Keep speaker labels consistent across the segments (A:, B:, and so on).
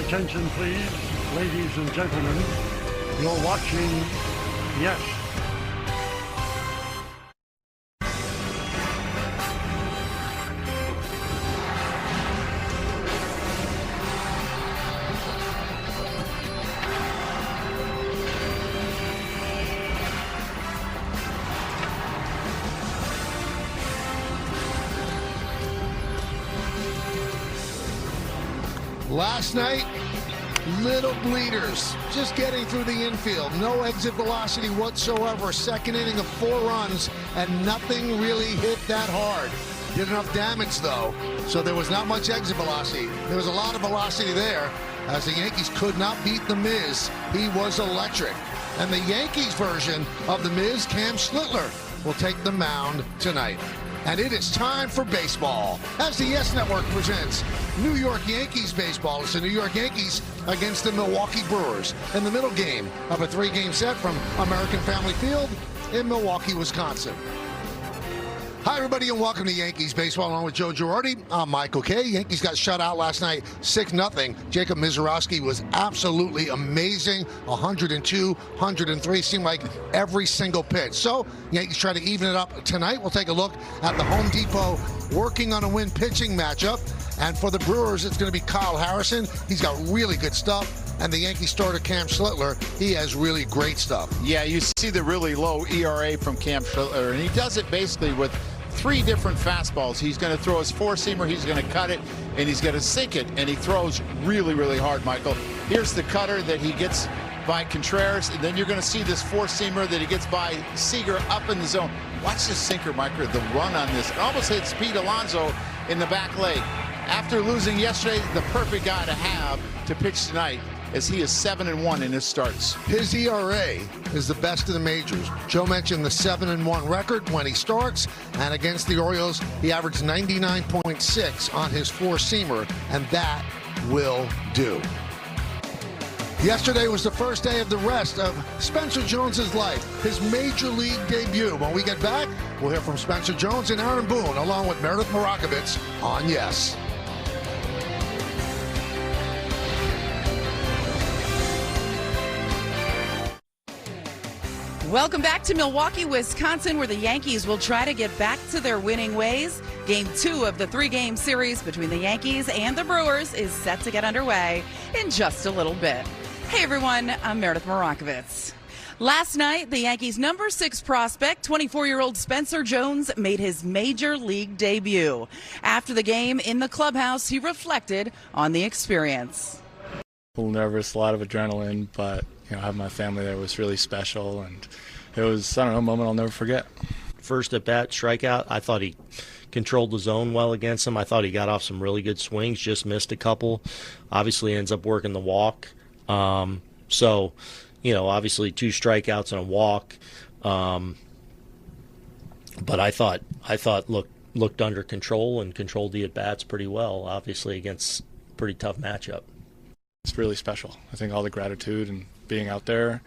A: attention, please, ladies and gentlemen. You're watching Yes.
B: Last night, little bleeders, just getting through the infield. No exit velocity whatsoever. Second inning of 4 runs, and nothing really hit that hard. Did enough damage, though, so there was not much exit velocity. There was a lot of velocity there, as the Yankees could not beat The Miz. He was electric. And the Yankees version of The Miz, Cam Schlittler, will take the mound tonight. And it is time for baseball, as the Yes Network presents New York Yankees baseball. It's the New York Yankees against the Milwaukee Brewers in the middle game of a 3-game set from American Family Field in Milwaukee, Wisconsin. Hi, everybody, and welcome to Yankees baseball, along with Joe Girardi. I'm Michael Kay. Yankees got shut out last night, 6-0. Jacob Misiorowski was absolutely amazing. 102, 103, seemed like every single pitch. So, Yankees try to even it up tonight. We'll take a look at the Home Depot working on a win pitching matchup. And for the Brewers, it's going to be Kyle Harrison. He's got really good stuff. And the Yankee starter, Cam Schlittler, he has really great stuff.
C: Yeah, you see the really low ERA from Cam Schlittler, and he does it basically with 3 different fastballs. He's going to throw his 4-seamer, he's going to cut it, and he's going to sink it, and he throws really, really hard, Michael. Here's the cutter that he gets by Contreras, and then you're going to see this 4-seamer that he gets by Seager up in the zone. Watch this sinker, Michael, the run on this. It almost hits Pete Alonso in the back leg. After losing yesterday, the perfect guy to have to pitch tonight, as he is 7-1 in his starts.
B: His ERA is the best in the majors. Joe mentioned the 7-1 record when he starts, and against the Orioles, he averaged 99.6 on his 4-seamer, and that will do. Yesterday was the first day of the rest of Spencer Jones's life, his major league debut. When we get back, we'll hear from Spencer Jones and Aaron Boone, along with Meredith Marakovitz on Yes.
D: Welcome back to Milwaukee, Wisconsin, where the Yankees will try to get back to their winning ways. Game 2 of the 3-game series between the Yankees and the Brewers is set to get underway in just a little bit. Hey, everyone, I'm Meredith Marakovitz. Last night, the Yankees' number 6 prospect, 24-year-old Spencer Jones, made his major league debut. After the game in the clubhouse, he reflected on the experience.
E: A little nervous, a lot of adrenaline, but having my family there was really special, and it was, a moment I'll never forget.
F: First at bat, strikeout, I thought he controlled the zone well against him. I thought he got off some really good swings, just missed a couple. Obviously ends up working the walk. So, obviously 2 strikeouts and a walk. But I thought looked under control and controlled the at-bats pretty well, obviously against a pretty tough matchup.
E: It's really special. I think all the gratitude and being out there,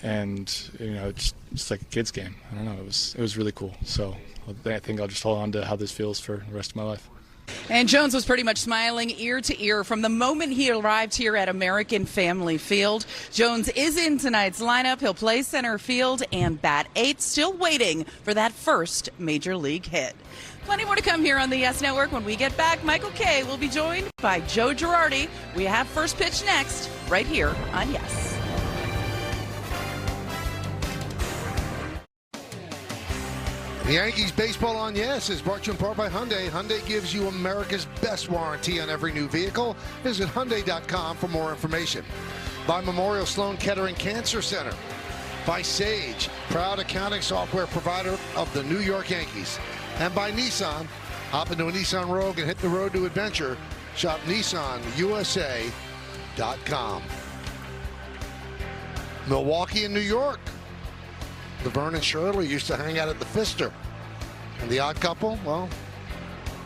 E: and it's like a kid's game. I don't know. It was really cool. So I think I'll just hold on to how this feels for the rest of my life.
D: And Jones was pretty much smiling ear to ear from the moment he arrived here at American Family Field. Jones is in tonight's lineup. He'll play center field and bat 8, still waiting for that first major league hit. Plenty more to come here on the Yes Network. When we get back, Michael Kay will be joined by Joe Girardi. We have First Pitch next, right here on Yes.
B: The Yankees baseball on Yes is brought to you in part by Hyundai. Hyundai gives you America's best warranty on every new vehicle. Visit Hyundai.com for more information. By Memorial Sloan Kettering Cancer Center. By Sage, proud accounting software provider of the New York Yankees. And by Nissan. Hop into a Nissan Rogue and hit the road to adventure. Shop NissanUSA.com. Milwaukee and New York. Laverne and Shirley used to hang out at the Pfister. And the Odd Couple, well,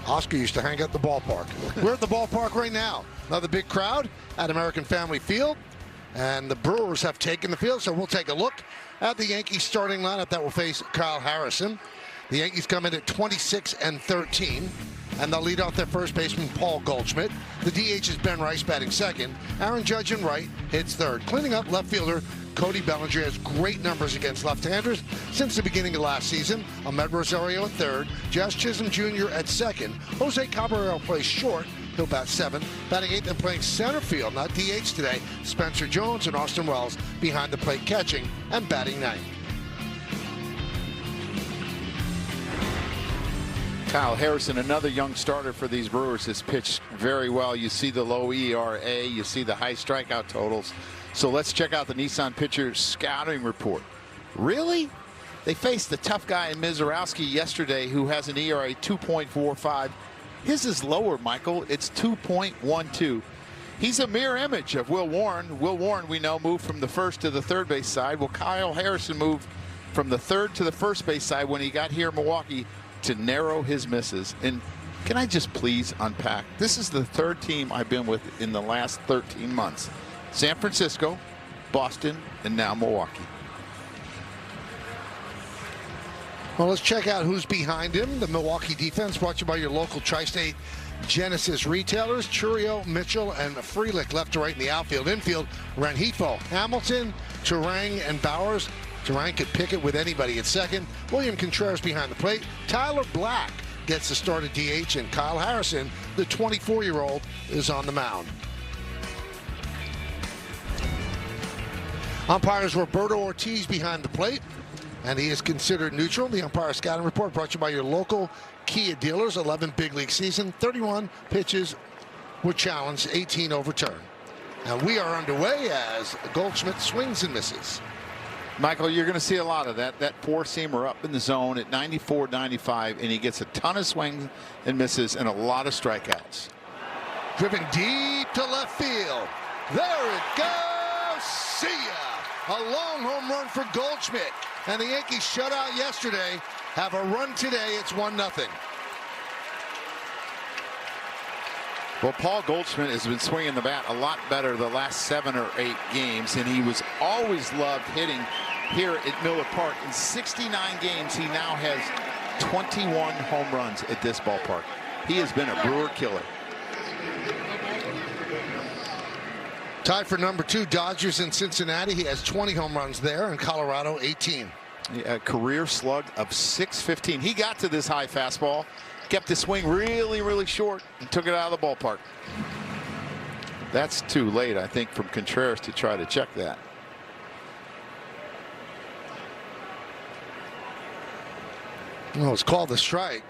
B: Oscar used to hang out at the ballpark. We're at the ballpark right now. Another big crowd at American Family Field. And the Brewers have taken the field, so we'll take a look at the Yankees starting lineup that will face Kyle Harrison. The Yankees come in at 26-13. and they'll lead off their first baseman, Paul Goldschmidt. The DH is Ben Rice batting second. Aaron Judge in right hits third. Cleaning up, left fielder Cody Bellinger has great numbers against left-handers since the beginning of last season. Ahmed Rosario at third. Jazz Chisholm Jr. at second. Jose Caballero plays short. He'll bat seventh. Batting eighth and playing center field, not DH today, Spencer Jones and Austin Wells behind the plate catching and batting ninth.
C: Kyle Harrison, another young starter for these Brewers, has pitched very well. You see the low ERA, you see the high strikeout totals. So let's check out the Nissan pitcher scouting report. Really? They faced the tough guy in Mizorowski yesterday who has an ERA 2.45. His is lower, Michael. It's 2.12. He's a mirror image of Will Warren. Will Warren, we know, moved from the first to the third base side. Well, Kyle Harrison moved from the third to the first base side when he got here in Milwaukee to narrow his misses. And can I just please unpack? This is the third team I've been with in the last 13 months. San Francisco, Boston, and now Milwaukee.
B: Well, let's check out who's behind him. The Milwaukee defense, brought to you by your local Tri-State Genesis retailers. Churio, Mitchell, and Freelick left to right in the outfield. Infield, Rengifo, Hamilton, Turang, and Bowers. Turang could pick it with anybody at second. William Contreras behind the plate. Tyler Black gets the start at DH, and Kyle Harrison, the 24-year-old, is on the mound. Umpires Roberto Ortiz behind the plate, and he is considered neutral. The umpire scouting report brought to you by your local Kia dealers. 11 big league season, 31 pitches were challenged, 18 overturned. And we are underway as Goldschmidt swings and misses.
C: Michael, you're going to see a lot of that. That four-seamer up in the zone at 94, 95, and he gets a ton of swings and misses and a lot of strikeouts.
B: Driven deep to left field. There it goes. See ya. A long home run for Goldschmidt. And the Yankees shut out yesterday. Have a run today. It's 1-0.
C: Well, Paul Goldschmidt has been swinging the bat a lot better the last 7 or 8 games, and he was always loved hitting here at Miller Park. In 69 games, he now has 21 home runs at this ballpark. He has been a Brewer killer.
B: Tied for number 2, Dodgers in Cincinnati. He has 20 home runs there, and Colorado 18.
C: A career slug of .615. He got to this high fastball, kept the swing really, really short, and took it out of the ballpark. That's too late, I think, from Contreras to try to check that.
B: Well, it's called a strike.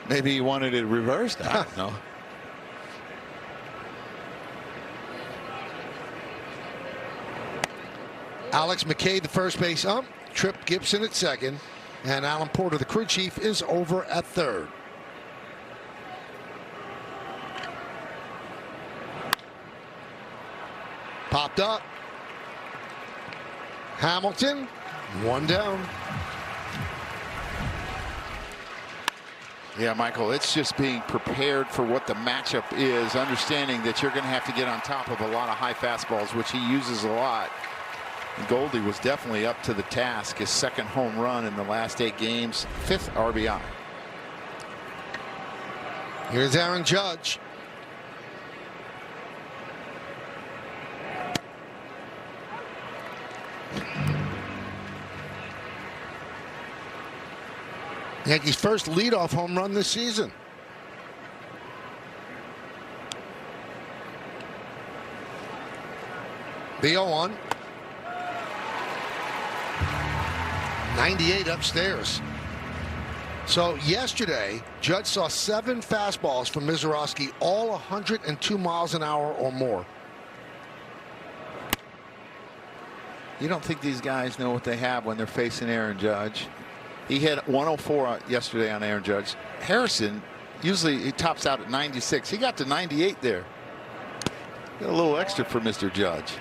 C: Maybe he wanted it reversed. I don't know.
B: Alex McKay, the first base ump. Trip Gibson at second. And Alan Porter, the crew chief, is over at third. Popped up. Hamilton, 1 down.
C: Yeah, Michael, it's just being prepared for what the matchup is, understanding that you're going to have to get on top of a lot of high fastballs, which he uses a lot. And Goldie was definitely up to the task. His second home run in the last 8 games, 5th RBI.
B: Here's Aaron Judge. Yankees' first leadoff home run this season. The 0-1. 98 upstairs. So yesterday, Judge saw 7 fastballs from Mizorowski, all 102 miles an hour or more.
C: You don't think these guys know what they have when they're facing Aaron Judge? He hit 104 yesterday on Aaron Judge. Harrison, usually he tops out at 96. He got to 98 there. Got a little extra for Mr. Judge.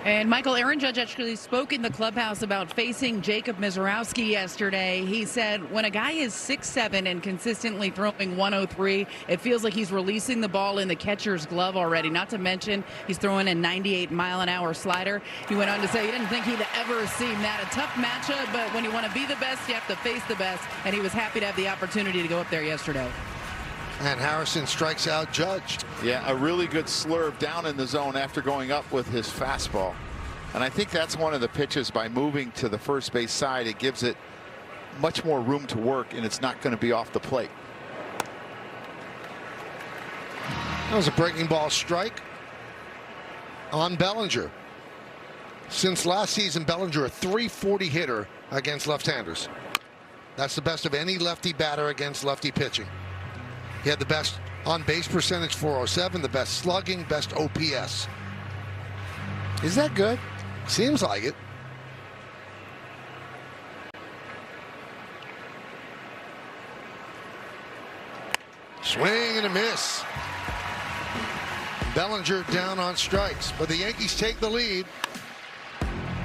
D: And Michael, Aaron Judge actually spoke in the clubhouse about facing Jacob Mizorowski yesterday. He said when a guy is 6'7" and consistently throwing 103, it feels like he's releasing the ball in the catcher's glove already. Not to mention he's throwing a 98-mile-an-hour slider. He went on to say he didn't think he'd ever seen that. A tough matchup, but when you want to be the best, you have to face the best. And he was happy to have the opportunity to go up there yesterday.
B: And Harrison strikes out Judge.
C: Yeah, a really good slurve down in the zone after going up with his fastball. And I think that's one of the pitches. By moving to the first base side, it gives it much more room to work, and it's not going to be off the plate.
B: That was a breaking ball strike on Bellinger. Since last season, Bellinger a .340 hitter against left-handers. That's the best of any lefty batter against lefty pitching. He had the best on-base percentage, 407, the best slugging, best OPS.
C: Is that good?
B: Seems like it. Swing and a miss. Bellinger down on strikes, but the Yankees take the lead.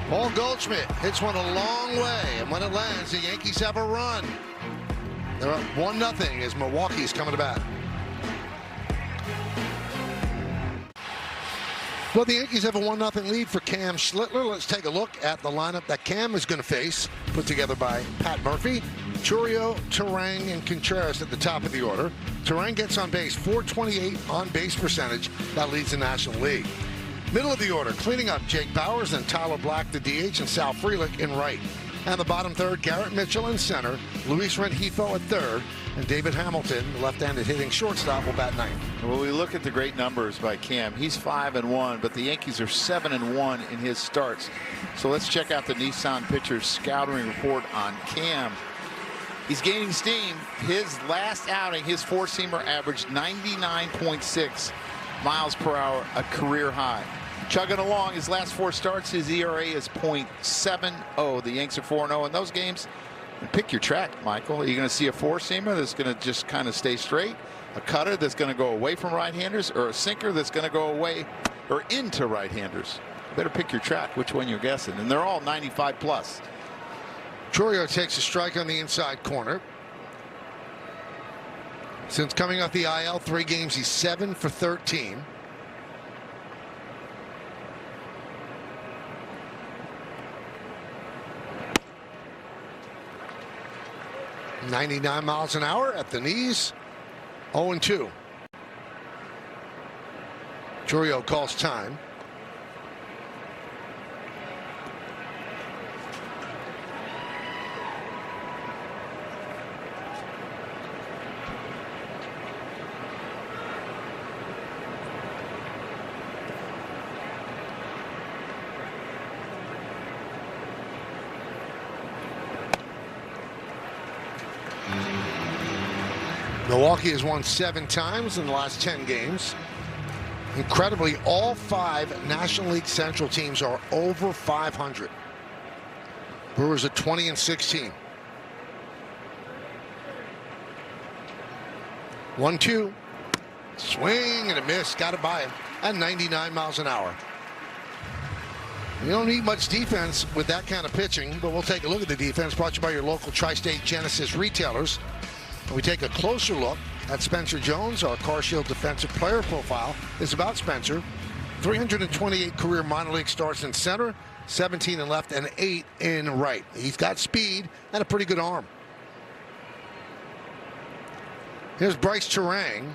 B: Paul Goldschmidt hits one a long way, and when it lands, the Yankees have a run. They're up 1-0 as Milwaukee's coming to bat. Well, the Yankees have a 1-0 lead for Cam Schlittler. Let's take a look at the lineup that Cam is going to face, put together by Pat Murphy. Chourio, Turang, and Contreras at the top of the order. Turang gets on base, .428 on-base percentage. That leads the National League. Middle of the order, cleaning up Jake Bowers and Tyler Black, the DH, and Sal Frelick in right. And the bottom third, Garrett Mitchell in center, Luis Rengifo at third, and David Hamilton, left-handed hitting shortstop, will bat ninth.
C: Well, we look at the great numbers by Cam. He's 5-1, but the Yankees are 7-1 in his starts. So let's check out the Nissan Pitchers scouting report on Cam. He's gaining steam. His last outing, his four-seamer averaged 99.6 miles per hour, a career high. Chugging along, his last four starts, his ERA is .70. The Yanks are 4-0 in those games. And pick your track, Michael. Are you going to see a four-seamer that's going to just kind of stay straight, a cutter that's going to go away from right-handers, or a sinker that's going to go away or into right-handers? Better pick your track, which one you're guessing. And they're all 95 plus.
B: Chourio takes a strike on the inside corner. Since coming off the IL, 3 games, he's 7 for 13. .99 miles an hour at the knees. 0-2. Chourio calls time. Milwaukee has won 7 times in the last 10 games. Incredibly, all 5 National League Central teams are over 500. Brewers are 20-16. 1-2. Swing and a miss. Got it by him at 99 miles an hour. You don't need much defense with that kind of pitching, but we'll take a look at the defense brought to you by your local Tri-State Genesis retailers. We take a closer look at Spencer Jones. Our CarShield defensive player profile is about Spencer. 328 career minor league starts in center, 17 in left, and 8 in right. He's got speed and a pretty good arm. Here's Bryce Turang.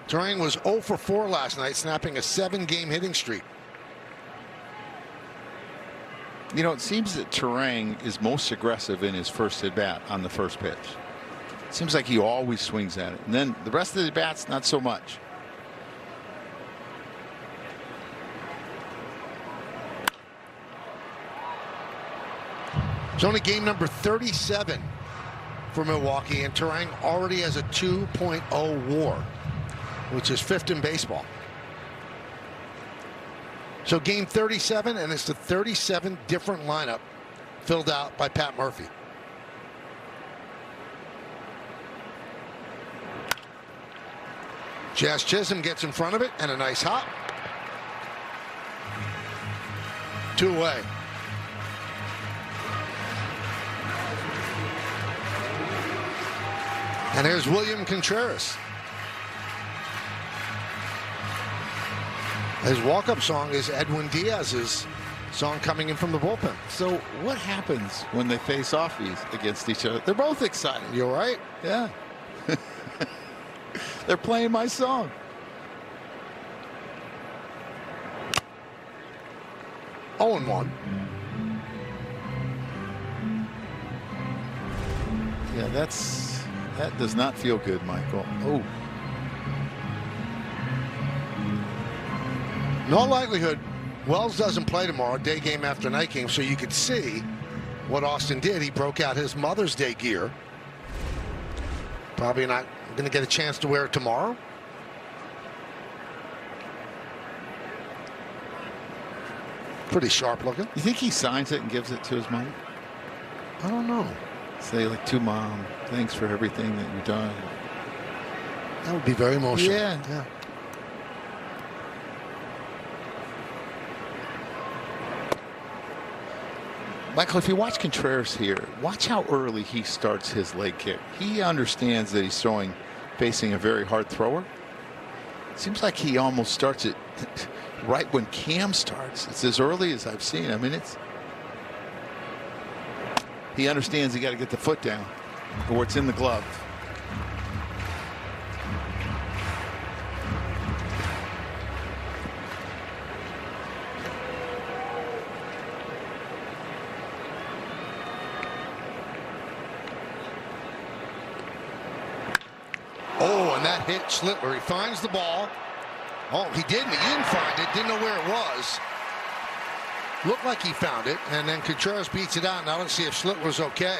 B: Turang was 0 for 4 last night, snapping a 7-game hitting streak.
C: You know, it seems that Turang is most aggressive in his first at-bat on the first pitch. It seems like he always swings at it. And then the rest of the bats, not so much.
B: It's only game number 37 for Milwaukee, and Turang already has a 2.0 WAR, which is 5th in baseball. So game 37, and it's the 37 different lineup filled out by Pat Murphy. Jazz Chisholm gets in front of it, and a nice hop. 2 away. And here's William Contreras. His walk-up song is Edwin Diaz's song coming in from the bullpen.
C: So what happens when they face off against each other? They're both excited.
B: You're right.
C: Yeah. They're playing my song.
B: Oh, and 1.
C: Yeah, that does not feel good, Michael. Oh.
B: No likelihood Wells doesn't play tomorrow, day game after night game, so you could see what Austin did. He broke out his Mother's Day gear. Probably not going to get a chance to wear it tomorrow. Pretty sharp looking.
C: You think he signs it and gives it to his mom?
B: I don't know.
C: Say like, to Mom, thanks for everything that you've done.
B: That would be very emotional.
C: Yeah. Michael, if you watch Contreras here, watch how early he starts his leg kick. He understands that he's facing a very hard thrower. Seems like he almost starts it right when Cam starts. It's as early as I've seen. I mean, he understands he got to get the foot down or it's in the glove.
B: Oh, and that hit Schlittler. He finds the ball. Oh, he didn't. He didn't find it. Didn't know where it was. Looked like he found it, and then Contreras beats it out. Now let's see if Schlittler's okay.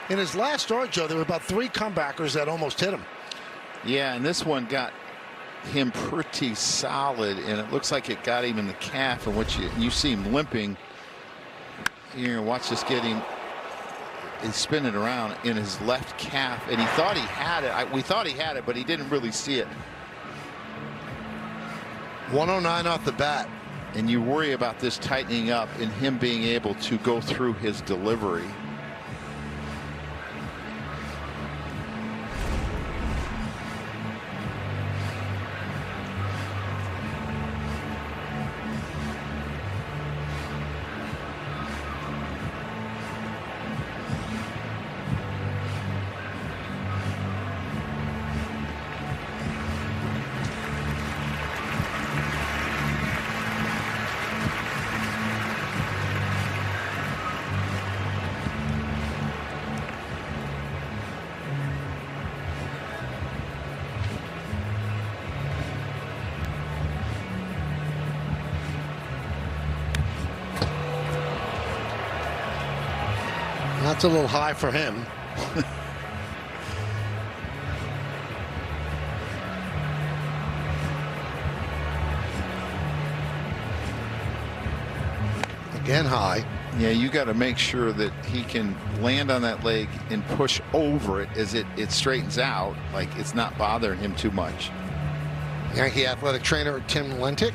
B: In his last start, Joe, there were about 3 comebackers that almost hit him.
C: Yeah, and this one got him pretty solid, and it looks like it got him in the calf, in which you see him limping. You're going to watch this get him. He's spinning around in his left calf, and he thought he had it. We thought he had it, but he didn't really see it.
B: 109 off the bat.
C: And you worry about this tightening up and him being able to go through his delivery.
B: That's a little high for him. Again high.
C: Yeah, you got to make sure that he can land on that leg and push over it as it straightens out, like it's not bothering him too much.
B: Yankee athletic trainer Tim Lentick.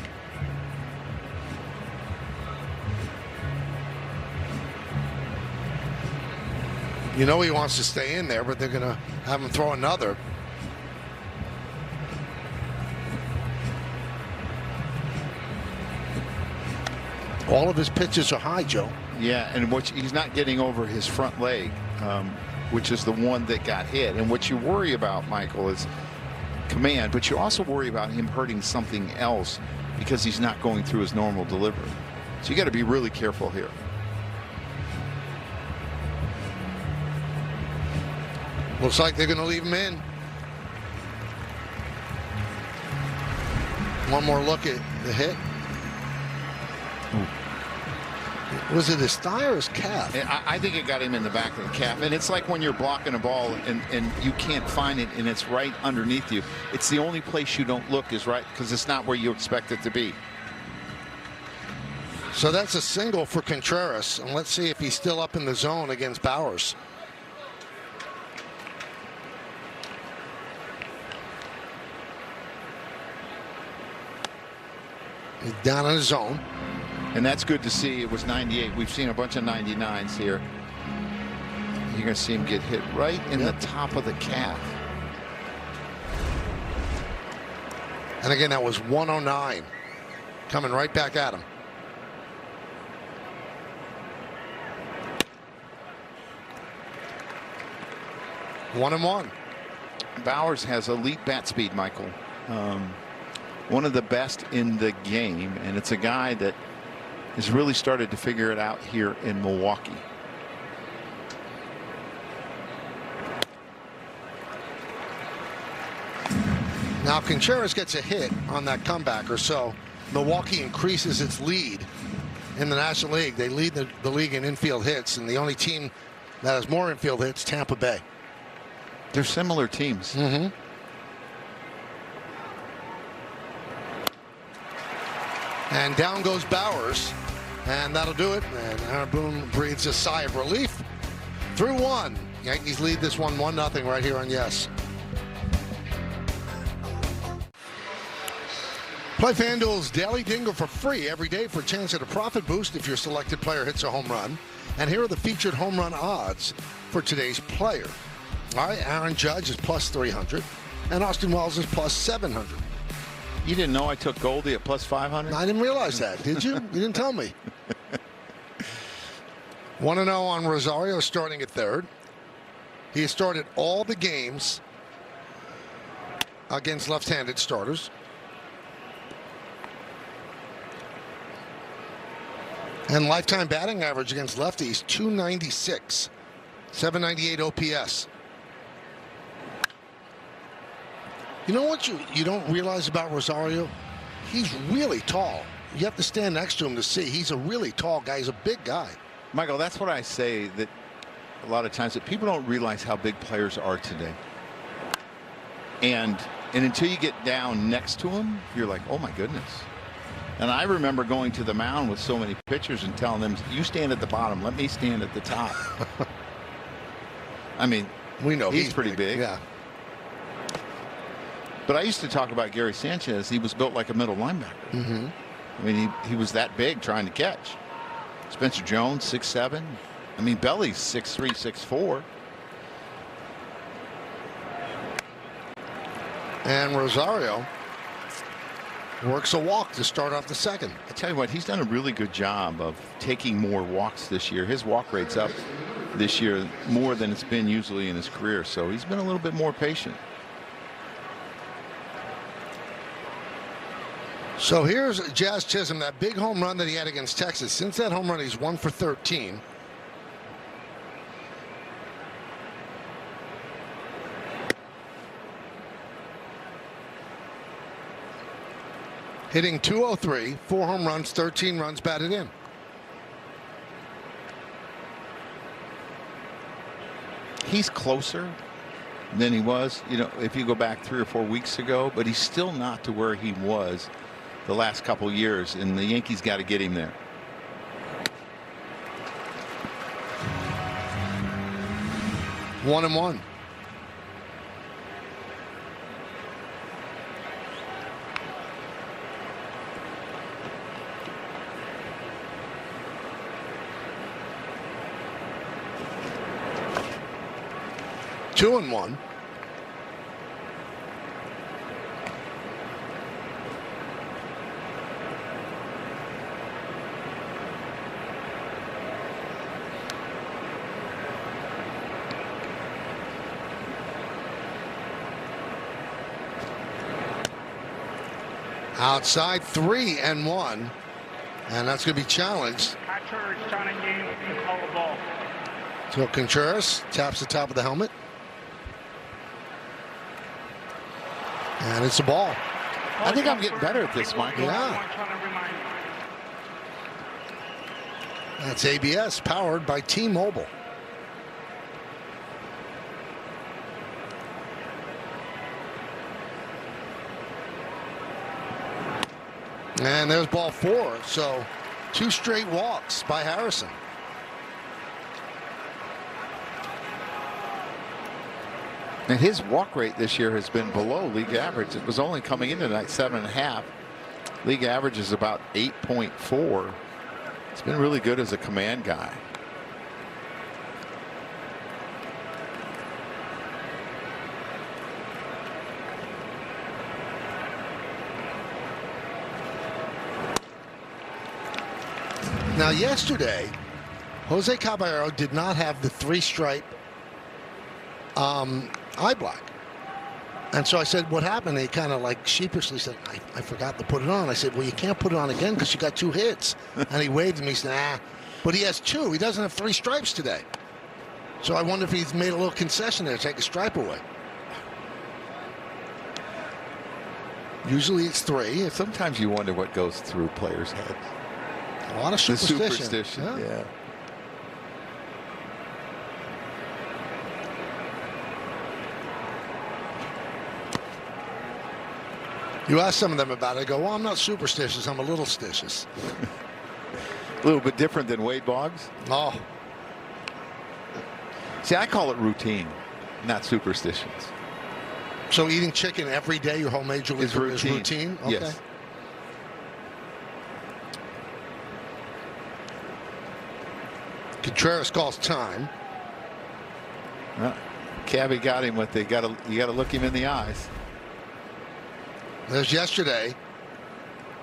B: You know he wants to stay in there, but they're going to have him throw another. All of his pitches are high, Joe.
C: Yeah, and he's not getting over his front leg, which is the one that got hit. And what you worry about, Michael, is command, but you also worry about him hurting something else because he's not going through his normal delivery. So you got to be really careful here.
B: Looks like they're going to leave him in. One more look at the hit. Ooh. Was it his thigh or his calf?
C: I think it got him in the back of the calf. And it's like when you're blocking a ball and you can't find it and it's right underneath you. It's the only place you don't look is right because it's not where you expect it to be.
B: So that's a single for Contreras. And let's see if he's still up in the zone against Bowers. He's down in his zone.
C: And that's good to see. It was 98. We've seen a bunch of 99s here. You're going to see him get hit right in the top of the calf.
B: And again, that was 109. Coming right back at him. One and one.
C: Bowers has elite bat speed, Michael. One of the best in the game, and it's a guy that has really started to figure it out here in Milwaukee.
B: Now Contreras gets a hit on that comeback or so. Milwaukee increases its lead in the National League. They lead the league in infield hits, and the only team that has more infield hits, Tampa Bay.
C: They're similar teams.
B: Mm-hmm. And down goes Bowers, and that'll do it. And Aaron Boone breathes a sigh of relief. Through one. Yankees lead this one 1-0 right here on Yes. Play FanDuel's Daily Dingle for free every day for a chance at a profit boost if your selected player hits a home run. And here are the featured home run odds for today's player. All right, Aaron Judge is plus 300, and Austin Wells is plus 700.
C: You didn't know I took Goldie at plus 500?
B: I didn't realize that, did you? You didn't tell me. 1-0 on Rosario starting at third. He has started all the games against left-handed starters. And lifetime batting average against lefties, 296, 798 OPS. You know what you don't realize about Rosario? He's really tall. You have to stand next to him to see. He's a really tall guy. He's a big guy.
C: Michael, that's what I say, that a lot of times that people don't realize how big players are today. And until you get down next to him, you're like, oh my goodness. And I remember going to the mound with so many pitchers and telling them, you stand at the bottom, let me stand at the top. I mean,
B: we know
C: he's pretty big.
B: Yeah.
C: But I used to talk about Gary Sanchez. He was built like a middle linebacker.
B: Mm-hmm.
C: I mean, he was that big trying to catch. Spencer Jones, 6'7". I mean, Belly's 6'3", 6'4".
B: And Rosario works a walk to start off the second.
C: I tell you what, he's done a really good job of taking more walks this year. His walk rate's up this year more than it's been usually in his career. So he's been a little bit more patient.
B: So here's Jazz Chisholm, that big home run that he had against Texas. Since that home run, he's 1 for 13. Hitting .203, 4 home runs, 13 runs batted in.
C: He's closer than he was, you know, if you go back 3 or 4 weeks ago, but he's still not to where he was the last couple years, and the Yankees got to get him there.
B: One and one. Two and one. Outside, 3 and 1, and that's going to be challenged. So Contreras taps the top of the helmet, and it's a ball.
C: I think I'm getting better at this, Michael.
B: Yeah. That's ABS, powered by T-Mobile. And there's ball 4. So 2 straight walks by Harrison.
C: And his walk rate this year has been below league average. It was only coming in tonight 7.5. League average is about 8.4. He's been really good as a command guy.
B: Now, yesterday, Jose Caballero did not have the 3-stripe eye black. And so I said, what happened? He kind of like sheepishly said, I forgot to put it on. I said, well, you can't put it on again because you got 2 hits. And he waved at me. He said, nah. But he has 2. He doesn't have 3 stripes today. So I wonder if he's made a little concession there to take a stripe away. Usually it's 3.
C: Sometimes you wonder what goes through players' heads.
B: A lot of superstition.
C: The superstition, yeah.
B: You ask some of them about it, they go, well, I'm not superstitious, I'm a little stitious.
C: A little bit different than Wade Boggs.
B: Oh.
C: See, I call it routine, not superstitions.
B: So eating chicken every day your whole major league career is routine? Okay.
C: Yes.
B: Contreras calls time.
C: Cabby got him with you got to look him in the eyes.
B: There's yesterday,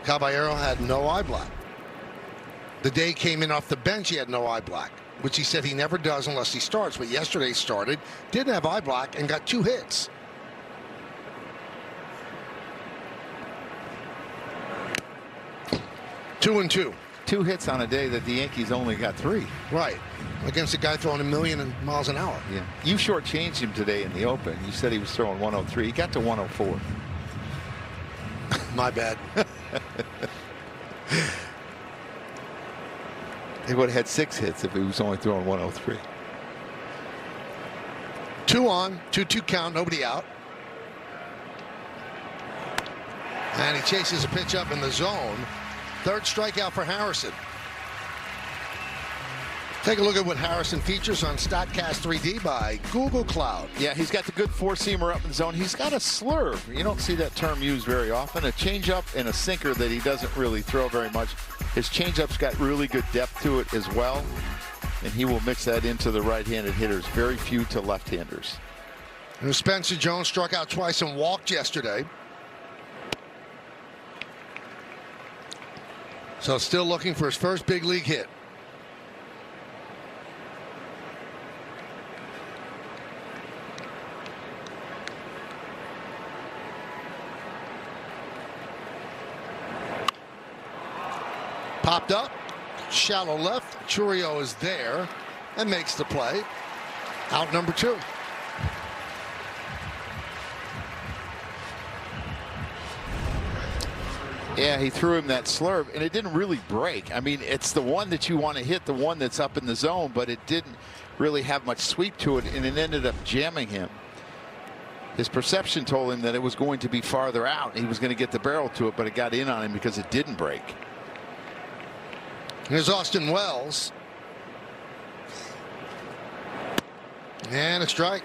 B: Caballero had no eye black. The day he came in off the bench, he had no eye black, which he said he never does unless he starts. But yesterday he started, didn't have eye black, and got 2 hits. Two and 2.
C: 2 hits on a day that the Yankees only got 3.
B: Right. Against a guy throwing 1,000,000 miles an hour.
C: Yeah. You shortchanged him today in the open. You said he was throwing 103. He got to 104.
B: My bad.
C: He would have had 6 hits if he was only throwing 103.
B: 2 on, 2-2 count, nobody out. And he chases a pitch up in the zone. 3rd strikeout for Harrison. Take a look at what Harrison features on StatCast 3D by Google Cloud.
C: Yeah, he's got the good 4-seamer up in the zone. He's got a slurve. You don't see that term used very often. A changeup and a sinker that he doesn't really throw very much. His changeup's got really good depth to it as well, and he will mix that into the right-handed hitters. Very few to left-handers.
B: And Spencer Jones struck out twice and walked yesterday. So still looking for his first big league hit. Popped up, shallow left. Churio is there and makes the play. Out number 2.
C: Yeah, he threw him that slurve, and it didn't really break. I mean, it's the one that you want to hit, the one that's up in the zone, but it didn't really have much sweep to it, and it ended up jamming him. His perception told him that it was going to be farther out. He was going to get the barrel to it, but it got in on him because it didn't break.
B: Here's Austin Wells. And a strike.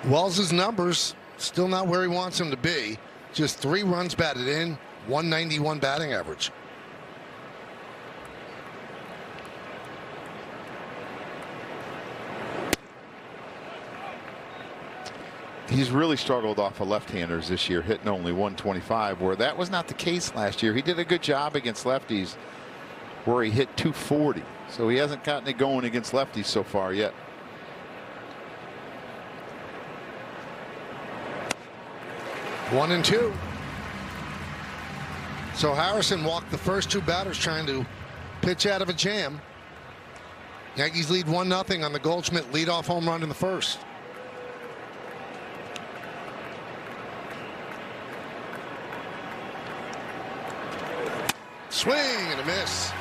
B: Wells' numbers still not where he wants him to be. Just 3 runs batted in, 191 batting average.
C: He's really struggled off of left-handers this year, hitting only 125, where that was not the case last year. He did a good job against lefties where he hit 240. So he hasn't gotten it going against lefties so far yet.
B: One and 2. So Harrison walked the first 2 batters trying to pitch out of a jam. Yankees lead 1-0 on the Goldschmidt leadoff home run in the first. Swing and a miss.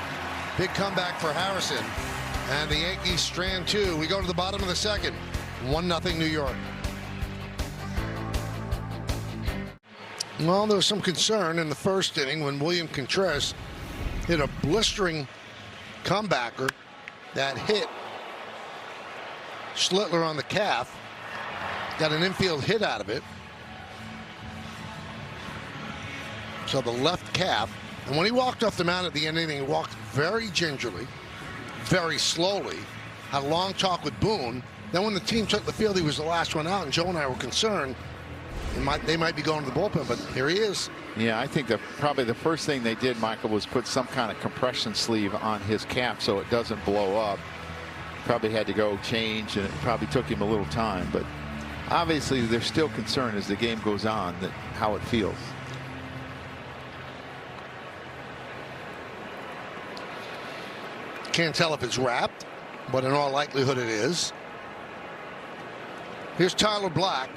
B: Big comeback for Harrison. And the Yankees strand 2. We go to the bottom of the second. 1-0 New York. Well, there was some concern in the first inning when William Contreras hit a blistering comebacker that hit Schlittler on the calf. Got an infield hit out of it. So the left calf. And when he walked off the mound at the end of the inning, he walked very gingerly, very slowly, had a long talk with Boone. Then when the team took the field, he was the last one out, and Joe and I were concerned they might be going to the bullpen, but here he is.
C: Yeah, I think that probably the first thing they did, Michael, was put some kind of compression sleeve on his calf so it doesn't blow up. Probably had to go change, and it probably took him a little time, but obviously they're still concerned as the game goes on that how it feels.
B: Can't tell if it's wrapped, but in all likelihood it is. Here's Tyler Black.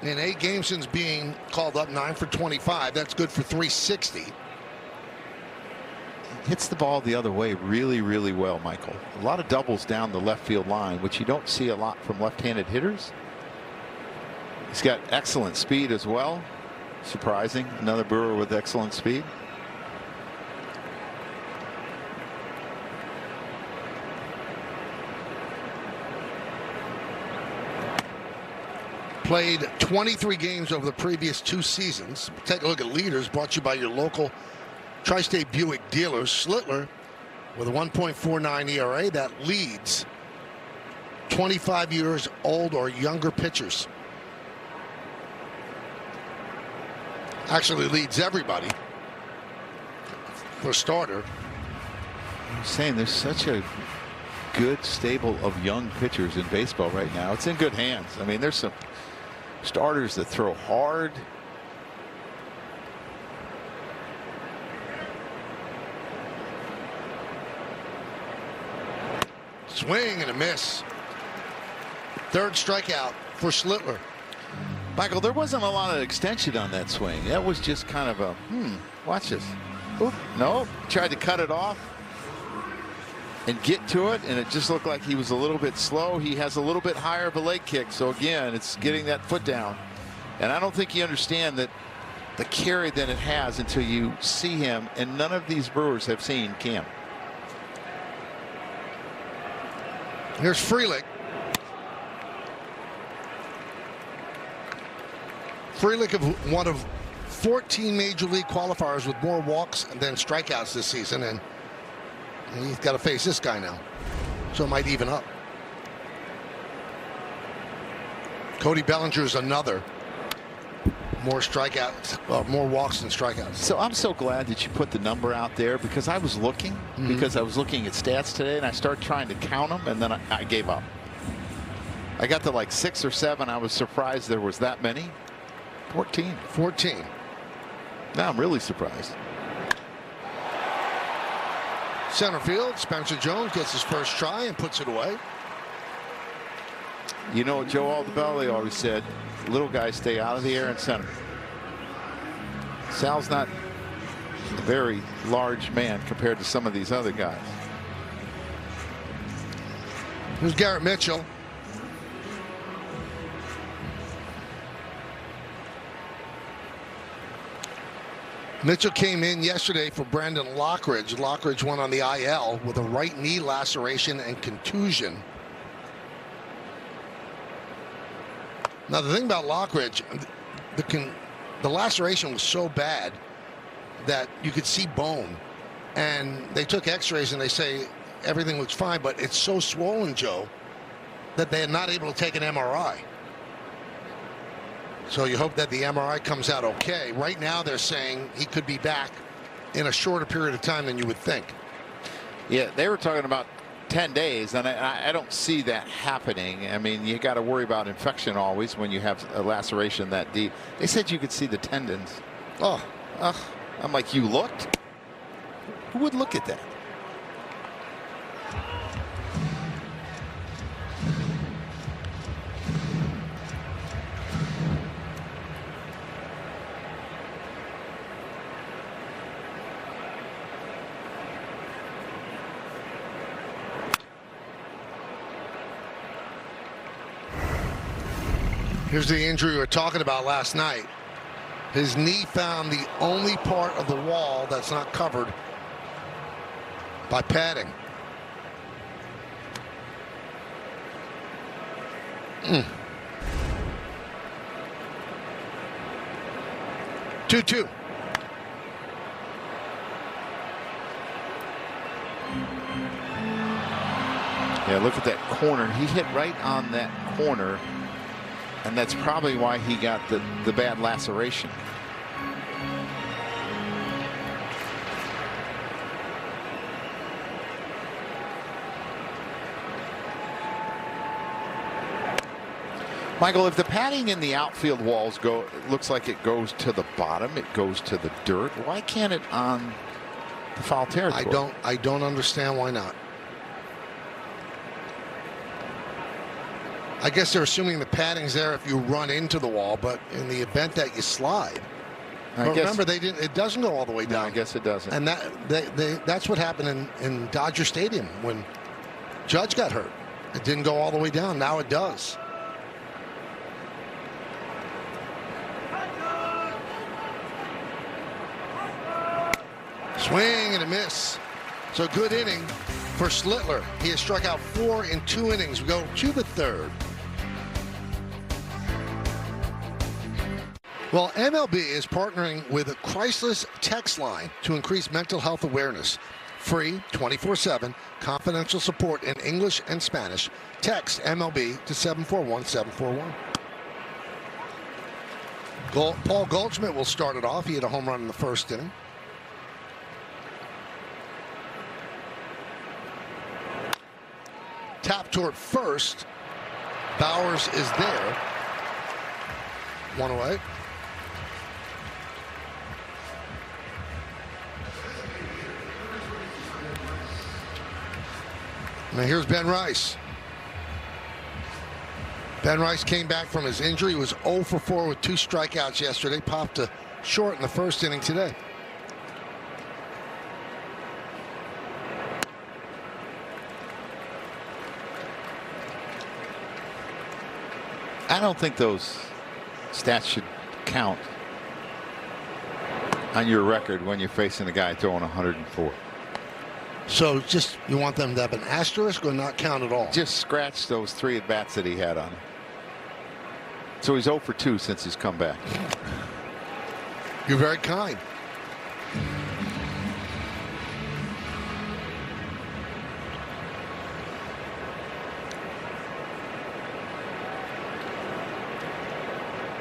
B: In 8 games since being called up, 9 for 25. That's good for 360.
C: Hits the ball the other way really, really well, Michael. A lot of doubles down the left field line, which you don't see a lot from left-handed hitters. He's got excellent speed as well. Surprising. Another Brewer with excellent speed.
B: Played 23 games over the previous 2 seasons. Take a look at leaders, brought to you by your local Tri-State Buick dealers. Schlittler with a 1.49 ERA that leads 25 years old or younger pitchers. Actually leads everybody for a starter.
C: I'm saying there's such a good stable of young pitchers in baseball right now. It's in good hands. I mean, there's some starters that throw hard.
B: Swing and a miss. 3rd strikeout for Schlittler.
C: Michael, there wasn't a lot of extension on that swing. That was just kind of a, watch this. Oop, no, tried to cut it off and get to it, and it just looked like he was a little bit slow. He has a little bit higher of a leg kick, so again, it's getting that foot down. And I don't think you understand that the carry that it has until you see him, and none of these Brewers have seen Cam.
B: Here's Frelick. Frelick of one of 14 major league qualifiers with more walks than strikeouts this season, and he's got to face this guy now, so it might even up. Cody Bellinger is another. More strikeouts, more walks than strikeouts.
C: So I'm so glad that you put the number out there, because I was looking, because I was looking at stats today, and I started trying to count them, and then I gave up. I got to like 6 or 7. I was surprised there was that many. 14.
B: 14.
C: Now I'm really surprised.
B: Center field, Spencer Jones gets his first try and puts it away.
C: You know, Joe Altobelli always said, little guys stay out of the air in center. Sal's not a very large man compared to some of these other guys.
B: Here's Garrett Mitchell. Mitchell came in yesterday for Brandon Lockridge. Lockridge went on the IL with a right knee laceration and contusion. Now the thing about Lockridge, the laceration was so bad that you could see bone, and they took x-rays and they say everything looks fine, but it's so swollen, Joe, that they're not able to take an MRI. So you hope that the MRI comes out okay. Right now they're saying he could be back in a shorter period of time than you would think.
C: Yeah, they were talking about 10 days, and I don't see that happening. I mean, you got to worry about infection always when you have a laceration that deep. They said you could see the tendons. Oh, I'm like, you looked? Who would look at that?
B: Here's the injury we were talking about last night. His knee found the only part of the wall that's not covered by padding. 2-2.
C: Yeah, look at that corner. He hit right on that corner, and that's probably why he got the bad laceration. Michael, if the padding in the outfield walls looks like it goes to the bottom, it goes to the dirt, why can't it on the foul territory?
B: I don't understand why not. I guess they're assuming the padding's there if you run into the wall, but in the event that you slide. But remember, it doesn't go all the way down.
C: No, I guess it doesn't.
B: And that's what happened in Dodger Stadium when Judge got hurt. It didn't go all the way down. Now it does. Swing and a miss. So good inning for Schlittler. He has struck out 4 in 2 innings. We go to the third. Well, MLB is partnering with a Chrysler's text line to increase mental health awareness. Free 24/7 confidential support in English and Spanish. Text MLB to 741-741. Paul Goldschmidt will start it off. He had a home run in the first inning. Tap toward first. Bowers is there. 1 away. Now here's Ben Rice. Ben Rice came back from his injury. He was 0 for 4 with 2 strikeouts yesterday. Popped a short in the first inning today.
C: I don't think those stats should count on your record when you're facing a guy throwing 104.
B: So just you want them to have an asterisk or not count at all?
C: Just scratch those 3 at-bats that he had on him. So he's 0 for 2 since he's come back.
B: You're very kind.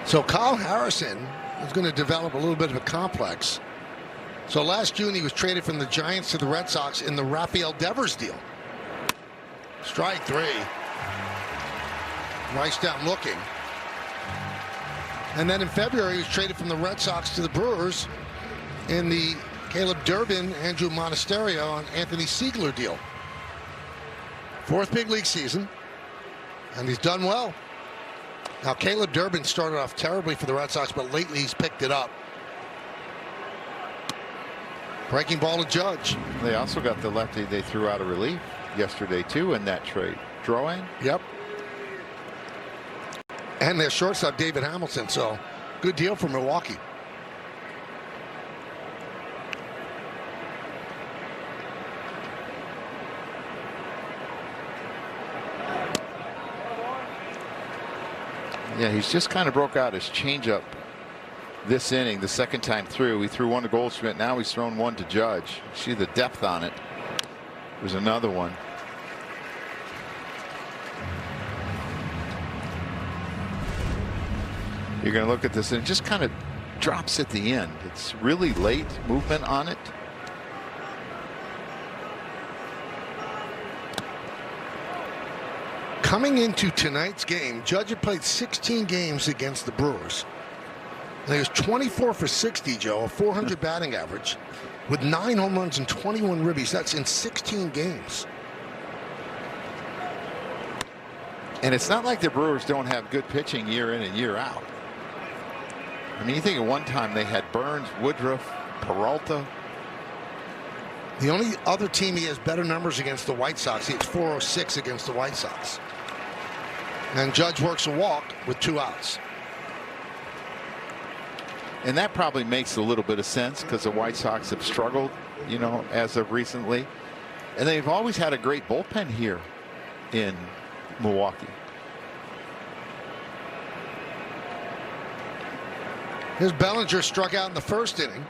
B: So Kyle Harrison is going to develop a little bit of a complex. So last June he was traded from the Giants to the Red Sox in the Rafael Devers deal. Strike 3. Rice down looking. And then in February he was traded from the Red Sox to the Brewers in the Caleb Durbin, Andrew Monasterio, and Anthony Siegler deal. 4th big league season, and he's done well. Now Caleb Durbin started off terribly for the Red Sox, but lately he's picked it up. Breaking ball to Judge.
C: They also got the lefty they threw out of relief yesterday too in that trade. Drouin.
B: Yep. And their shortstop David Hamilton. So good deal for Milwaukee.
C: Yeah, he's just kind of broke out his changeup this inning. The second time through, he threw 1 to Goldschmidt. Now he's thrown 1 to Judge. See the depth on it. There's another one. You're going to look at this, and it just kind of drops at the end. It's really late movement on it.
B: Coming into tonight's game, Judge had played 16 games against the Brewers. And he was 24 for 60, Joe, a 400 batting average with 9 home runs and 21 ribbies. That's in 16 games.
C: And it's not like the Brewers don't have good pitching year in and year out. I mean, you think at one time they had Burns, Woodruff, Peralta.
B: The only other team he has better numbers against the White Sox, he has 406 against the White Sox. And Judge works a walk with 2 outs.
C: And that probably makes a little bit of sense because the White Sox have struggled, you know, as of recently. And they've always had a great bullpen here in Milwaukee.
B: Here's Bellinger, struck out in the first inning.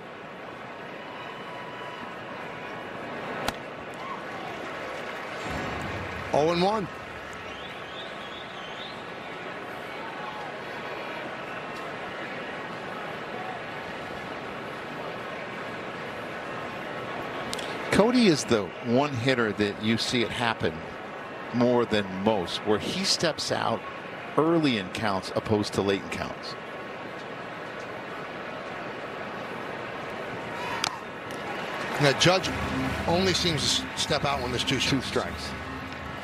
B: Oh and 1.
C: Cody is the one hitter that you see it happen more than most, where he steps out early in counts opposed to late in counts.
B: Now Judge only seems to step out when there's two
C: strikes.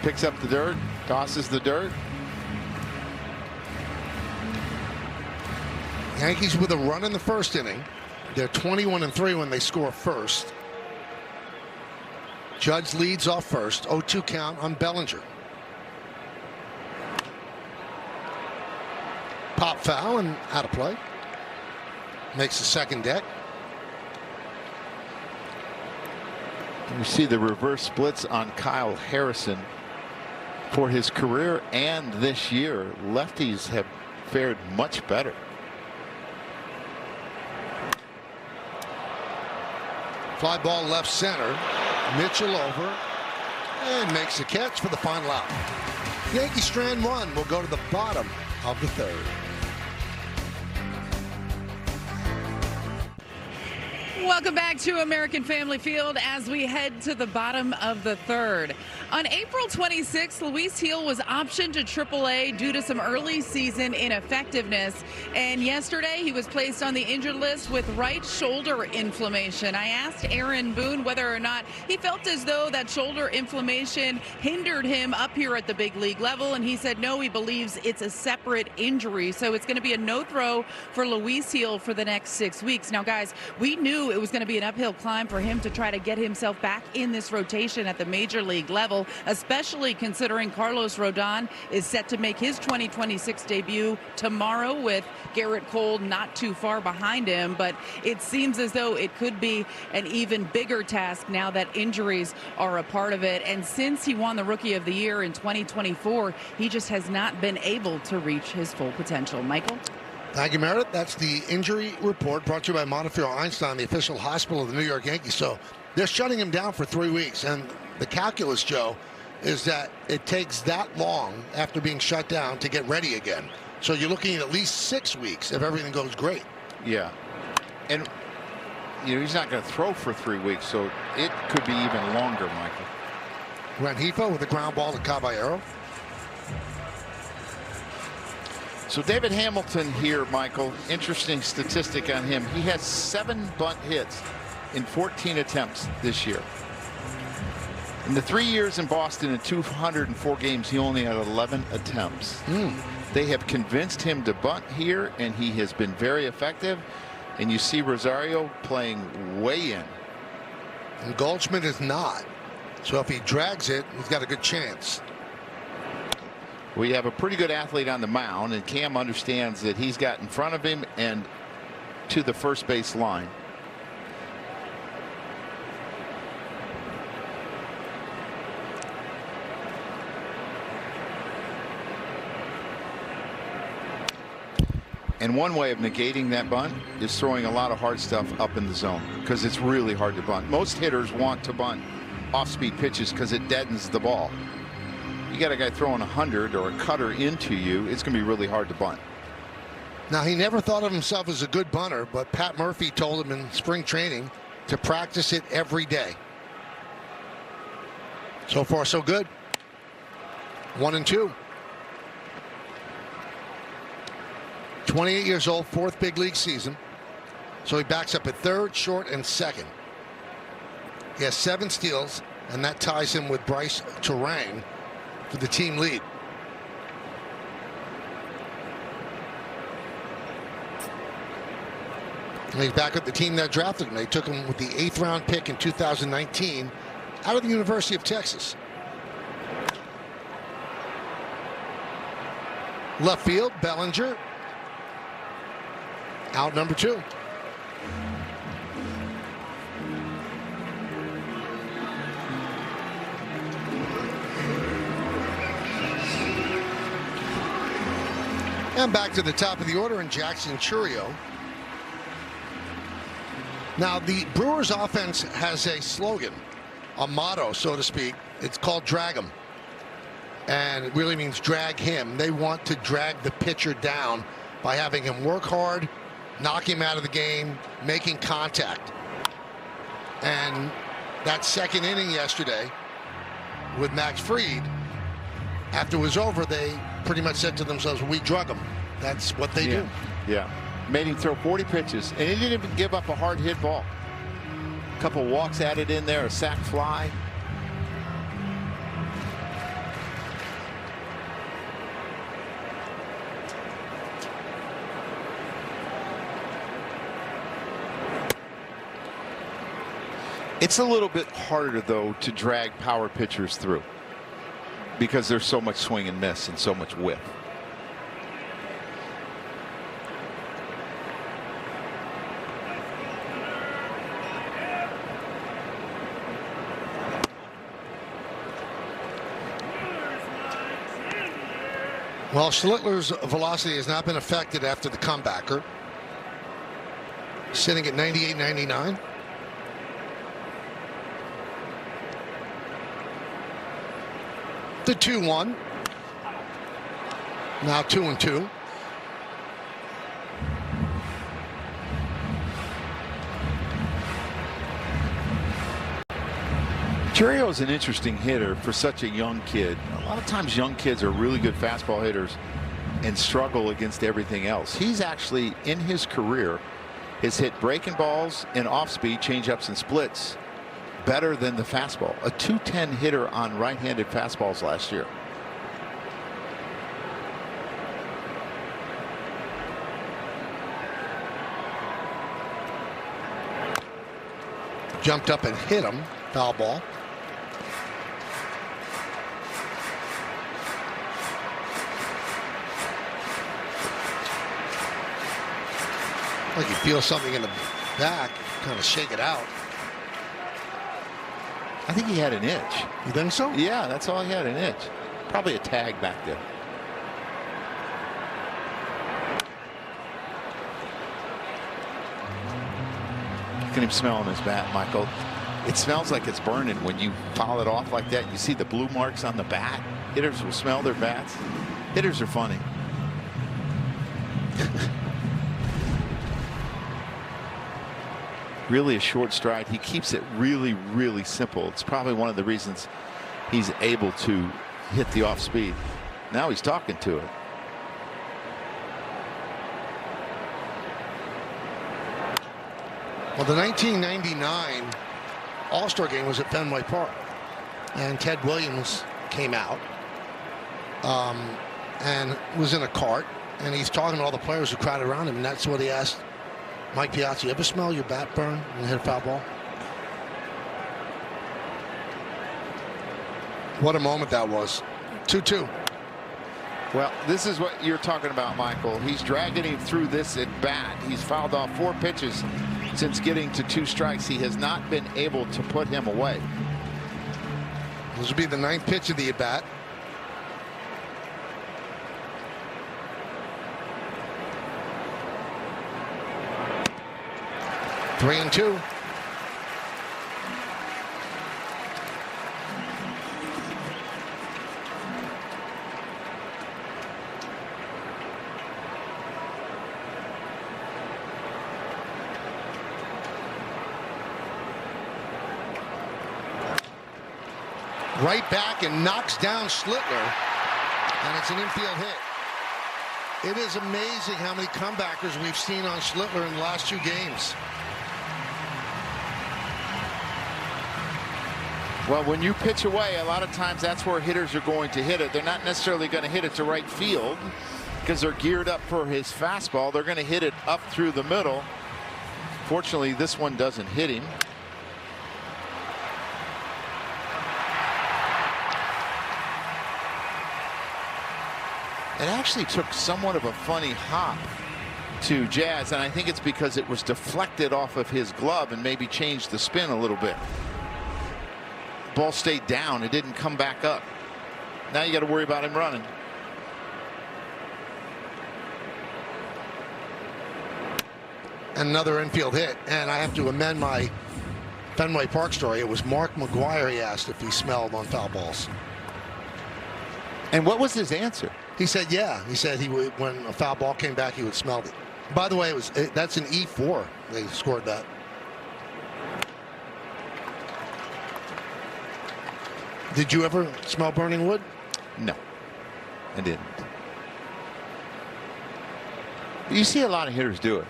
C: Picks up the dirt, tosses the dirt.
B: Yankees with a run in the first inning. They're 21-3 when they score first. Judge leads off first. 0-2 count on Bellinger. Pop foul and out of play. Makes the second deck.
C: You see the reverse splits on Kyle Harrison. For his career and this year, lefties have fared much better.
B: Fly ball left center. Mitchell over and makes the catch for the final out. Yankee strand one will go to the bottom of the third.
D: Welcome back to American Family Field as we head to the bottom of the third. On April 26th, Luis Gil was optioned to AAA due to some early season ineffectiveness. And yesterday, he was placed on the injured list with right shoulder inflammation. I asked Aaron Boone whether or not he felt as though that shoulder inflammation hindered him up here at the big league level. And he said, no, he believes it's a separate injury. So it's going to be a no throw for Luis Gil for the next 6 weeks. Now, guys, we knew it was going to be an uphill climb for him to try to get himself back in this rotation at the major league level, especially considering Carlos Rodon is set to make his 2026 debut tomorrow with Garrett Cole not too far behind him. But it seems as though it could be an even bigger task now that injuries are a part of it. And since he won the Rookie of the Year in 2024, he just has not been able to reach his full potential. Michael?
B: Thank you, Meredith. That's the injury report brought to you by Montefiore Einstein, the official hospital of the New York Yankees. So they're shutting him down for 3 weeks. And the calculus, Joe, is that it takes that long after being shut down to get ready again. So you're looking at least 6 weeks if everything goes great.
C: Yeah. And, you know, he's not going to throw for 3 weeks, so it could be even longer, Michael.
B: Rengifo with a ground ball to Caballero.
C: So David Hamilton here, Michael, interesting statistic on him. He has 7 bunt hits in 14 attempts this year. In the 3 years in Boston in 204 games, he only had 11 attempts. They have convinced him to bunt here, and he has been very effective. And you see Rosario playing way in.
B: And Goldschmidt is not. So if he drags it, he's got a good chance.
C: We have a pretty good athlete on the mound, and Cam understands that he's got in front of him and to the first base line. And one way of negating that bunt is throwing a lot of hard stuff up in the zone, because it's really hard to bunt. Most hitters want to bunt off-speed pitches because it deadens the ball. You got a guy throwing 100 or a cutter into you, it's going to be really hard to bunt.
B: Now, he never thought of himself as a good bunter, but Pat Murphy told him in spring training to practice it every day. So far, so good. 1-2. 28 years old, 4th big league season. So he backs up at third, short, and second. He has 7 steals, and that ties him with Bryce Terang for the team lead. And he's back with the team that drafted him. They took him with the 8th round pick in 2019 out of the University of Texas. Left field, Bellinger. Out number 2. And back to the top of the order in Jackson Churio. Now, the Brewers offense has a slogan, a motto, so to speak. It's called drag 'em. And it really means drag him. They want to drag the pitcher down by having him work hard, knock him out of the game, making contact. And that second inning yesterday with Max Fried, after it was over, they pretty much said to themselves, we drug him. That's what they do.
C: Yeah. Made him throw 40 pitches, and he didn't even give up a hard hit ball. A couple walks added in there, a sac fly. It's a little bit harder, though, to drag power pitchers through because there's so much swing and miss and so much whip.
B: Well, Schlittler's velocity has not been affected after the comebacker. Sitting at 98.99. The 2-1. Now 2-2.
C: Churrio's an interesting hitter for such a young kid. A lot of times young kids are really good fastball hitters and struggle against everything else. He's actually, in his career, has hit breaking balls and off-speed changeups and splits better than the fastball. A .210 hitter on right-handed fastballs last year.
B: Jumped up and hit him. Foul ball. Like you feel something in the back, kind of shake it out.
C: I think he had an itch.
B: You think so?
C: Yeah, that's all he had, an itch. Probably a tag back there. Look at him smelling his bat, Michael. It smells like it's burning when you foul it off like that. You see the blue marks on the bat. Hitters will smell their bats. Hitters are funny. Really a short stride. He keeps it really, really simple. It's probably one of the reasons he's able to hit the off speed. Now he's talking to it.
B: Well, the 1999 All-Star game was at Fenway Park, and Ted Williams came out and was in a cart, and he's talking to all the players who crowded around him, and that's what he asked Mike Piazza. You ever smell your bat burn and hit a foul ball? What a moment that was. 2-2.
C: Well, this is what you're talking about, Michael. He's dragging him through this at bat. He's fouled off 4 pitches since getting to 2 strikes. He has not been able to put him away.
B: This will be the 9th pitch of the at bat. Three and 2. Right back and knocks down Schlittler, and it's an infield hit. It is amazing how many comebackers we've seen on Schlittler in the last 2 games.
C: Well, when you pitch away, a lot of times that's where hitters are going to hit it. They're not necessarily going to hit it to right field because they're geared up for his fastball. They're going to hit it up through the middle. Fortunately, this one doesn't hit him. It actually took somewhat of a funny hop to Jazz, and I think it's because it was deflected off of his glove and maybe changed the spin a little bit. Ball stayed down. It didn't come back up. Now you got to worry about him running.
B: And another infield hit. And I have to amend my Fenway Park story. It was Mark McGuire he asked if he smelled on foul balls.
C: And what was his answer?
B: He said, yeah. He said he would, when a foul ball came back, he would smell it. By the way, that's an E4. They scored that. Did you ever smell burning wood?
C: No, I didn't. You see a lot of hitters do it.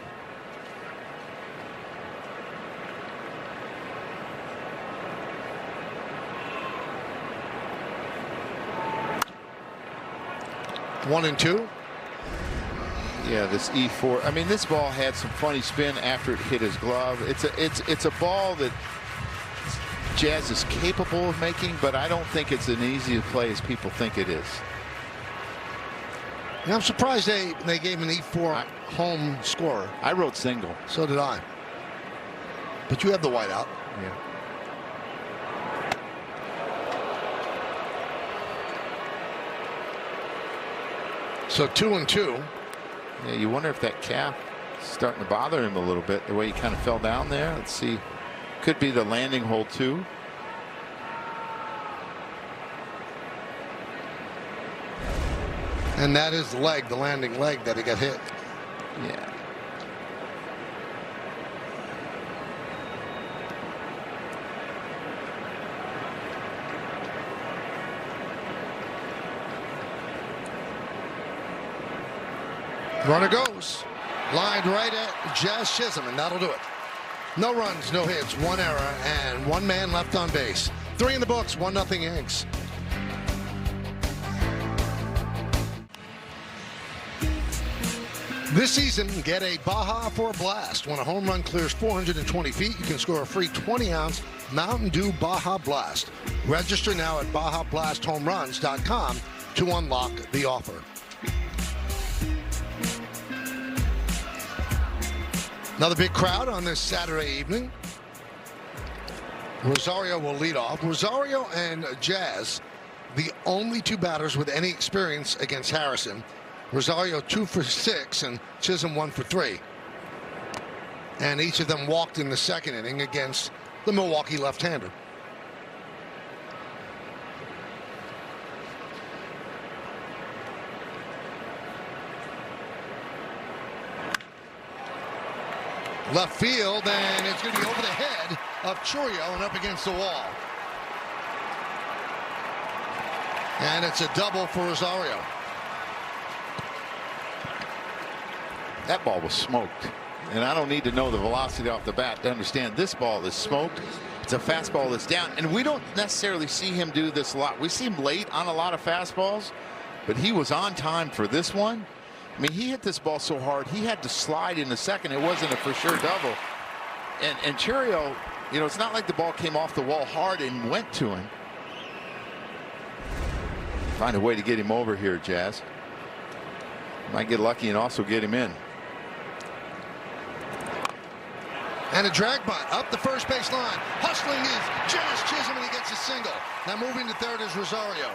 B: One and two.
C: Yeah, this E4. I mean, this ball had some funny spin after it hit his glove. It's a ball that Jazz is capable of making, but I don't think it's an easy play as people think it is.
B: Yeah, I'm surprised they gave an E4 home scorer.
C: I wrote single.
B: So did I. But you have the whiteout.
C: Yeah.
B: So 2-2.
C: Yeah, you wonder if that calf is starting to bother him a little bit, the way he kind of fell down there. Let's see. Could be the landing hole too.
B: And that is the leg, the landing leg that he got hit.
C: Yeah.
B: Runner goes. Lined right at Jazz Chisholm, and that'll do it. No runs, no hits, one error, and one man left on base. 3 in the books, 1-0 Yanks. This season, get a Baja for a Blast. When a home run clears 420 feet, you can score a free 20-ounce Mountain Dew Baja Blast. Register now at BajaBlastHomeRuns.com to unlock the offer. Another big crowd on this Saturday evening. Rosario will lead off. Rosario and Jazz, the only two batters with any experience against Harrison. Rosario 2 for 6 and Chisholm 1 for 3. And each of them walked in the second inning against the Milwaukee left-hander. Left field, and it's going to be over the head of Churio and up against the wall. And it's a double for Rosario.
C: That ball was smoked. And I don't need to know the velocity off the bat to understand this ball is smoked. It's a fastball that's down. And we don't necessarily see him do this a lot. We see him late on a lot of fastballs, but he was on time for this one. I mean, he hit this ball so hard, he had to slide in the second. It wasn't a for sure double. And Churio, you know, it's not like the ball came off the wall hard and went to him. Find a way to get him over here, Jazz. Might get lucky and also get him in.
B: And a drag bunt up the first base line. Hustling is Jazz Chisholm, and he gets a single. Now moving to third is Rosario.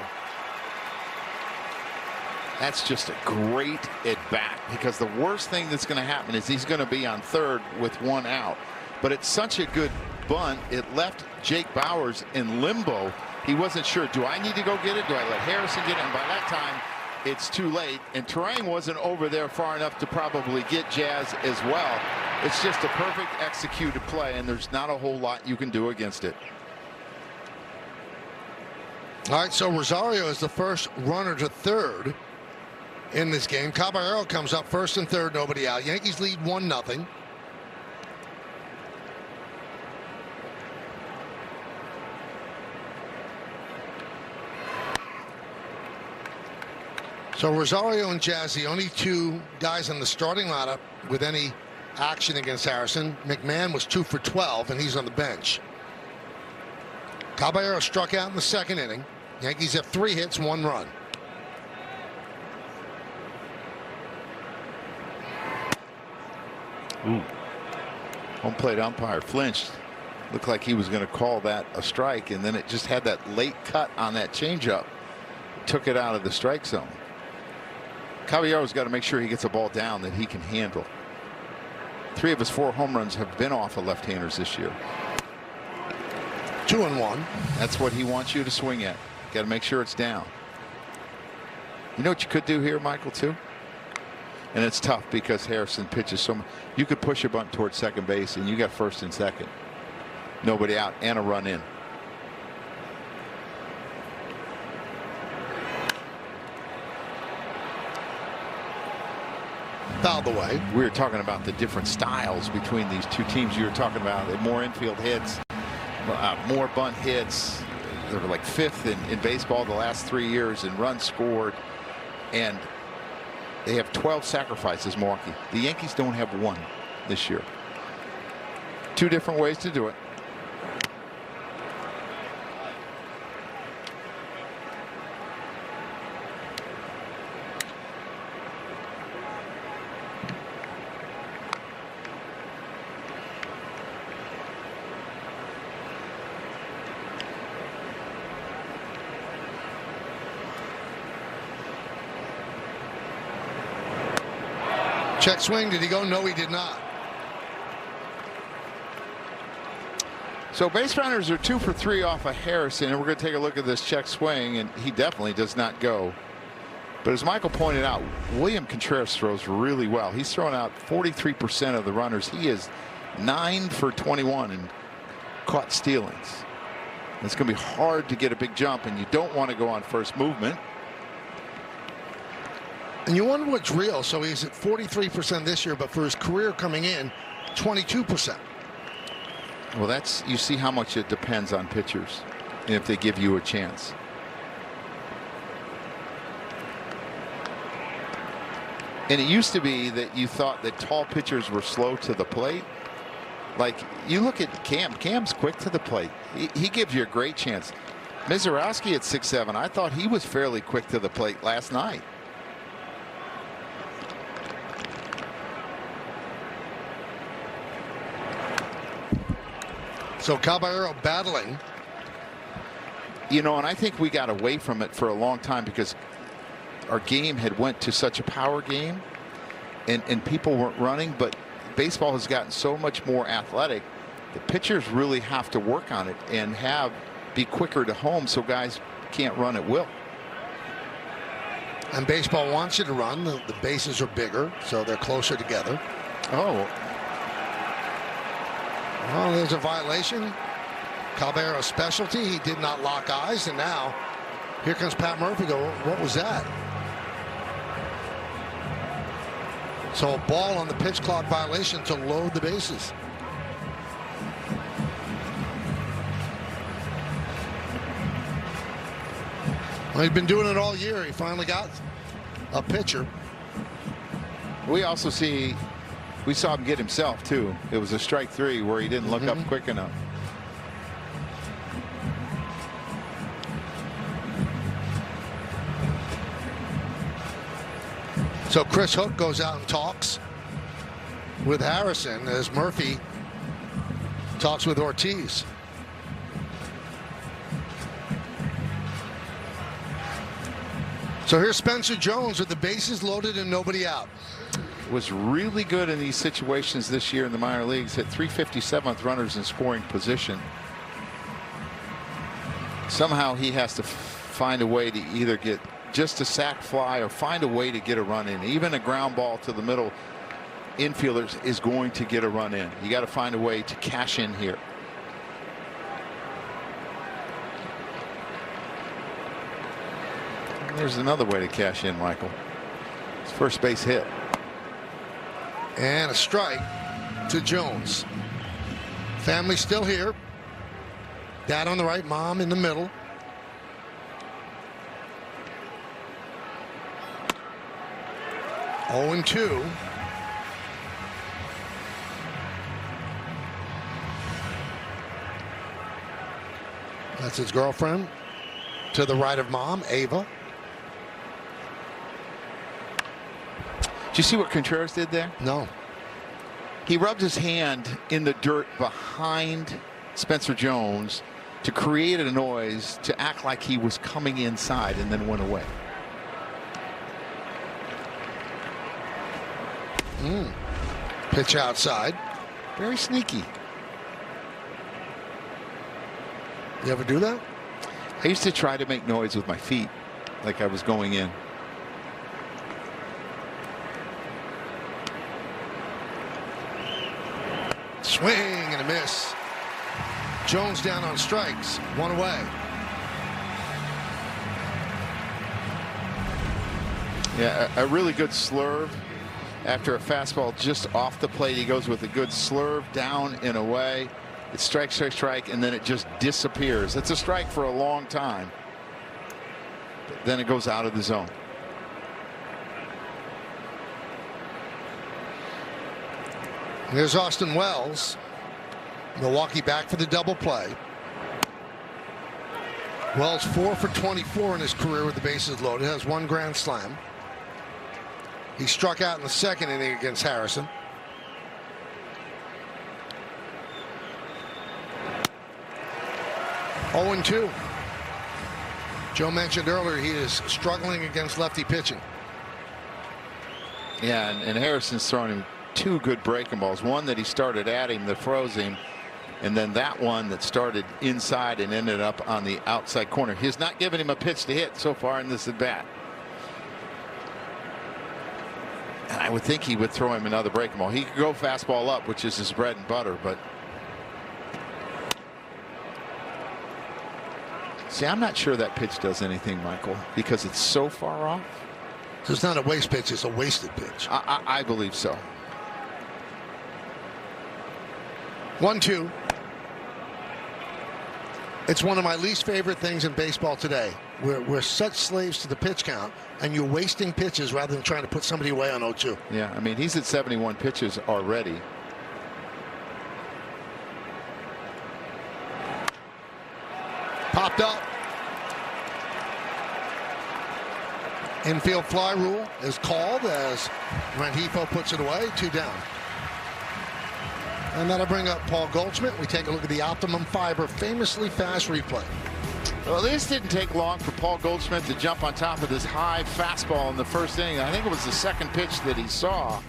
C: That's just a great at-bat, because the worst thing that's going to happen is he's going to be on third with one out. But it's such a good bunt, it left Jake Bauers in limbo. He wasn't sure, do I need to go get it? Do I let Harrison get it? And by that time, it's too late. And Terang wasn't over there far enough to probably get Jazz as well. It's just a perfect executed play, and there's not a whole lot you can do against it.
B: All right, so Rosario is the first runner to third in this game. Caballero comes up first and third, nobody out. Yankees lead 1-0. So Rosario and Jazz, the only two guys in the starting lineup with any action against Harrison. McMahon was 2 for 12, and he's on the bench. Caballero struck out in the second inning. Yankees have 3 hits, 1 run.
C: Ooh. Home plate umpire flinched. Looked like he was going to call that a strike, and then it just had that late cut on that changeup. Took it out of the strike zone. Caballero's got to make sure he gets a ball down that he can handle. 3 of his 4 home runs have been off of left-handers this year.
B: 2-1.
C: That's what he wants you to swing at. Got to make sure it's down. You know what you could do here, Michael, too? And it's tough because Harrison pitches so much. You could push a bunt towards second base, and you got first and second. Nobody out, and a run in.
B: Fouled away.
C: We were talking about the different styles between these two teams. You were talking about more infield hits, more bunt hits. They were like 5th in baseball the last 3 years in runs scored. And they have 12 sacrifices, Milwaukee. The Yankees don't have 1 this year. 2 different ways to do it.
B: Check swing. Did he go? No, he did not.
C: So base runners are 2 for 3 off of Harrison, and we're going to take a look at this check swing, and he definitely does not go. But as Michael pointed out, William Contreras throws really well. He's thrown out 43% of the runners. He is 9 for 21 and caught stealings. It's going to be hard to get a big jump, and you don't want to go on first movement.
B: And you wonder what's real. So he's at 43% this year, but for his career coming in, 22%.
C: Well, that's, you see how much it depends on pitchers and if they give you a chance. And it used to be that you thought that tall pitchers were slow to the plate. Like, you look at Cam. Cam's quick to the plate. He gives you a great chance. Mizorowski at 6'7", I thought he was fairly quick to the plate last night.
B: So Caballero battling.
C: You know, and I think we got away from it for a long time because our game had went to such a power game and people weren't running, but baseball has gotten so much more athletic. The pitchers really have to work on it and be quicker to home so guys can't run at will.
B: And baseball wants you to run. The bases are bigger, so they're closer together.
C: Oh.
B: Well, there's a violation. Caballero's specialty. He did not lock eyes, and now here comes Pat Murphy. What was that? So a ball on the pitch clock violation to load the bases. Well, he's been doing it all year. He finally got a pitcher.
C: We also we saw him get himself too. It was a strike 3 where he didn't look up quick enough.
B: So Chris Hook goes out and talks with Harrison as Murphy talks with Ortiz. So here's Spencer Jones with the bases loaded and nobody out.
C: Was really good in these situations this year in the minor leagues. Hit 357th runners in scoring position. Somehow he has to find a way to either get just a sac fly or find a way to get a run in. Even a ground ball to the middle infielders is going to get a run in. You got to find a way to cash in here. There's another way to cash in, Michael. It's first base hit.
B: And a strike to Jones. Family still here. Dad on the right, mom in the middle. Oh, and 2. That's his girlfriend. To the right of mom, Ava.
C: Did you see what Contreras did there?
B: No.
C: He rubbed his hand in the dirt behind Spencer Jones to create a noise to act like he was coming inside and then went away.
B: Pitch outside.
C: Very sneaky.
B: You ever do that?
C: I used to try to make noise with my feet, like I was going in.
B: Swing and a miss. Jones down on strikes. One away.
C: Yeah, a really good slurve. After a fastball just off the plate, he goes with a good slurve down and away. It's strike, strike, strike, and then it just disappears. It's a strike for a long time. But then it goes out of the zone.
B: Here's Austin Wells. Milwaukee back for the double play. Wells 4 for 24 in his career with the bases loaded. Has one grand slam. He struck out in the second inning against Harrison. Oh and 2. Joe mentioned earlier he is struggling against lefty pitching.
C: Yeah, and Harrison's thrown him 2 good breaking balls. One that he started at him that froze him, and then that one that started inside and ended up on the outside corner. He's not given him a pitch to hit so far in this at bat. And I would think he would throw him another breaking ball. He could go fastball up, which is his bread and butter, but see, I'm not sure that pitch does anything, Michael, because it's so far off.
B: So it's not a waste pitch, it's a wasted pitch.
C: I believe so.
B: 1-2. It's one of my least favorite things in baseball today. We're such slaves to the pitch count, and you're wasting pitches rather than trying to put somebody away on 0-2.
C: Yeah, I mean, he's at 71 pitches already.
B: Popped up. Infield fly rule is called as Rengifo puts it away. 2 down. And that'll bring up Paul Goldschmidt. We take a look at the Optimum Fiber famously fast replay.
C: Well, this didn't take long for Paul Goldschmidt to jump on top of this high fastball in the first inning. I think it was the second pitch that he saw.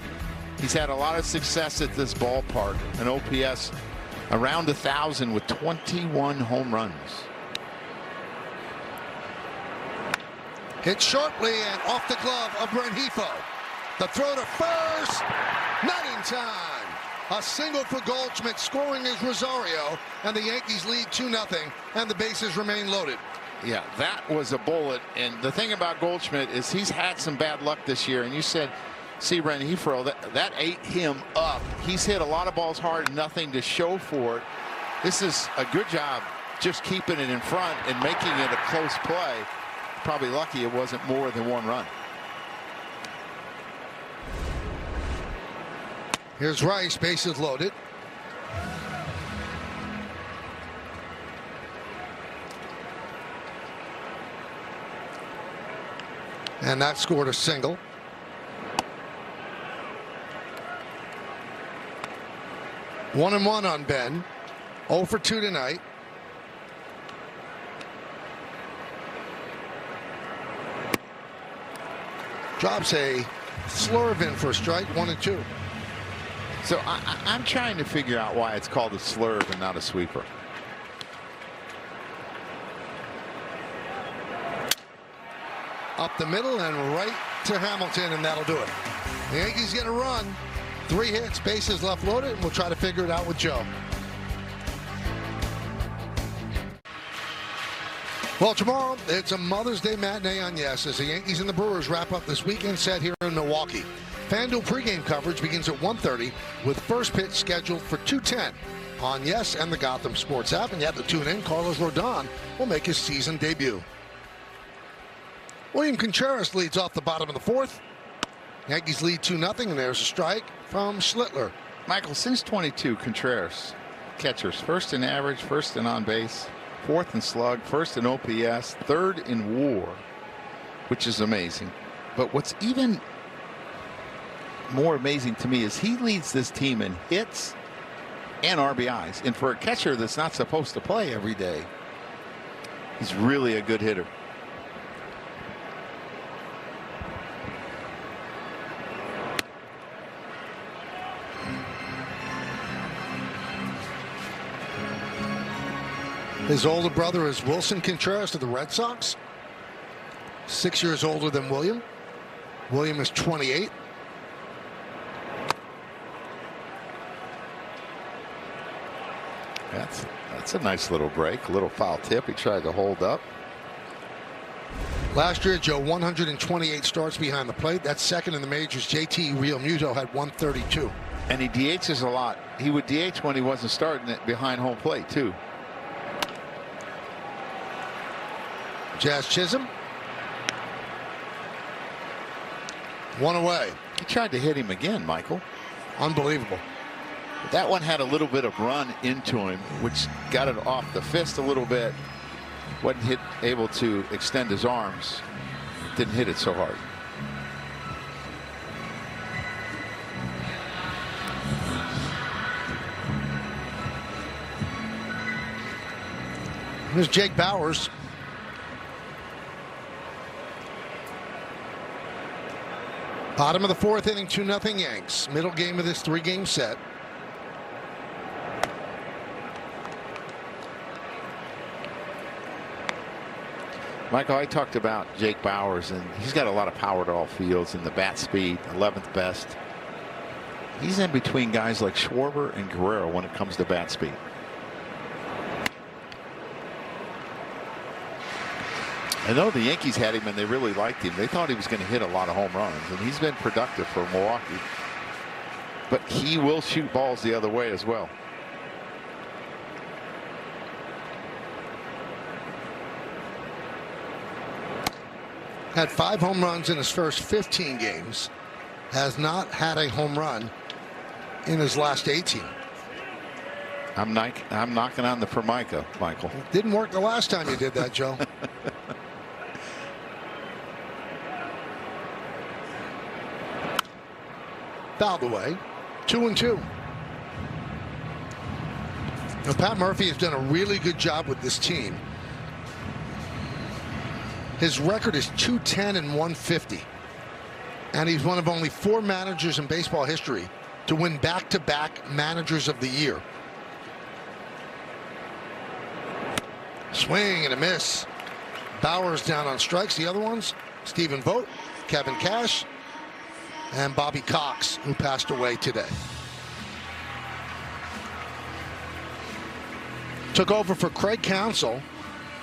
C: He's had a lot of success at this ballpark. An OPS around 1,000 with 21 home runs.
B: Hit sharply and off the glove of Rengifo. The throw to first. Not in time. A single for Goldschmidt, scoring is Rosario, and the Yankees lead 2-0, and the bases remain loaded.
C: Yeah, that was a bullet. And the thing about Goldschmidt is he's had some bad luck this year. And you said, see, Rengifo, that ate him up. He's hit a lot of balls hard, nothing to show for it. This is a good job just keeping it in front and making it a close play. Probably lucky it wasn't more than 1 run.
B: Here's Rice, bases loaded. And that scored a single. One and one on Ben. 0 for 2 tonight. Drops a slurve in for a strike. 1 and 2.
C: So I'm trying to figure out why it's called a slurve and not a sweeper.
B: Up the middle and right to Hamilton, and that'll do it. The Yankees get a run. 3 hits, bases left loaded, and we'll try to figure it out with Joe. Well, tomorrow it's a Mother's Day matinee on Yes as the Yankees and the Brewers wrap up this weekend set here in Milwaukee. FanDuel pregame coverage begins at 1:30 with first pitch scheduled for 2:10 on Yes and the Gotham Sports app. And you have to tune in. Carlos Rodon will make his season debut. William Contreras leads off the bottom of the 4th. Yankees lead 2-0, and there's a strike from Schlittler.
C: Michael, since 22, Contreras, catchers, first in average, first in on base, 4th in slug, 1st in OPS, 3rd in WAR, which is amazing. But what's even more amazing to me is he leads this team in hits and RBIs. And for a catcher that's not supposed to play every day, he's really a good hitter.
B: His older brother is Wilson Contreras of the Red Sox. 6 years older than William. William is 28.
C: That's a nice little break. A little foul tip. He tried to hold up.
B: Last year, Joe, 128 starts behind the plate. That's second in the majors. JT Realmuto had 132.
C: And he DHs a lot. He would DH when he wasn't starting it behind home plate, too.
B: Jazz Chisholm. One away.
C: He tried to hit him again, Michael.
B: Unbelievable.
C: That one had a little bit of run into him, which got it off the fist a little bit. Wasn't able to extend his arms. Didn't hit it so hard.
B: Here's Jake Bauers. Bottom of the fourth inning, 2-0 Yanks. Middle game of this three-game set.
C: Michael, I talked about Jake Bauers, and he's got a lot of power to all fields and the bat speed, 11th best. He's in between guys like Schwarber and Guerrero when it comes to bat speed. I know the Yankees had him and they really liked him. They thought he was going to hit a lot of home runs, and he's been productive for Milwaukee. But he will shoot balls the other way as well.
B: Had 5 home runs in his first 15 games. Has not had a home run in his last 18.
C: I'm knocking on the Formica, Michael.
B: Didn't work the last time you did that, Joe. Fouled away. 2-2. Now, Pat Murphy has done a really good job with this team. His record is 210-150. And he's one of only 4 managers in baseball history to win back-to-back Managers of the Year. Swing and a miss. Bauers down on strikes. The other ones, Stephen Vogt, Kevin Cash, and Bobby Cox, who passed away today. Took over for Craig Counsell.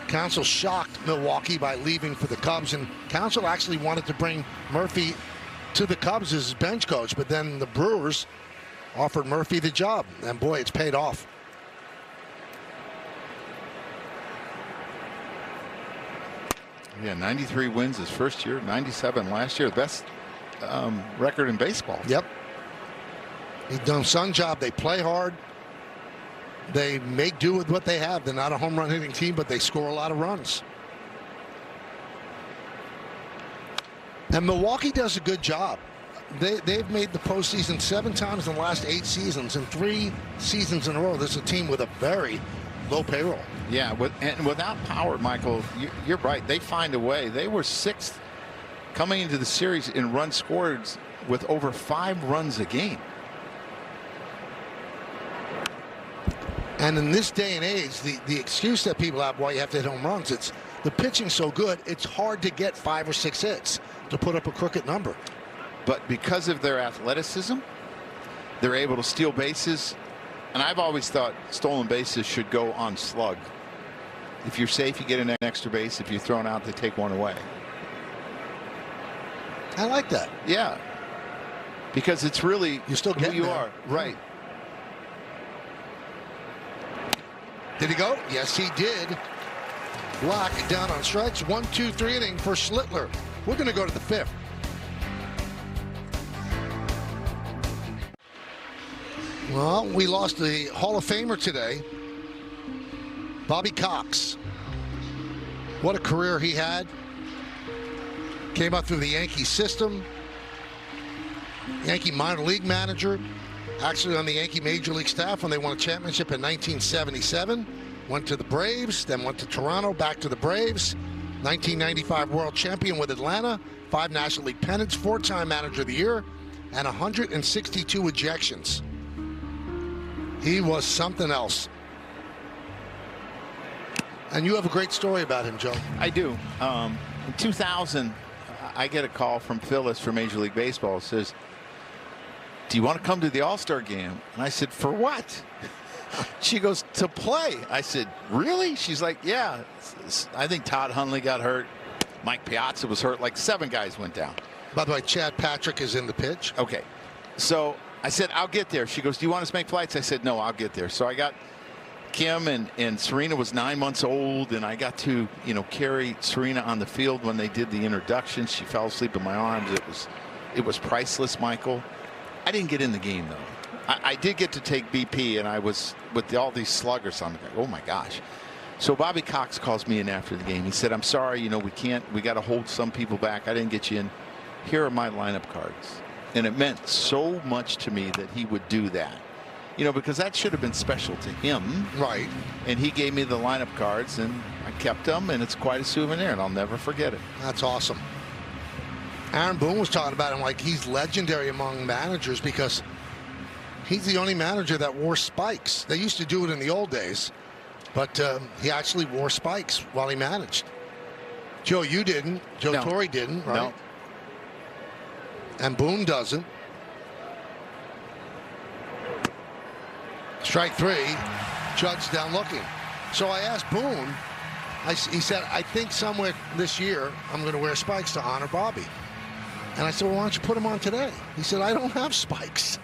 B: Counsell shocked Milwaukee by leaving for the Cubs, and Counsell actually wanted to bring Murphy to the Cubs as his bench coach, but then the Brewers offered Murphy the job, and boy, it's paid off.
C: Yeah, 93 wins his first year, 97 last year. The best record in baseball.
B: Yep. He's done some job. They play hard. They make do with what they have. They're not a home run hitting team, but they score a lot of runs. And Milwaukee does a good job. They've made the postseason 7 times in the last 8 seasons, and 3 seasons in a row. This is a team with a very low payroll.
C: Yeah, and without power, Michael, you're right. They find a way. They were 6th coming into the series in runs scored with over 5 runs a game.
B: And in this day and age, the excuse that people have why you have to hit home runs, it's the pitching's so good, it's hard to get 5 or 6 hits to put up a crooked number.
C: But because of their athleticism, they're able to steal bases. And I've always thought stolen bases should go on slug. If you're safe, you get an extra base. If you're thrown out, they take one away.
B: I like that.
C: Yeah. Because it's really
B: you still
C: who you are. Right.
B: Did he go? Yes, he did. Block down on strikes. 1, 2, 3 inning for Schlittler. We're going to go to the 5th. Well, we lost the Hall of Famer today, Bobby Cox. What a career he had. Came up through the Yankee system. Yankee minor league manager. Actually on the Yankee major league staff when they won a championship in 1977. Went to the Braves, then went to Toronto, back to the Braves. 1995 world champion with Atlanta. 5 National League pennants, 4-time manager of the year, and 162 ejections. He was something else. And you have a great story about him, Joe.
C: I do. In 2000, I get a call from Phyllis from Major League Baseball. It says, "Do you want to come to the All-Star game?" And I said, "For what?" She goes, "To play." I said, "Really?" She's like, "Yeah. I think Todd Hundley got hurt. Mike Piazza was hurt. Like 7 guys went down."
B: By the way, Chad Patrick is in the pitch.
C: Okay. So I said, "I'll get there." She goes, "Do you want us to make flights?" I said, "No, I'll get there." So I got Kim, and Serena was 9 months old, and I got to, carry Serena on the field when they did the introduction. She fell asleep in my arms. It was priceless, Michael. I didn't get in the game, though. I did get to take BP, and I was with all these sluggers. I'm like, oh my gosh. So Bobby Cox calls me in after the game. He said, "I'm sorry, we got to hold some people back. I didn't get you in. Here are my lineup cards." And it meant so much to me that he would do that, because that should have been special to him.
B: Right.
C: And he gave me the lineup cards, and I kept them, and it's quite a souvenir, and I'll never forget it.
B: That's awesome. Aaron Boone was talking about him like he's legendary among managers because he's the only manager that wore spikes. They used to do it in the old days, but he actually wore spikes while he managed. Joe, you didn't. Joe
C: No.
B: Torre didn't, right?
C: No.
B: And Boone doesn't. Strike 3. Judge down looking. So I asked Boone. He said, "I think somewhere this year I'm going to wear spikes to honor Bobby." And I said, "Well, why don't you put them on today?" He said, "I don't have spikes."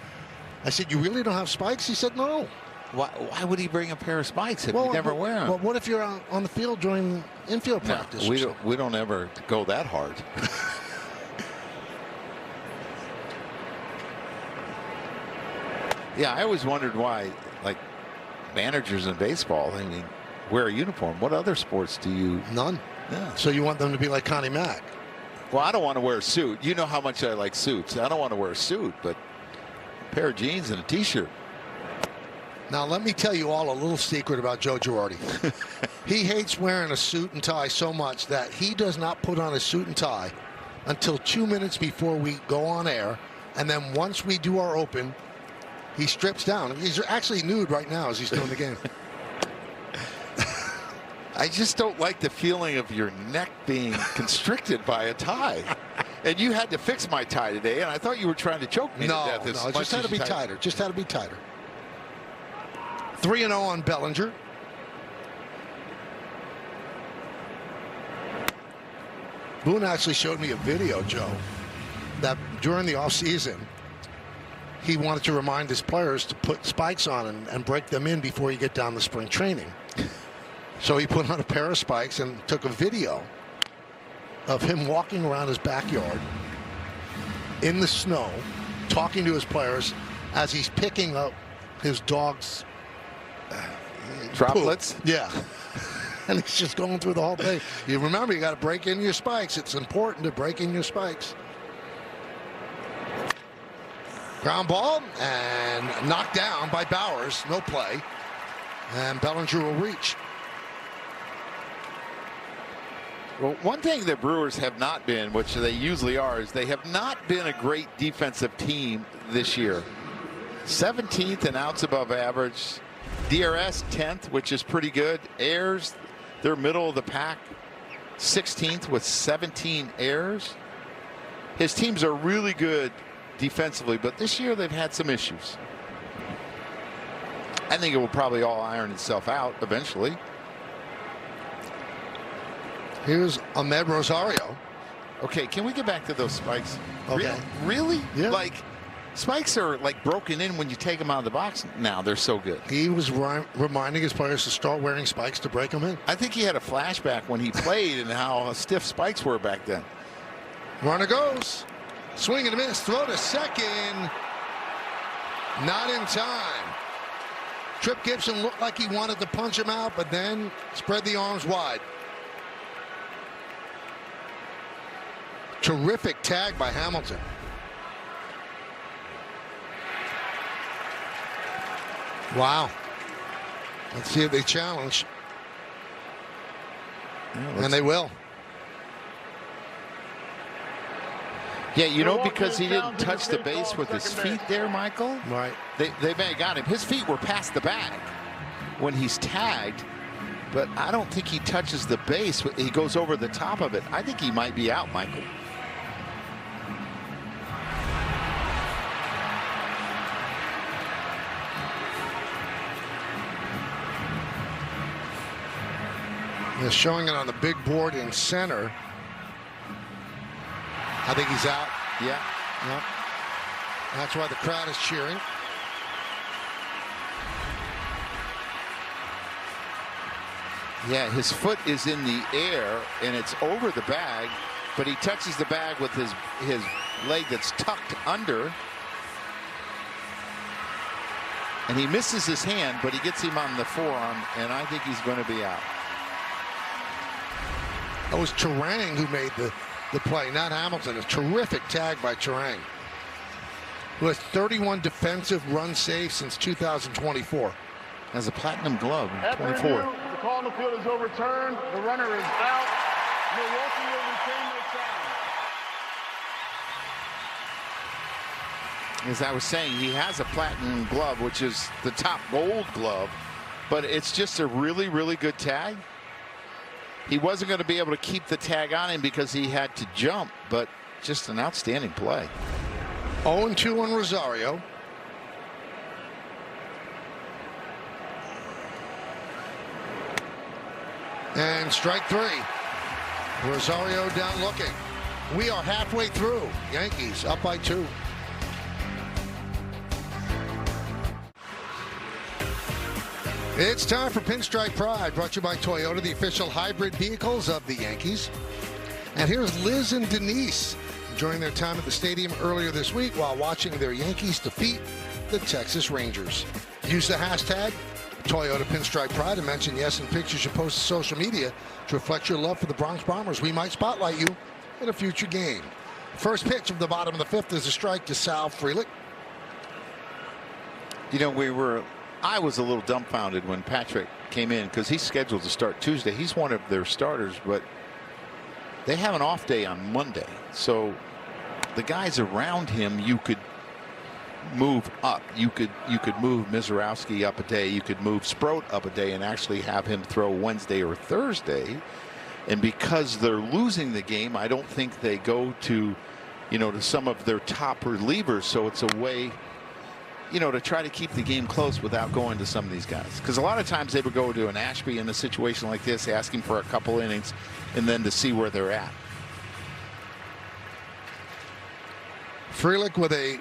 B: I said, "You really don't have spikes?" He said, "No."
C: Why would he bring a pair of spikes if you never wear them?
B: Well, what if you're on the field during infield practice?
C: We don't ever go that hard. Yeah, I always wondered why, like, managers in baseball, wear a uniform. What other sports do you?
B: None.
C: Yeah.
B: So you want them to be like Connie Mack?
C: Well, I don't want to wear a suit. You know how much I like suits. I don't want to wear a suit, but a pair of jeans and a T-shirt.
B: Now, let me tell you all a little secret about Joe Girardi. He hates wearing a suit and tie so much that he does not put on a suit and tie until 2 minutes before we go on air. And then once we do our open, he strips down. He's actually nude right now as he's doing the game.
C: I just don't like the feeling of your neck being constricted by a tie. And you had to fix my tie today, and I thought you were trying to choke me to death.
B: No, it just had to be tighter. Just had to be tighter. 3-0 on Bellinger. Boone actually showed me a video, Joe, that during the offseason, he wanted to remind his players to put spikes on and break them in before you get down to spring training. So he put on a pair of spikes and took a video of him walking around his backyard in the snow, talking to his players as he's picking up his dog's
C: droplets.
B: Poop. Yeah. And he's just going through the whole thing. You remember, you got to break in your spikes. It's important to break in your spikes. Ground ball and knocked down by Bowers. No play. And Bellinger will reach.
C: Well, one thing the Brewers have not been, which they usually are, is they have not been a great defensive team this year. 17th in outs above average. DRS 10th, which is pretty good. Errors, they're middle of the pack. 16th with 17 errors. His teams are really good defensively, but this year they've had some issues. I think it will probably all iron itself out eventually.
B: Here's Ahmed Rosario.
C: Okay, can we get back to those spikes?
B: Okay.
C: Really?
B: Yeah.
C: Like, spikes are like broken in when you take them out of the box now. They're so good.
B: He was reminding his players to start wearing spikes to break them in.
C: I think he had a flashback when he played and how stiff spikes were back then.
B: Runner goes. Swing and a miss. Throw to second. Not in time. Trip Gibson looked like he wanted to punch him out, but then spread the arms wide. Terrific tag by Hamilton. Wow. Let's see if they challenge.
C: Yeah,
B: and they will.
C: Yeah, you know, because he didn't touch the base with his feet there, Michael.
B: Right.
C: They may have got him. His feet were past the bag when he's tagged. but I don't think he touches the base. He goes over the top of it. I think he might be out, Michael.
B: They're showing it on the big board in center. I think he's out.
C: Yeah.
B: Yep. That's why the crowd is cheering.
C: Yeah, his foot is in the air and it's over the bag, but he touches the bag with his leg that's tucked under. And he misses his hand, but he gets him on the forearm, and I think he's going to be out.
B: That was Turang who made the play, not Hamilton. A terrific tag by Turang, who has 31 defensive run saves since 2024.
C: Has a platinum glove in 24.
G: The call on the field is overturned. The runner is out. Milwaukee will retain their sound.
C: As I was saying, he has a platinum glove, which is the top gold glove, but it's just a really, really good tag. He wasn't going to be able to keep the tag on him because he had to jump, but just an outstanding play.
B: 0-2 on Rosario. And strike three. Rosario down looking. We are halfway through. Yankees up by 2. It's time for Pinstripe Pride, brought to you by Toyota, the official hybrid vehicles of the Yankees. And here's Liz and Denise enjoying their time at the stadium earlier this week while watching their Yankees defeat the Texas Rangers. Use the hashtag Toyota Pinstripe Pride and mention yes in pictures you post to social media to reflect your love for the Bronx Bombers. We might spotlight you in a future game. First pitch of the bottom of the 5th is a strike to Sal Frelick.
C: You know, I was a little dumbfounded when Patrick came in because he's scheduled to start Tuesday. He's one of their starters, but they have an off day on Monday. So the guys around him, you could move up. You could move Mizorowski up a day. You could move Sproat up a day and actually have him throw Wednesday or Thursday. And because they're losing the game, I don't think they go to, to some of their top relievers. So it's a way, to try to keep the game close without going to some of these guys. Because a lot of times they would go to an Ashby in a situation like this, asking for a couple innings, and then to see where they're at.
B: Frelick with a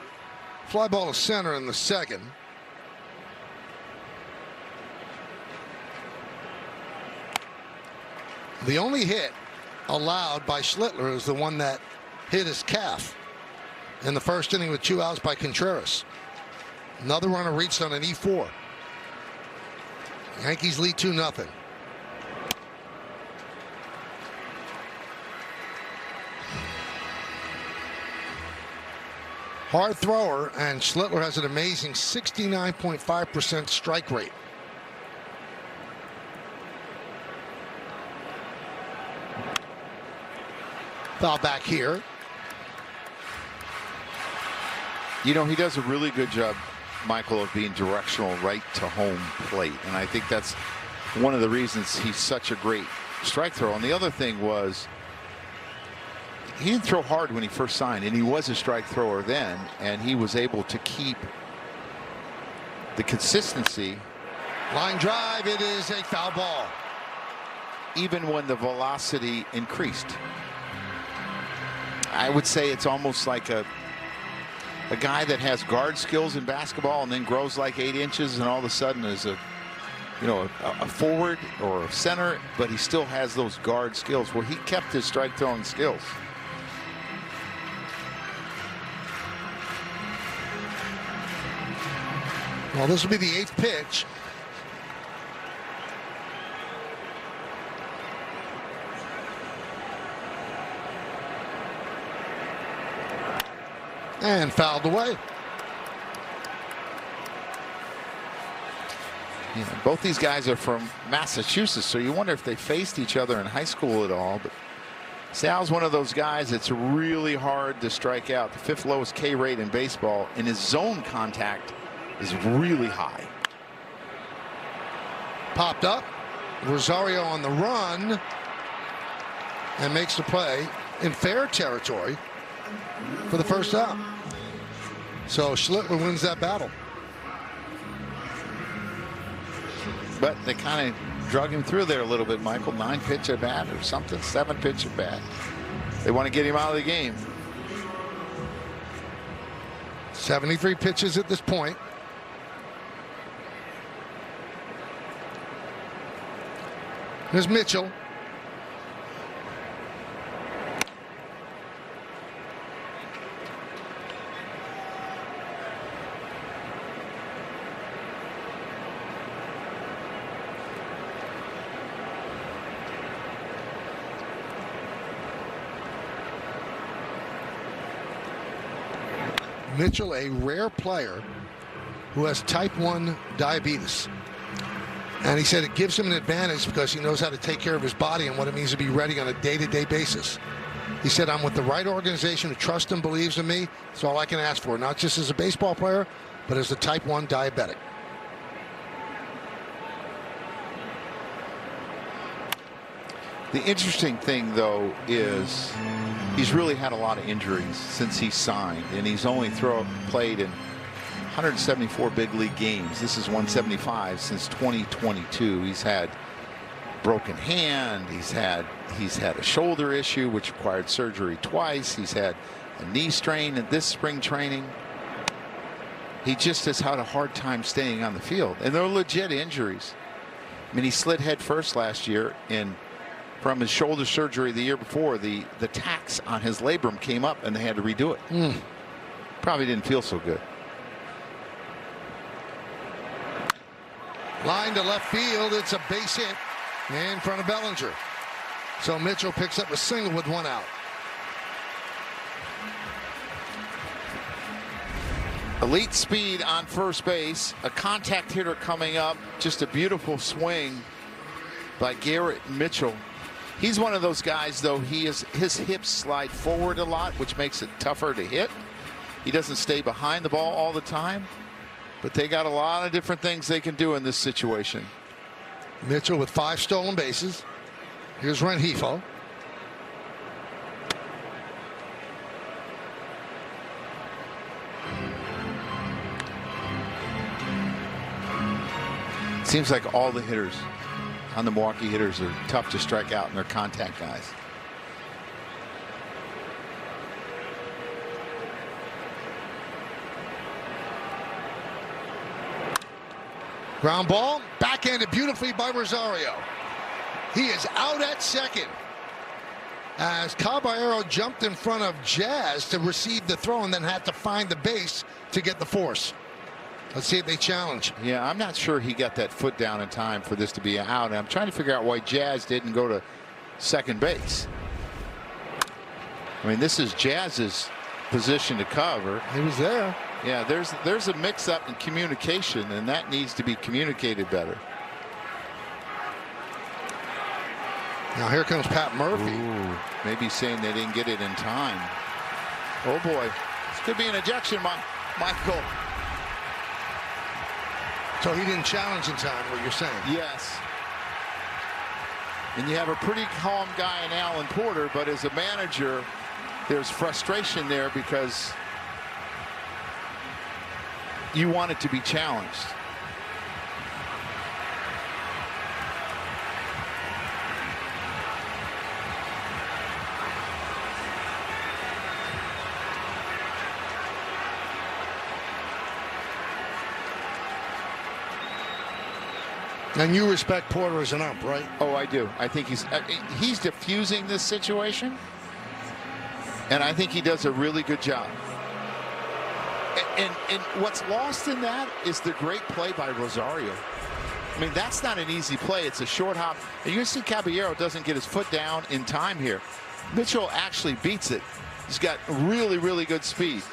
B: fly ball to center in the second. The only hit allowed by Schlittler is the one that hit his calf in the first inning with 2 outs by Contreras. Another runner reached on an E4. Yankees lead 2-0. Hard thrower, and Schlittler has an amazing 69.5% strike rate. Foul back here.
C: He does a really good job, Michael, of being directional right to home plate. And I think that's one of the reasons he's such a great strike thrower. And the other thing was, he didn't throw hard when he first signed, and he was a strike thrower then, and he was able to keep the consistency.
B: Line drive, it is a foul ball.
C: Even when the velocity increased. I would say it's almost like a guy that has guard skills in basketball and then grows like 8 inches and all of a sudden is a forward or a center, but he still has those guard skills. Well, he kept his strike throwing skills.
B: Well, this will be the 8th pitch. And fouled away.
C: Both these guys are from Massachusetts, so you wonder if they faced each other in high school at all. But Sal's one of those guys that's really hard to strike out. The 5th lowest K rate in baseball, and his zone contact is really high.
B: Popped up Rosario on the run and makes the play in fair territory for the first out. So Schlittler wins that battle.
C: But they kind of drug him through there a little bit, Michael. 9-pitch at bat or something, 7-pitch at bat. They want to get him out of the game.
B: 73 pitches at this point. Here's Mitchell. Mitchell, a rare player who has type 1 diabetes. And he said it gives him an advantage because he knows how to take care of his body and what it means to be ready on a day-to-day basis. He said, I'm with the right organization who trusts and believes in me. That's all I can ask for, not just as a baseball player, but as a type 1 diabetic.
C: The interesting thing, though, is he's really had a lot of injuries since he signed, and he's only played in 174 big league games. This is 175 since 2022. He's had broken hand. He's had a shoulder issue which required surgery twice. He's had a knee strain at this spring training. He just has had a hard time staying on the field, and they're legit injuries. I mean, he slid head first last year from his shoulder surgery the year before. The tax on his labrum came up and they had to redo it. Probably didn't feel so good.
B: Line to left field. It's a base hit in front of Bellinger. So Mitchell picks up a single with 1 out.
C: Elite speed on first base. A contact hitter coming up. Just a beautiful swing by Garrett Mitchell. He's one of those guys, though. His hips slide forward a lot, which makes it tougher to hit. He doesn't stay behind the ball all the time. But they got a lot of different things they can do in this situation.
B: Mitchell with 5 stolen bases. Here's Rengifo.
C: Seems like all the hitters on the Milwaukee hitters are tough to strike out, and they're contact guys.
B: Ground ball, backhanded beautifully by Rosario. He is out at second as Caballero jumped in front of Jazz to receive the throw and then had to find the base to get the force. Let's see if they challenge.
C: Yeah, I'm not sure he got that foot down in time for this to be out. And I'm trying to figure out why Jazz didn't go to second base. I mean, this is Jazz's position to cover.
B: He was there.
C: Yeah, there's a mix-up in communication, and that needs to be communicated better.
B: Now here comes Pat Murphy.
C: Ooh, maybe saying they didn't get it in time. Oh boy, this could be an ejection, Michael.
B: So he didn't challenge in time, what you're saying?
C: Yes. And you have a pretty calm guy in Alan Porter, but as a manager, there's frustration there because you want it to be challenged.
B: And you respect Porter as an ump, right?
C: Oh, I do. I think he's diffusing this situation, and I think he does a really good job. And what's lost in that is the great play by Rosario. I mean, that's not an easy play. It's a short hop. And you see Caballero doesn't get his foot down in time here. Mitchell actually beats it. He's got really, really good speed.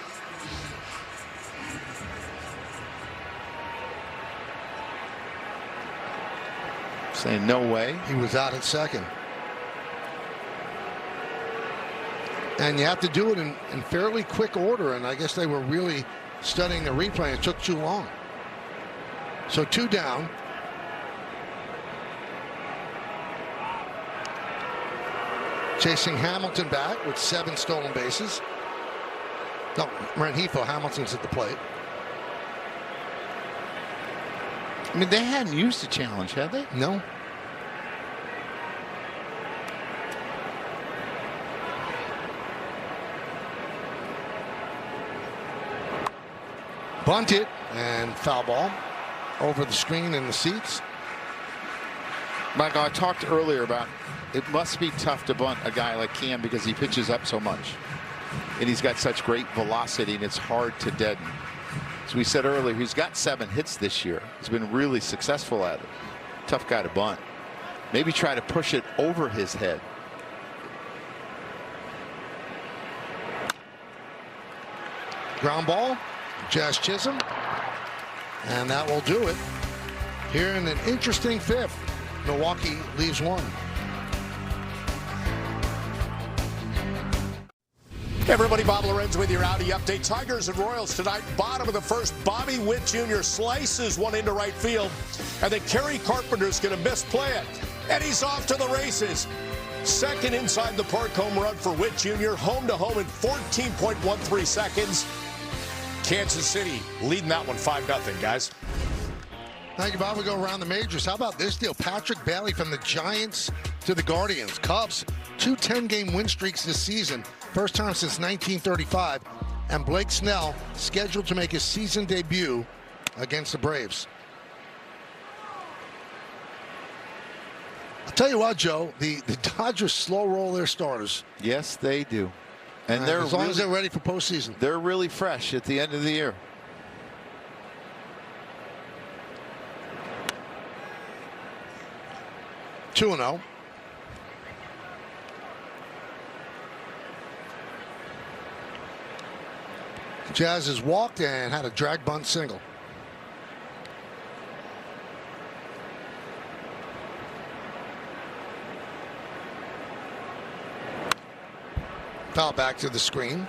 C: Saying no way.
B: He was out at second. And you have to do it in fairly quick order, and I guess they were really studying the replay. It took too long. So 2 down. Chasing Hamilton back with 7 stolen bases. No, Rengifo, Hamilton's at the plate.
C: I mean, they hadn't used a challenge, had they?
B: No. Bunted and foul ball over the screen in the seats.
C: Michael, I talked earlier about it must be tough to bunt a guy like Cam because he pitches up so much. And he's got such great velocity, and it's hard to deaden. As we said earlier, he's got 7 hits this year. He's been really successful at it. Tough guy to bunt. Maybe try to push it over his head.
B: Ground ball, Jazz Chisholm. And that will do it. Here in an interesting 5th, Milwaukee leaves 1.
H: Hey everybody, Bob Lorenz with your Audi update. Tigers and Royals tonight, bottom of the first. Bobby Witt Jr. slices one into right field, and then Kerry Carpenter's going to misplay it, and he's off to the races. Second inside the park home run for Witt Jr. Home to home in 14.13 seconds. Kansas City leading that one 5-0, guys.
B: Thank you, Bob. We go around the majors. How about this deal? Patrick Bailey from the Giants to the Guardians. Cubs, 2 10-game win streaks this season. First time since 1935. And Blake Snell scheduled to make his season debut against the Braves. I'll tell you what, Joe, the Dodgers slow roll their starters.
C: Yes, they do. And they're
B: as long as they're ready for postseason.
C: They're really fresh at the end of the year.
B: Two 2-0. Jazz has walked and had a drag bunt single. Foul back to the screen.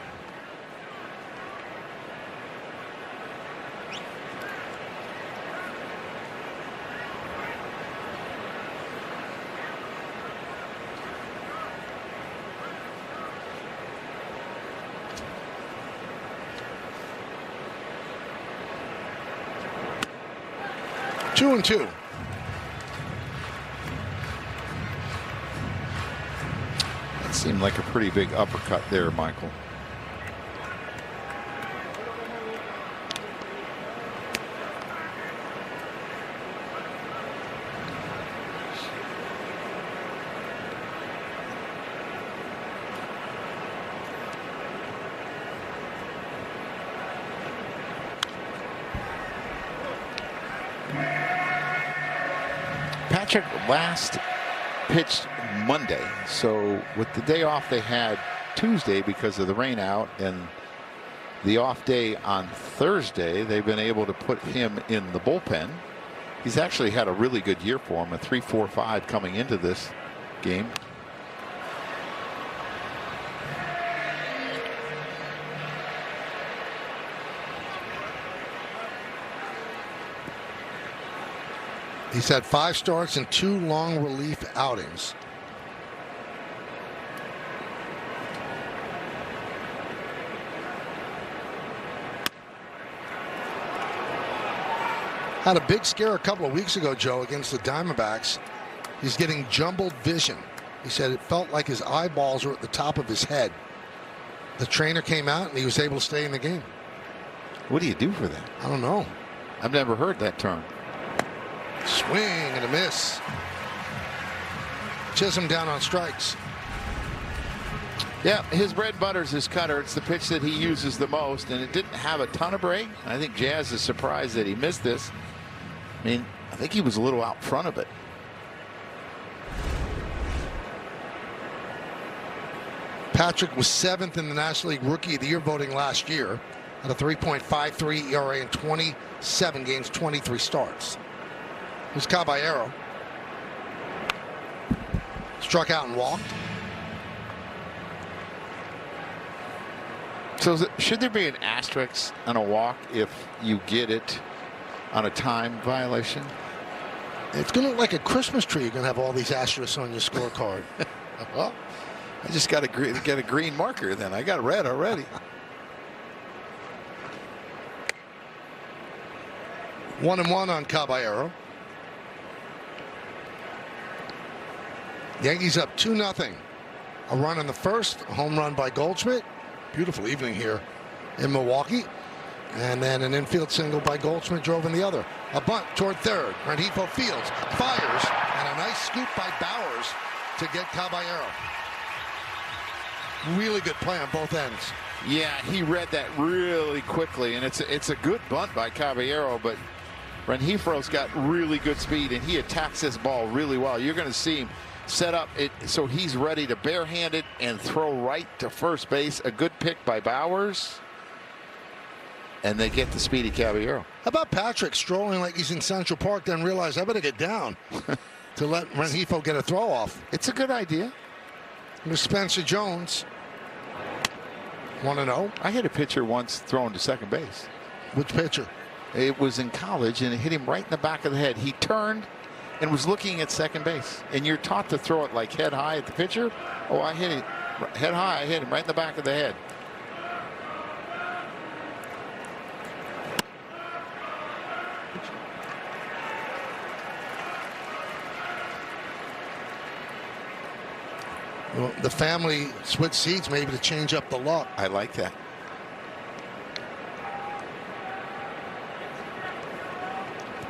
B: Two and two.
C: That seemed like a pretty big uppercut there, Michael. Patrick last pitched Monday, so with the day off they had Tuesday because of the rain out and the off day on Thursday, they've been able to put him in the bullpen. He's actually had a really good year for him, a 3.45 coming into this game.
B: He's had 5 starts and 2 long relief outings. Had a big scare a couple of weeks ago, Joe, against the Diamondbacks. He's getting jumbled vision. He said it felt like his eyeballs were at the top of his head. The trainer came out and he was able to stay in the game.
C: What do you do for that?
B: I don't know.
C: I've never heard that term.
B: Swing and a miss. Chisholm down on strikes.
C: Yeah, his bread and butter is his cutter. It's the pitch that he uses the most, and it didn't have a ton of break. I think Jazz is surprised that he missed this. I mean, I think he was a little out front of it.
B: Patrick was 7th in the National League Rookie of the Year voting last year at a 3.53 ERA in 27 games, 23 starts. Here's Caballero. Struck out and walked.
C: So should there be an asterisk on a walk if you get it on a time violation?
B: It's going to look like a Christmas tree. You're going to have all these asterisks on your scorecard.
C: Well, I just got to get a green marker then. I got red already.
B: 1-1 on Caballero. Yankees up 2-0. A run in the first, a home run by Goldschmidt. Beautiful evening here in Milwaukee. And then an infield single by Goldschmidt drove in the other. A bunt toward third. Rengifo fields, fires, and a nice scoop by Bowers to get Caballero. Really good play on both ends.
C: Yeah, he read that really quickly, and it's a good bunt by Caballero, but Rengifo's got really good speed, and he attacks this ball really well. You're going to see him set up it so he's ready to barehand it and throw right to first base. A good pick by Bowers. And they get the speedy Caballero.
B: How about Patrick strolling like he's in Central Park, then realize I better get down to let Rengifo get a throw off?
C: It's a good idea.
B: Here's Spencer Jones. 1-0.
C: I hit a pitcher once throwing to second base.
B: Which pitcher?
C: It was in college, and it hit him right in the back of the head. He turned and was looking at second base. And you're taught to throw it like head high at the pitcher. Oh, I hit it head high. I hit him right in the back of the head.
B: Well, the family switched seats maybe to change up the luck.
C: I like that.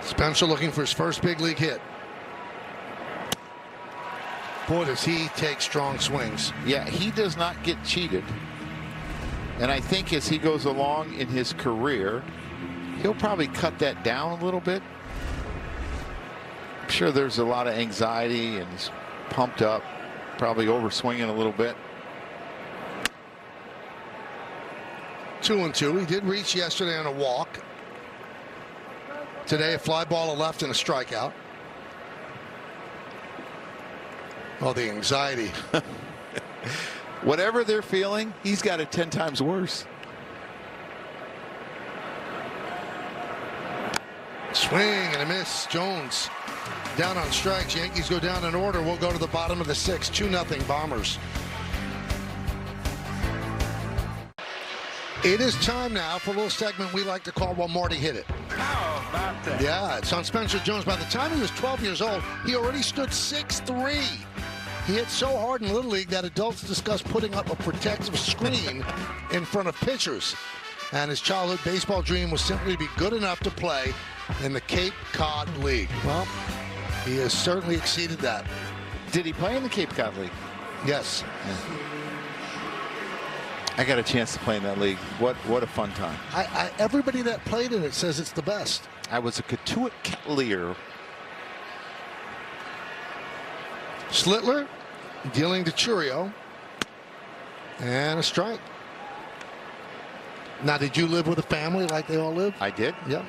B: Spencer looking for his first big league hit. Boy, does he take strong swings.
C: Yeah, he does not get cheated. And I think as he goes along in his career, he'll probably cut that down a little bit. I'm sure there's a lot of anxiety and he's pumped up, probably overswinging a little bit.
B: 2-2. He did reach yesterday on a walk. Today, a fly ball, a left, and a strikeout. Oh, the anxiety.
C: Whatever they're feeling, he's got it 10 times worse.
B: Swing and a miss. Jones down on strikes. Yankees go down in order. We'll go to the bottom of the sixth. 2-0 Bombers. It is time now for a little segment we like to call Well, Marty Hit It.
A: How about that?
B: Yeah, it's on Spencer Jones. By the time he was 12 years old, he already stood 6'3". He hit so hard in Little League that adults discussed putting up a protective screen in front of pitchers. And his childhood baseball dream was simply to be good enough to play in the Cape Cod League. Well, he has certainly exceeded that.
C: Did he play in the Cape Cod League?
B: Yes.
C: I got a chance to play in that league. What a fun time.
B: Everybody that played in it says it's the best.
C: I was a Katuitt Cavalier.
B: Slitler dealing to Churio. And a strike. Now, did you live with a family like they all live?
C: I did.
B: Yep.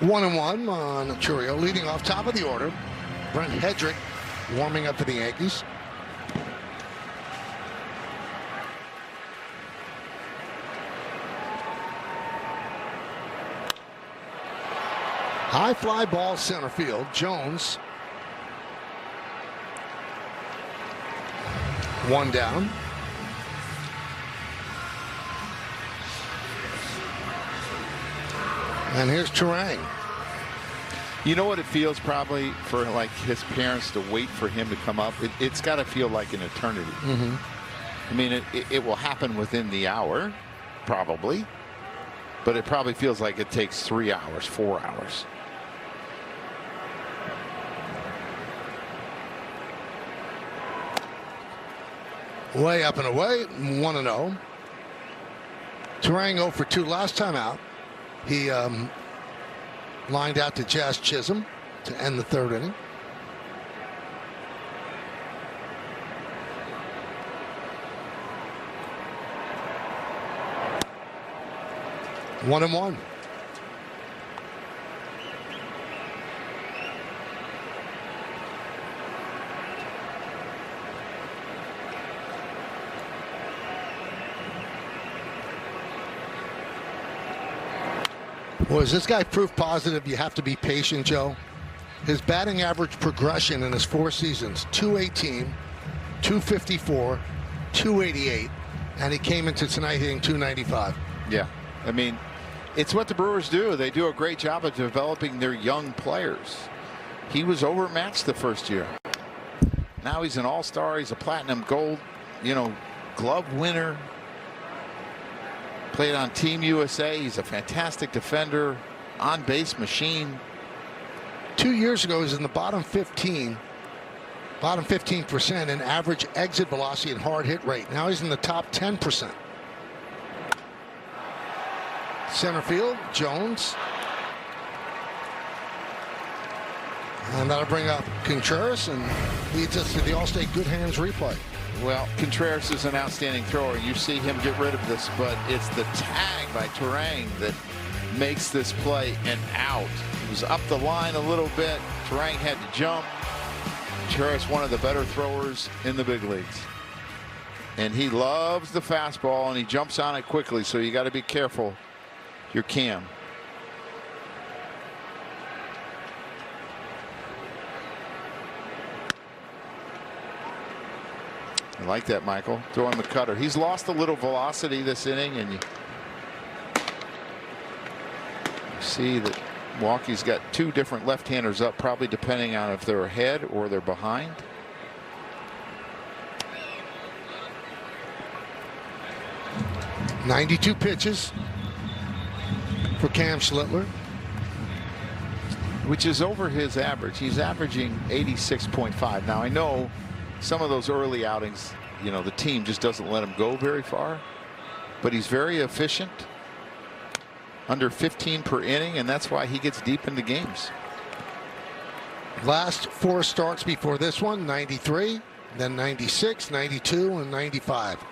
B: One and one on Churio, leading off top of the order. Brent Hedrick warming up for the Yankees. High fly ball center field. Jones. One down. And here's Turang.
C: You know what it feels probably for like his parents to wait for him to come up? It's got to feel like an eternity.
B: Mm-hmm.
C: I mean, it will happen within the hour, probably. But it probably feels like it takes 3 hours, 4 hours.
B: Way up and away, 1-0. Turang 0 for 2 last time out. He lined out to Jazz Chisholm to end the third inning. One and one. Well, is this guy proof positive? You have to be patient, Joe. His batting average progression in his 4 seasons, 218, 254, 288, and he came into tonight hitting 295.
C: Yeah, I mean, it's what the Brewers do. They do a great job of developing their young players. He was overmatched the first year. Now he's an all-star. He's a platinum gold, glove winner. Played on Team USA. He's a fantastic defender, on-base machine.
B: 2 years ago, he was in the bottom 15% in average exit velocity and hard hit rate. Now he's in the top 10%. Center field, Jones. And that'll bring up Contreras and leads us to the All-State Good Hands replay.
C: Well, Contreras is an outstanding thrower. You see him get rid of this, but it's the tag by Turang that makes this play an out. He was up the line a little bit. Turang had to jump. Contreras, one of the better throwers in the big leagues. And he loves the fastball, and he jumps on it quickly, so you got to be careful. Your Cam. I like that, Michael. Throwing the cutter. He's lost a little velocity this inning, and you see that Milwaukee's got 2 different left-handers up, probably depending on if they're ahead or they're behind.
B: .92 pitches for Cam Schlittler,
C: which is over his average. He's averaging 86.5. Now I know some of those early outings, the team just doesn't let him go very far, but he's very efficient, under 15 per inning, and that's why he gets deep into games.
B: Last 4 starts before this one, 93, then 96, 92, and 95.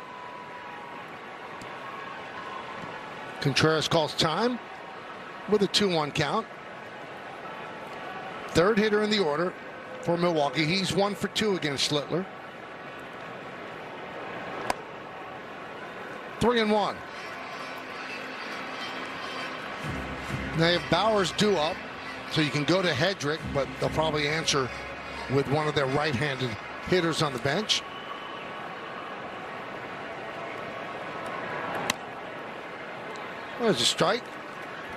B: Contreras calls time with a 2-1 count. Third hitter in the order for Milwaukee. He's 1 for 2 against Schlittler. 3-1. Now you have Bowers due up, so you can go to Hedrick, but they'll probably answer with one of their right-handed hitters on the bench. There's a strike.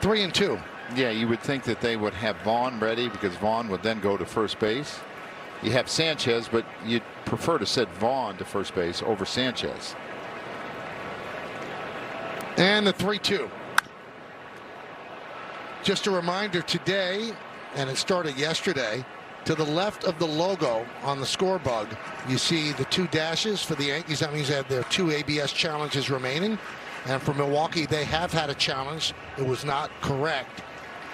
B: 3-2.
C: Yeah, you would think that they would have Vaughn ready, because Vaughn would then go to first base. You have Sanchez, but you'd prefer to set Vaughn to first base over Sanchez.
B: And the 3-2. Just a reminder today, and it started yesterday, to the left of the logo on the score bug, you see the 2 dashes for the Yankees. That means they have their 2 ABS challenges remaining. And for Milwaukee, they have had a challenge. It was not correct.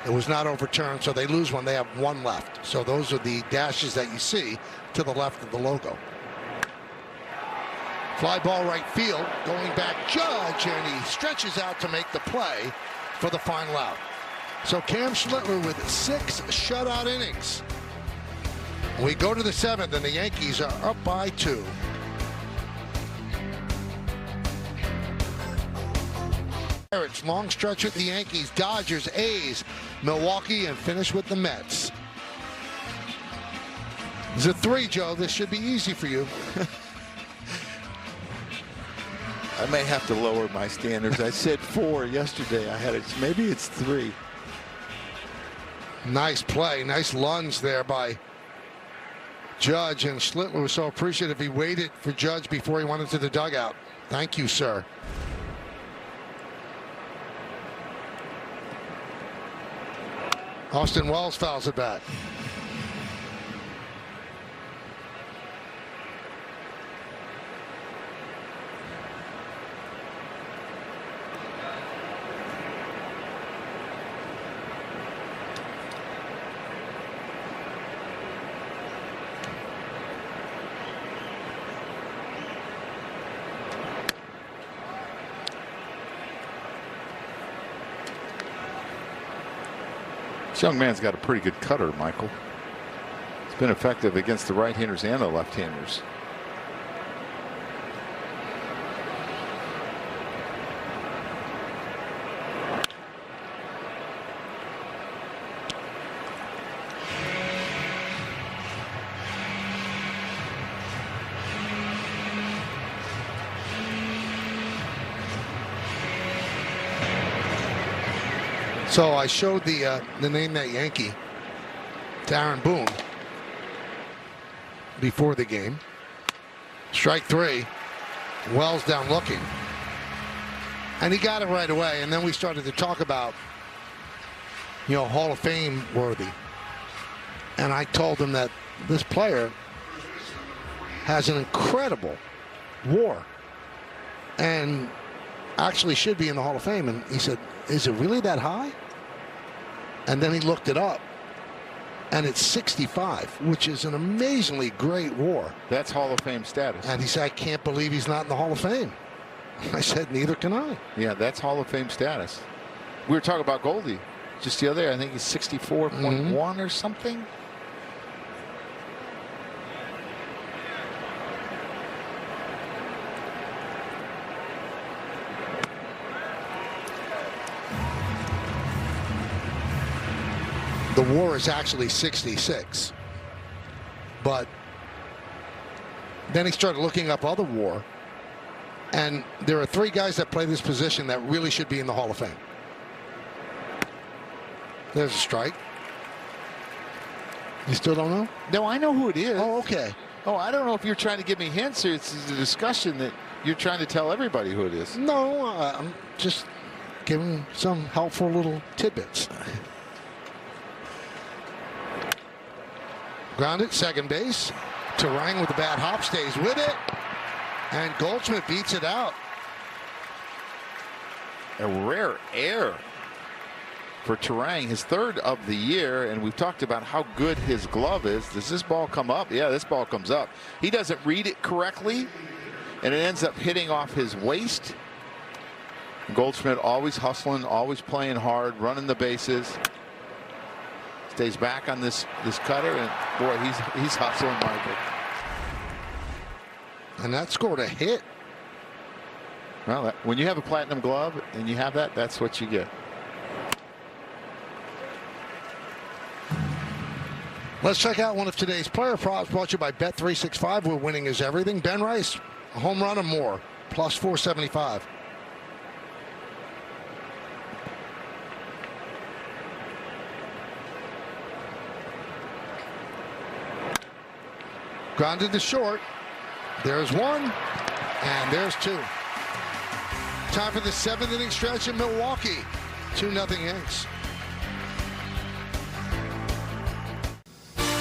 B: It was not overturned, so they lose one. They have 1 left. So those are the dashes that you see to the left of the logo. Fly ball right field, going back Judge, and he stretches out to make the play for the final out. So Cam Schlittler with 6 shutout innings. We go to the 7th, and the Yankees are up by 2. Pirates, long stretch with the Yankees, Dodgers, A's, Milwaukee, and finish with the Mets. It's a 3, Joe. This should be easy for you.
C: I may have to lower my standards. I said 4 yesterday. Maybe it's 3.
B: Nice play, nice lunge there by Judge, and Schlittler was so appreciative he waited for Judge before he went into the dugout. Thank you, sir. Austin Wells fouls it back.
C: This young man's got a pretty good cutter, Michael. It's been effective against the right-handers and the left-handers.
B: So I showed the Name That Yankee to Aaron Boone before the game. Strike three. Wells down looking. And he got it right away. And then we started to talk about, Hall of Fame worthy. And I told him that this player has an incredible WAR and actually should be in the Hall of Fame. And he said, is it really that high? And then he looked it up. And it's 65, which is an amazingly great WAR.
C: That's Hall of Fame status.
B: And he said, I can't believe he's not in the Hall of Fame. I said, neither can I.
C: Yeah, that's Hall of Fame status. We were talking about Goldie just the other day. I think he's 64.1 or something.
B: The WAR is actually 66. But then he started looking up other WAR. And there are three guys that play this position that really should be in the Hall of Fame. There's a strike. You still don't know?
C: No, I know who it is.
B: Oh, okay.
C: Oh, I don't know if you're trying to give me hints or it's a discussion that you're trying to tell everybody who it is.
B: No, I'm just giving some helpful little tidbits. Grounded, second base. Turang with the bad hop stays with it. And Goldschmidt beats it out.
C: A rare error for Turang, his third of the year, and we've talked about how good his glove is. Does this ball come up? Yeah, this ball comes up. He doesn't read it correctly, and it ends up hitting off his waist. Goldschmidt always hustling, always playing hard, running the bases. Stays back on this cutter, and boy, he's hustling, Michael.
B: And that scored a hit.
C: Well, when you have a platinum glove and you have that, that's what you get.
B: Let's check out one of today's player props brought to you by Bet365, where winning is everything. Ben Rice, a home run or more, plus 475. Grounded to short. There's one, and there's two. Time for the seventh inning stretch in Milwaukee. 2-0 Yanks.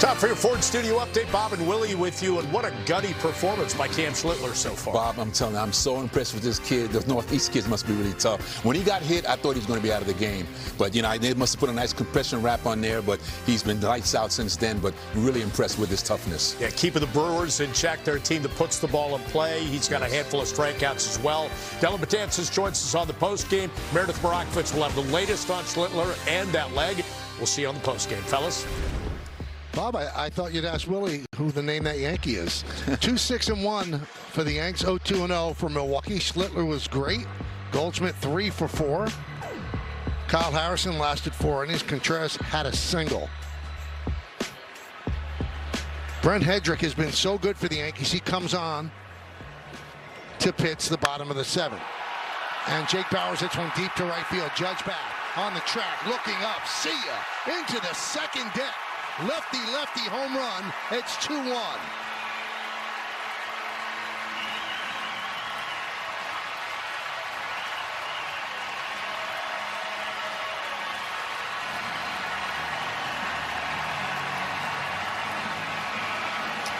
H: Time for your Ford Studio Update. Bob and Willie with you, and what a gutty performance by Cam Schlittler so far.
I: Bob, I'm telling you, I'm so impressed with this kid. Those Northeast kids must be really tough. When he got hit, I thought he was going to be out of the game. But, they must have put a nice compression wrap on there, but he's been lights out since then, but really impressed with his toughness.
H: Yeah, keeping the Brewers in check. Their team that puts the ball in play. He's got a handful of strikeouts as well. Dylan Betances joins us on the postgame. Meredith Marakovich will have the latest on Schlittler and that leg. We'll see you on the postgame, fellas.
B: Bob, I thought you'd ask Willie who the Name That Yankee is. 2-6-1 for the Yanks, 0-2-0 for Milwaukee. Schlittler was great. Goldschmidt 3 for 4. Kyle Harrison lasted 4 innings. Contreras had a single. Brent Hedrick has been so good for the Yankees. He comes on to pitch the bottom of the 7th. And Jake Bauers hits one deep to right field. Judge back on the track, looking up. See ya into the second deck. Lefty home run. It's 2-1.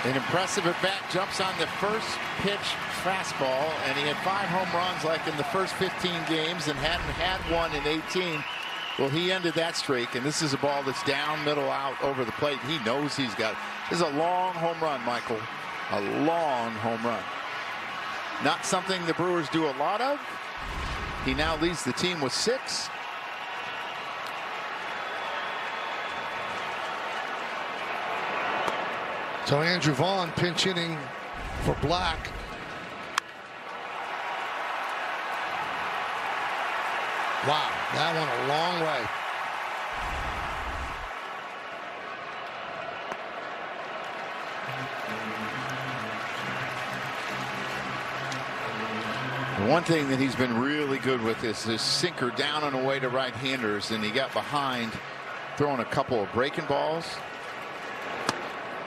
C: An impressive at bat, jumps on the first pitch fastball, and he had 5 home runs like in the first 15 games and hadn't had one in 18. Well, he ended that streak, and this is a ball that's down, middle, out, over the plate. He knows he's got it. This is a long home run, Michael. A long home run. Not something the Brewers do a lot of. He now leads the team with 6.
B: So Andrew Vaughn pinch hitting for Black. Wow, that went a long way.
C: The one thing that he's been really good with is his sinker down and away to right-handers, and he got behind throwing a couple of breaking balls.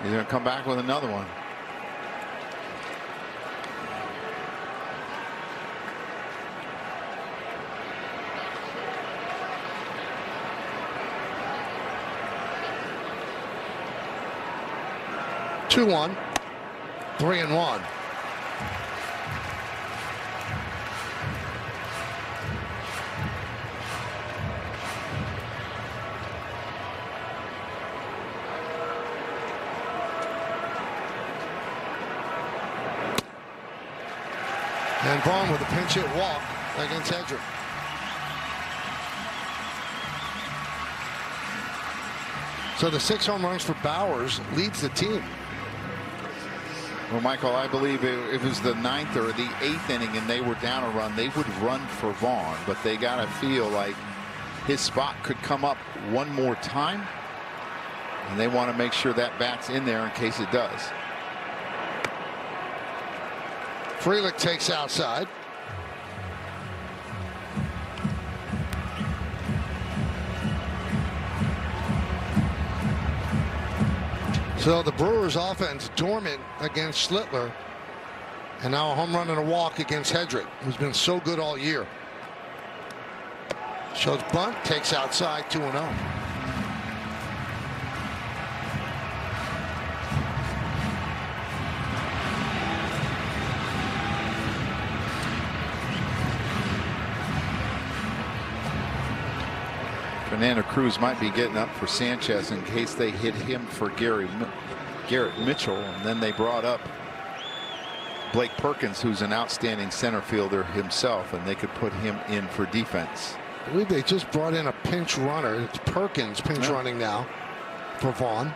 C: He's going to come back with another one.
B: Two one, 3-1. And Vaughn with a pinch hit walk against Hedrick. So the 6 home runs for Bowers leads the team.
C: Well, Michael, I believe if it was the 9th or the 8th inning and they were down a run, they would run for Vaughn, but they got to feel like his spot could come up one more time, and they want to make sure that bat's in there in case it does.
B: Frelick takes outside. So the Brewers offense dormant against Schlittler, and now a home run and a walk against Hedrick, who's been so good all year. Shows bunt, takes outside, 2-0.
C: Fernando Cruz might be getting up for Sanchez in case they hit him for Garrett Mitchell, and then they brought up Blake Perkins, who's an outstanding center fielder himself, and they could put him in for defense.
B: I believe they just brought in a pinch runner. It's Perkins pinch running now for Vaughn.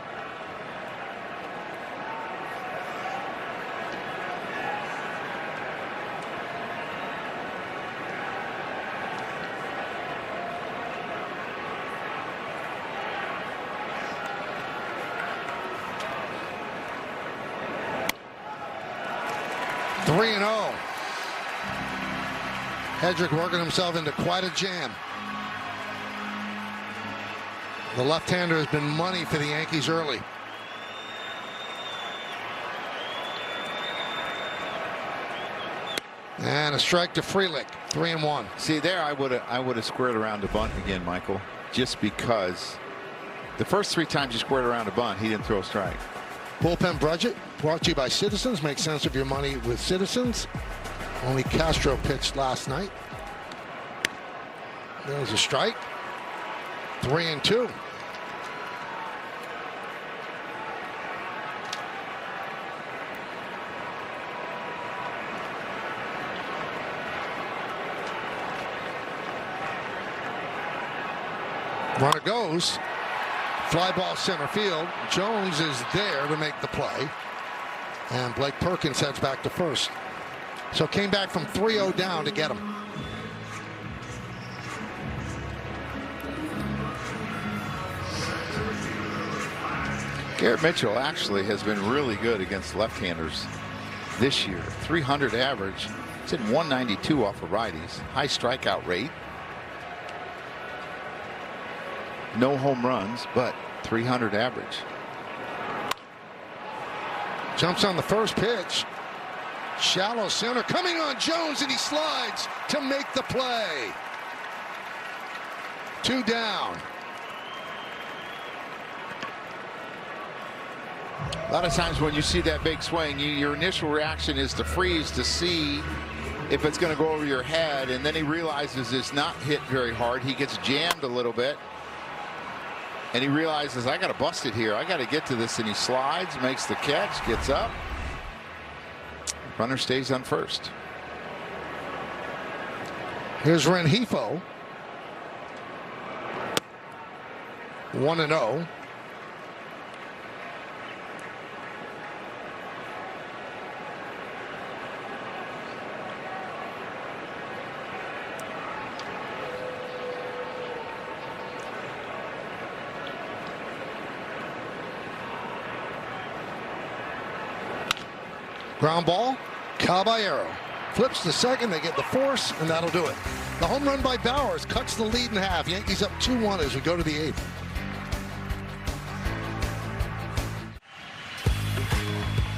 B: Hedrick working himself into quite a jam. The left-hander has been money for the Yankees early. And a strike to Frelick, 3-1.
C: See, there I would have squared around to bunt again, Michael, just because the first 3 times you squared around to bunt, he didn't throw a strike.
B: Bullpen budget brought to you by Citizens. Make sense of your money with Citizens. Only Castro pitched last night. There's a strike. 3-2. Runner goes. Fly ball center field. Jones is there to make the play. And Blake Perkins heads back to first. So came back from 3-0 down to get him.
C: Garrett Mitchell actually has been really good against left-handers this year. 300 average. It's at 192 off of righties. High strikeout rate. No home runs, but 300 average.
B: Jumps on the first pitch. Shallow center coming on Jones, and he slides to make the play. 2 down.
C: A lot of times when you see that big swing, your initial reaction is to freeze to see if it's going to go over your head, and then he realizes it's not hit very hard. He gets jammed a little bit, and he realizes, I got to bust it here. I got to get to this, and he slides, makes the catch, gets up. Runner stays on first.
B: Here's Rengifo. 1-0. Ground ball, Caballero Flips to second, they get the force, and that'll do it. The home run by Bowers cuts the lead in half. Yankees up 2-1 as we go to the 8th.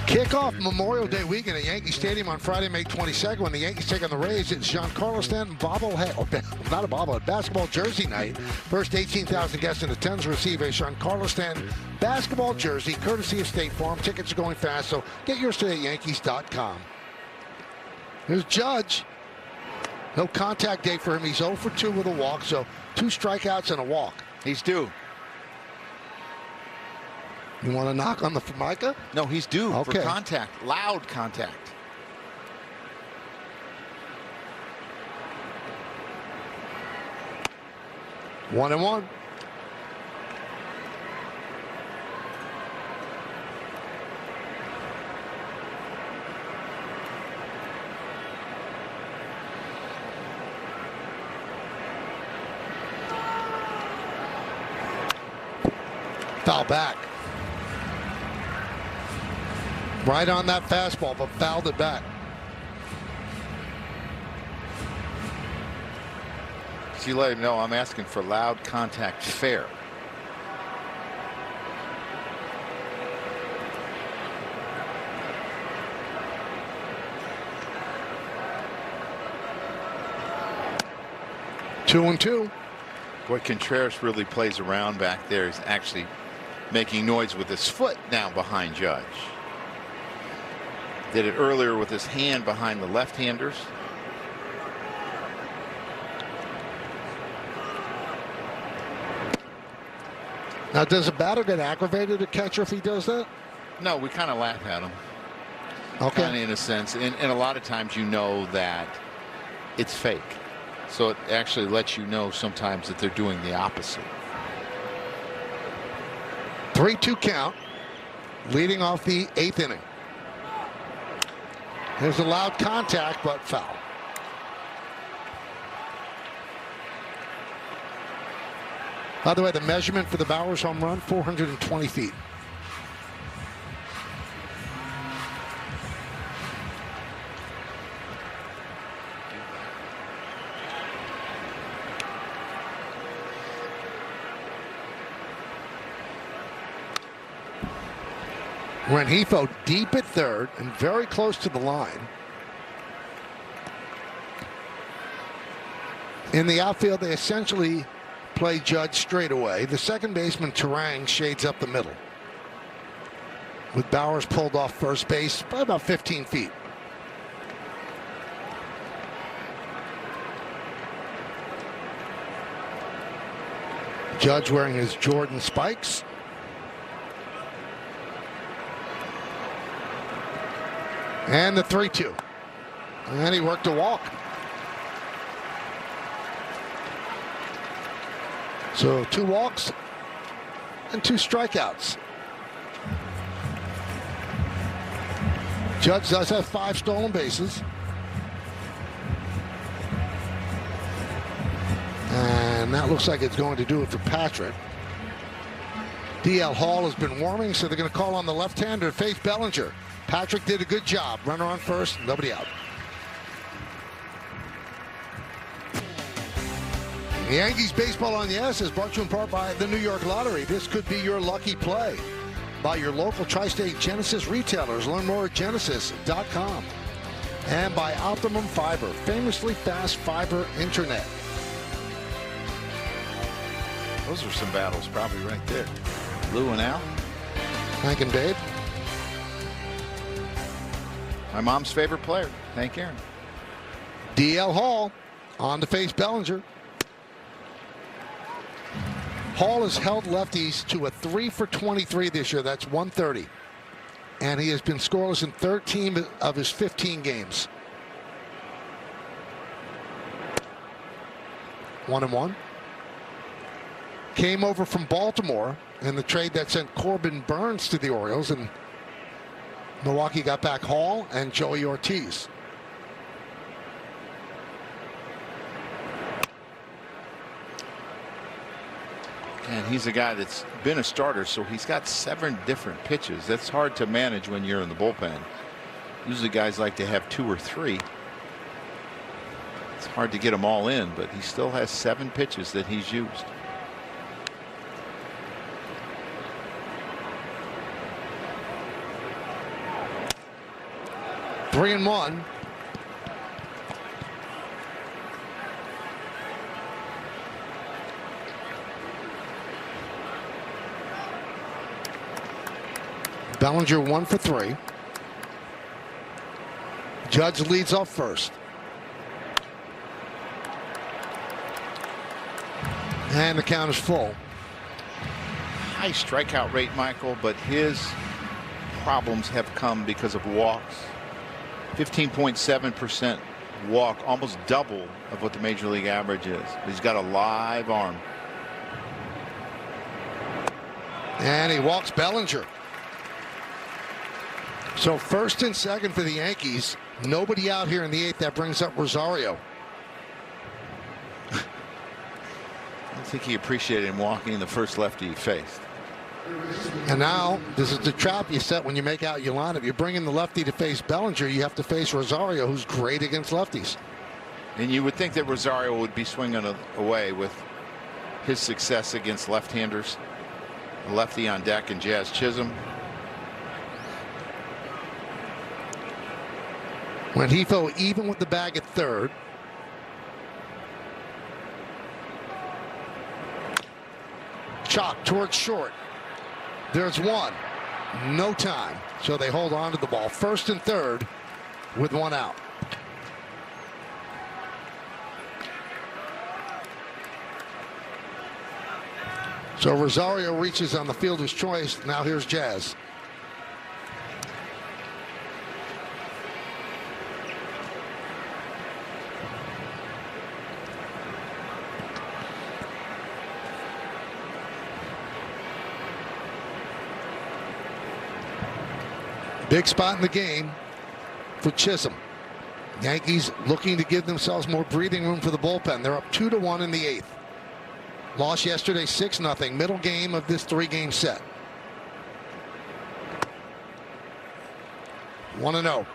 B: Kickoff Memorial Day weekend at Yankee Stadium on Friday, May 22nd. When the Yankees take on the Rays, it's Giancarlo Stanton not a bobblehead, basketball jersey night. First 18,000 guests in attendance receive a Giancarlo Stanton basketball jersey, courtesy of State Farm. Tickets are going fast, so get yours today at Yankees.com. Here's Judge. No contact day for him. He's 0 for 2 with a walk, so 2 strikeouts and a walk.
C: He's due.
B: You want to knock on the Formica?
C: No, he's due for
B: Okay.
C: contact, loud contact.
B: One and one. Foul back. Right on that fastball, but fouled it back.
C: So you let him know I'm asking for loud contact fair.
B: Two and two.
C: Boy, Contreras really plays around back there. He's actually making noise with his foot now behind Judge. Did it earlier with his hand behind the left-handers.
B: Now, does a batter get aggravated, a catcher, if he does that?
C: No, we kind of laugh at him.
B: Okay.
C: Kind of in a sense. And a lot of times you know that it's fake. So it actually lets you know sometimes that they're doing the opposite.
B: 3-2 count, leading off the 8th inning. There's a loud contact, but foul. By the way, the measurement for the Bowers home run, 420 feet. Rengifo deep at third and very close to the line. In the outfield, they essentially play Judge straight away. The second baseman, Terang, shades up the middle, with Bowers pulled off first base by about 15 feet. Judge wearing his Jordan spikes. And the 3-2. And he worked a walk. So 2 walks and 2 strikeouts. Judge does have 5 stolen bases. And that looks like it's going to do it for Patrick. DL Hall has been warming, so they're going to call on the left-hander to face Bellinger. Patrick did a good job. Runner on first, nobody out. The Yankees Baseball on the S is brought to you in part by the New York Lottery. This could be your lucky play. By your local Tri-State Genesis retailers. Learn more at genesis.com. And by Optimum Fiber, famously fast fiber internet.
C: Those are some battles probably right there. Lou and Al.
B: Thank Dave.
C: My mom's favorite player. Thank Aaron.
B: DL Hall on to face Bellinger. Hall has held lefties to a 3 for 23 this year. That's 130. And he has been scoreless in 13 of his 15 games. 1-1. Came over from Baltimore in the trade that sent Corbin Burns to the Orioles, and Milwaukee got back Hall and Joey Ortiz.
C: And he's a guy that's been a starter, so he's got 7 different pitches. That's hard to manage when you're in the bullpen. Usually guys like to have 2 or 3. hard to get them all in, but he still has 7 pitches that he's used.
B: Three and one. Bellinger 1 for 3. Judge leads off first. And the count is full.
C: High strikeout rate, Michael, but his problems have come because of walks. 15.7% walk, almost double of what the major league average is. He's got a live arm.
B: And he walks Bellinger. So first and second for the Yankees. Nobody out here in the 8th. That brings up Rosario.
C: I don't think he appreciated him walking the first lefty he faced.
B: And now this is the trap you set when you make out your lineup. You bring in the lefty to face Bellinger. You have to face Rosario, who's great against lefties.
C: And you would think that Rosario would be swinging away with his success against left-handers. A lefty on deck and Jazz Chisholm.
B: Rengifo even with the bag at third. Chop towards short. There's one. No time. So they hold on to the ball. First and third with 1 out. So Rosario reaches on the fielder's choice. Now here's Jazz. Big spot in the game for Chisholm. Yankees looking to give themselves more breathing room for the bullpen. They're up 2-1 in the 8th. Lost yesterday 6-0. Middle game of this 3-game set. 1-0.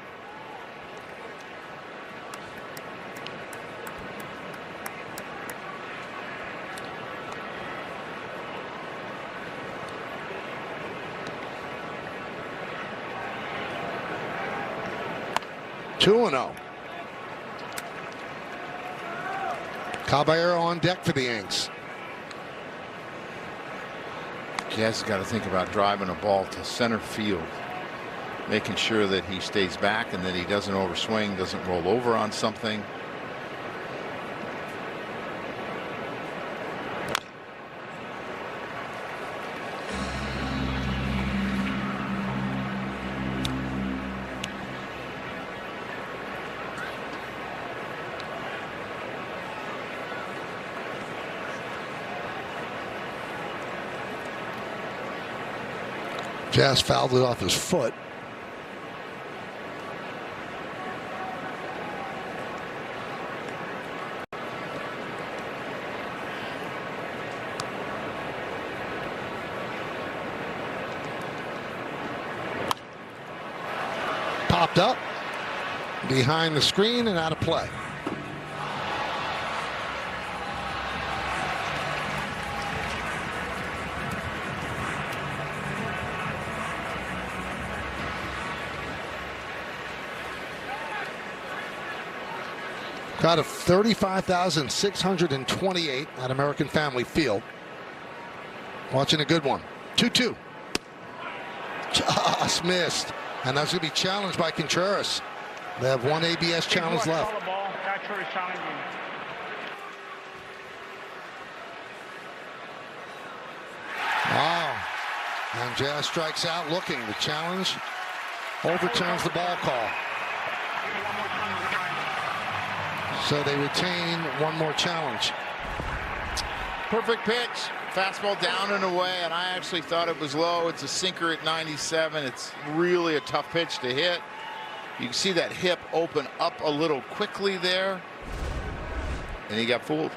B: Caballero on deck for the Yanks.
C: Jazz has got to think about driving a ball to center field, making sure that he stays back and that he doesn't overswing, doesn't roll over on something.
B: Jazz fouled it off his foot. Popped up behind the screen and out of play. Crowd of 35,628 at American Family Field. Watching a good one. 2-2. Just missed. And that's going to be challenged by Contreras. They have one ABS challenge left. Wow. And Jazz strikes out looking. The challenge overturns the ball call. So they retain one more challenge.
C: Perfect pitch. Fastball down and away, and I actually thought it was low. It's a sinker at 97. It's really a tough pitch to hit. You can see that hip open up a little quickly there, and he got fooled.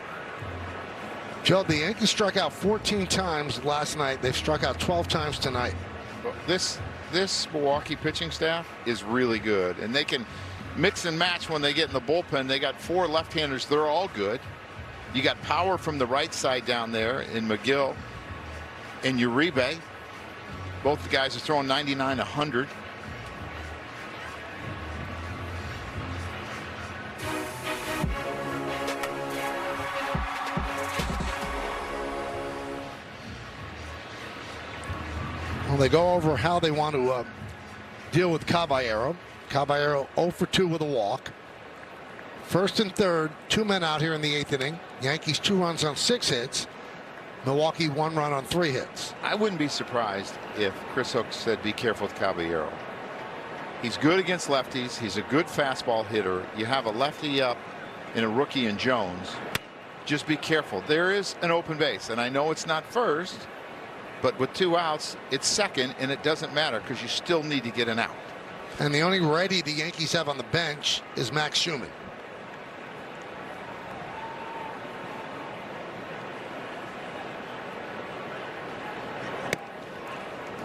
B: Joe, the Yankees struck out 14 times last night. They've struck out 12 times tonight.
C: This Milwaukee pitching staff is really good, and they can mix and match when they get in the bullpen. They got 4 left-handers. They're all good. You got power from the right side down there in McGill and Uribe. Both the guys are throwing 99, 100.
B: Well, they go over how they want to deal with Caballero. Caballero 0 for 2 with a walk. First and third, 2 men out here in the 8th inning. Yankees 2 runs on 6 hits. Milwaukee 1 run on 3 hits.
C: I wouldn't be surprised if Chris Hook said be careful with Caballero. He's good against lefties. He's a good fastball hitter. You have a lefty up and a rookie in Jones. Just be careful. There is an open base, and I know it's not first, but with 2 outs, it's second, and it doesn't matter because you still need to get an out.
B: And the only righty the Yankees have on the bench is Max Schumann.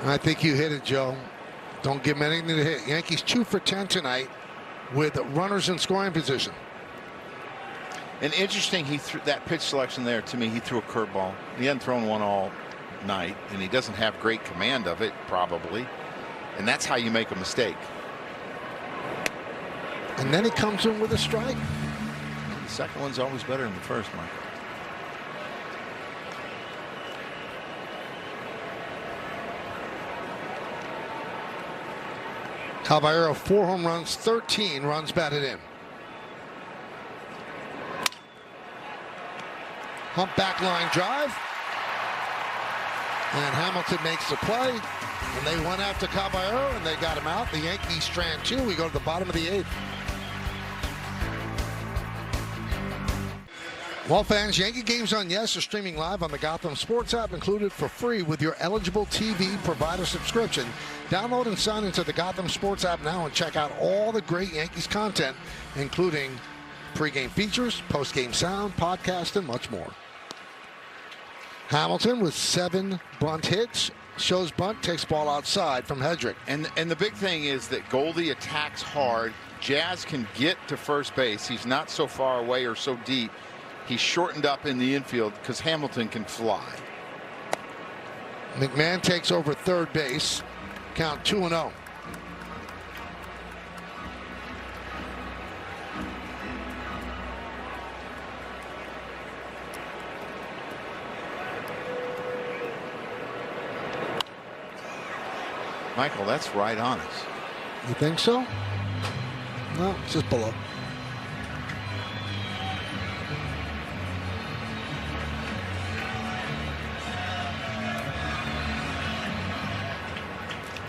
B: I think you hit it, Joe. Don't give him anything to hit. Yankees 2 for 10 tonight with runners in scoring position.
C: And interesting, he threw that pitch selection there. To me, he threw a curveball. He hadn't thrown one all night, and he doesn't have great command of it, probably. And that's how you make a mistake.
B: And then he comes in with a strike.
C: The second one's always better than the first, Mike.
B: Caballero 4 home runs, 13 runs batted in. Humpback line drive. And Hamilton makes the play. And they went after Caballero and they got him out. The Yankees strand 2. We go to the bottom of the 8th. Well, fans, Yankee games on Yes are streaming live on the Gotham Sports app, included for free with your eligible TV provider subscription. Download and sign into the Gotham Sports app now and check out all the great Yankees content, including pregame features, postgame sound, podcast, and much more. Hamilton with 7 bunt hits. Shows bunt, takes ball outside from Hedrick.
C: And the big thing is that Goldie attacks hard. Jazz can get to first base. He's not so far away or so deep. He's shortened up in the infield because Hamilton can fly.
B: McMahon takes over third base. Count 2-0.
C: Michael, that's right on us.
B: You think so? No, it's just below.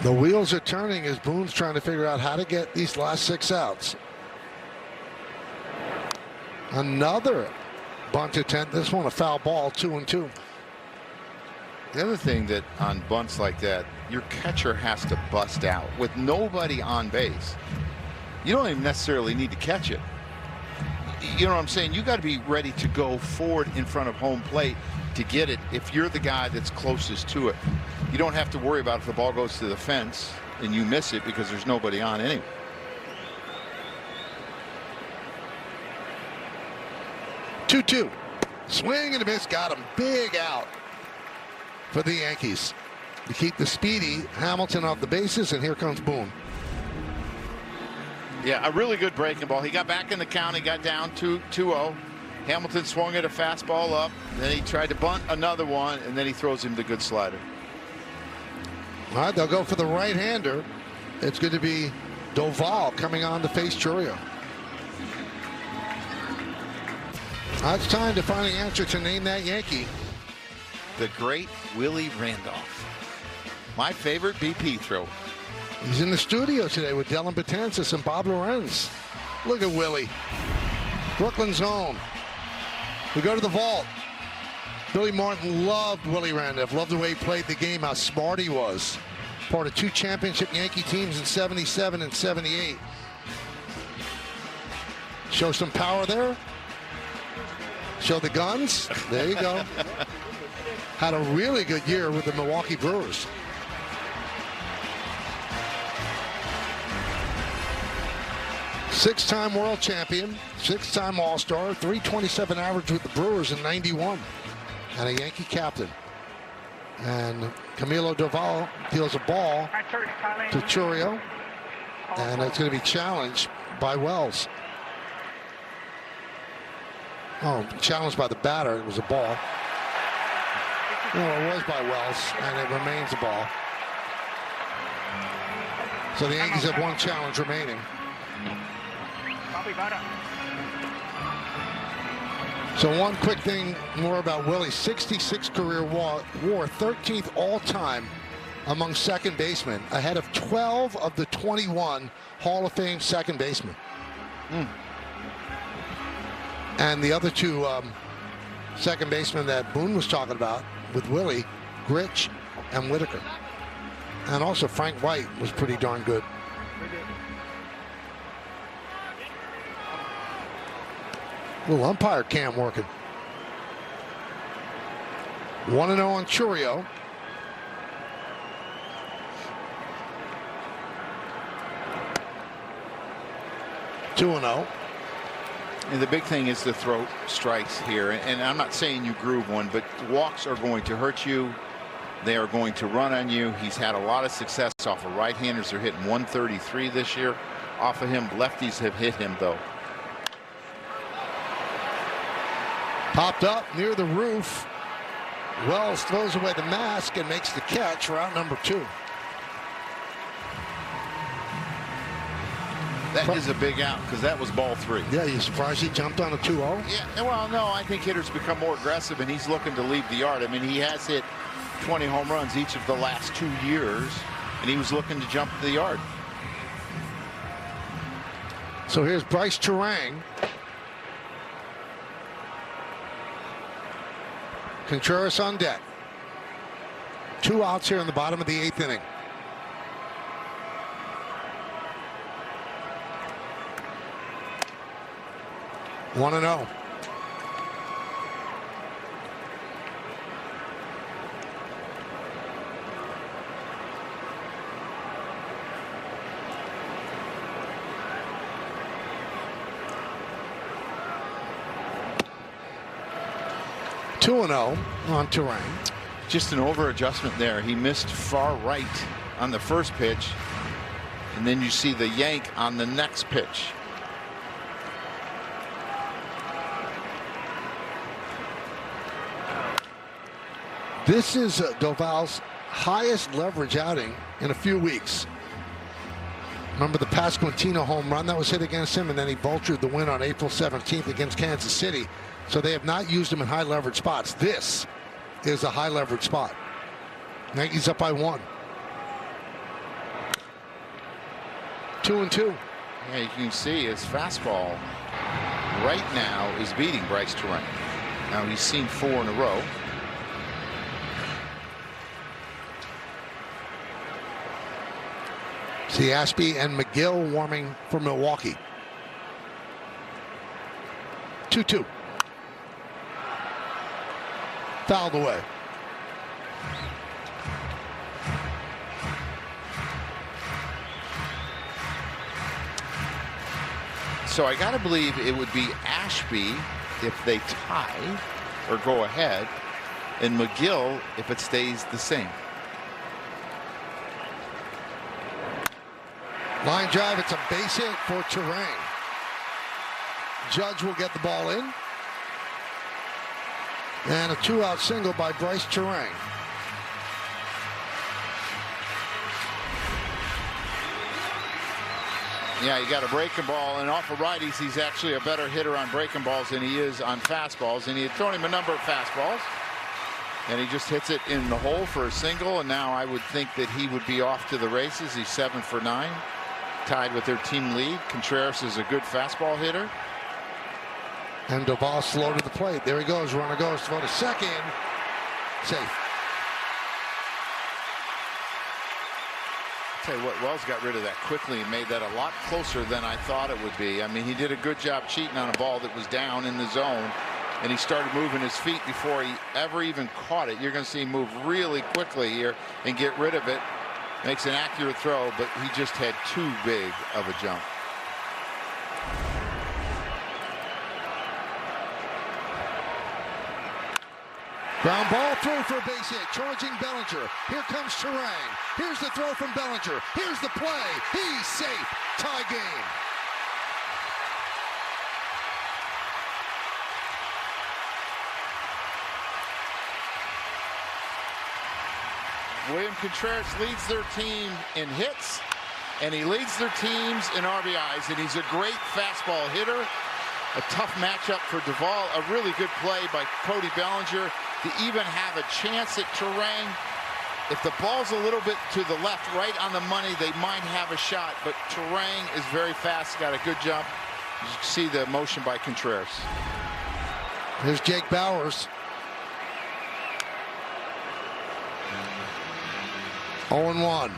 B: The wheels are turning as Boone's trying to figure out how to get these last 6 outs. Another bunt attempt. This one a foul ball, 2-2.
C: The other thing that on bunts like that, your catcher has to bust out with nobody on base. You don't even necessarily need to catch it. You know what I'm saying? You got to be ready to go forward in front of home plate to get it if you're the guy that's closest to it. You don't have to worry about if the ball goes to the fence and you miss it because there's nobody on anyway.
B: Two. Swing and a miss. Got him. Big out for the Yankees to keep the speedy Hamilton off the bases, and here comes Boone.
C: Yeah, a really good breaking ball. He got back in the count. He got down 2-0. Hamilton swung at a fastball up. Then he tried to bunt another one, and then he throws him the good slider.
B: All right, they'll go for the right-hander. It's going to be Doval coming on to face Churio. It's time to find the answer to name that Yankee.
C: The great Willie Randolph. My favorite BP throw.
B: He's in the studio today with Dylan Betances and Bob Lorenz. Look at Willie. Brooklyn's home. We go to the vault. Billy Martin loved Willie Randolph. Loved the way he played the game, how smart he was. Part of 2 championship Yankee teams in 77 and 78. Show some power there. Show the guns. There you go. Had a really good year with the Milwaukee Brewers. Six-time world champion, six-time All-Star, .327 average with the Brewers in '91, and a Yankee captain. And Camilo Doval deals a ball to Chourio, and it's going to be challenged by Wells. Oh, challenged by the batter. It was a ball. No, it was by Wells, and it remains a ball. So the Yankees have one challenge remaining. So one quick thing more about Willie. 66 career WAR, 13th all-time among second basemen, ahead of 12 of the 21 Hall of Fame second basemen. And the other two second basemen that Boone was talking about with Willie, Grich and Whitaker. And also Frank White was pretty darn good. Little umpire cam working. 1-0 on Chourio. Two and 0.
C: And the big thing is the throat strikes here. And I'm not saying you groove one, but walks are going to hurt you. They are going to run on you. He's had a lot of success off of right-handers. They're hitting 133 this year off of him. Lefties have hit him, though.
B: Popped up near the roof. Wells throws away the mask and makes the catch for out number 2.
C: That is a big out because that was ball 3.
B: Yeah, you surprised he jumped on a 2-0?
C: Yeah, well, no, I think hitters become more aggressive, and he's looking to leave the yard. I mean, he has hit 20 home runs each of the last 2 years, and he was looking to jump to the yard.
B: So here's Bryce Turang. Contreras on deck. 2 outs here in the bottom of the 8th inning. One and 0. Two and 0 on Turang.
C: Just an over adjustment there. He missed far right on the first pitch, and then you see the yank on the next pitch.
B: This is Doval's highest leverage outing in a few weeks. Remember the Pasquantino home run that was hit against him, and then he vultured the win on April 17th against Kansas City. So they have not used him in high leverage spots. This is a high leverage spot. Yankees up by 1. 2-2.
C: Yeah, you can see his fastball right now is beating Bryce Turang. Now he's seen 4 in a row.
B: See Ashby and McGill warming for Milwaukee. 2-2. Fouled away.
C: So I got to believe it would be Ashby if they tie or go ahead, and McGill if it stays the same.
B: Line drive, it's a base hit for Turang. Judge will get the ball in. And a 2-out single by Bryce Turang.
C: Yeah, you got a breaking ball, and off of righties, he's actually a better hitter on breaking balls than he is on fastballs. And he had thrown him a number of fastballs, and he just hits it in the hole for a single. And now I would think that he would be off to the races. He's 7 for 9. Tied with their team lead. Contreras is a good fastball hitter.
B: And Doval slow to the plate. There he goes. Runner goes to the second. Safe.
C: Tell you what, Wells got rid of that quickly and made that a lot closer than I thought it would be. I mean, he did a good job cheating on a ball that was down in the zone, and he started moving his feet before he ever even caught it. You're going to see him move really quickly here and get rid of it. Makes an accurate throw, but he just had too big of a jump.
B: Ground ball through for a base hit. Charging Bellinger. Here comes Turang. Here's the throw from Bellinger. Here's the play. He's safe. Tie game.
C: William Contreras leads their team in hits, and he leads their teams in RBIs, and he's a great fastball hitter. A tough matchup for Duvall. A really good play by Cody Bellinger to even have a chance at Turang. If the ball's a little bit to the left, right on the money, they might have a shot, but Turang is very fast, got a good jump. You can see the motion by Contreras.
B: Here's Jake Bauers. 0-1.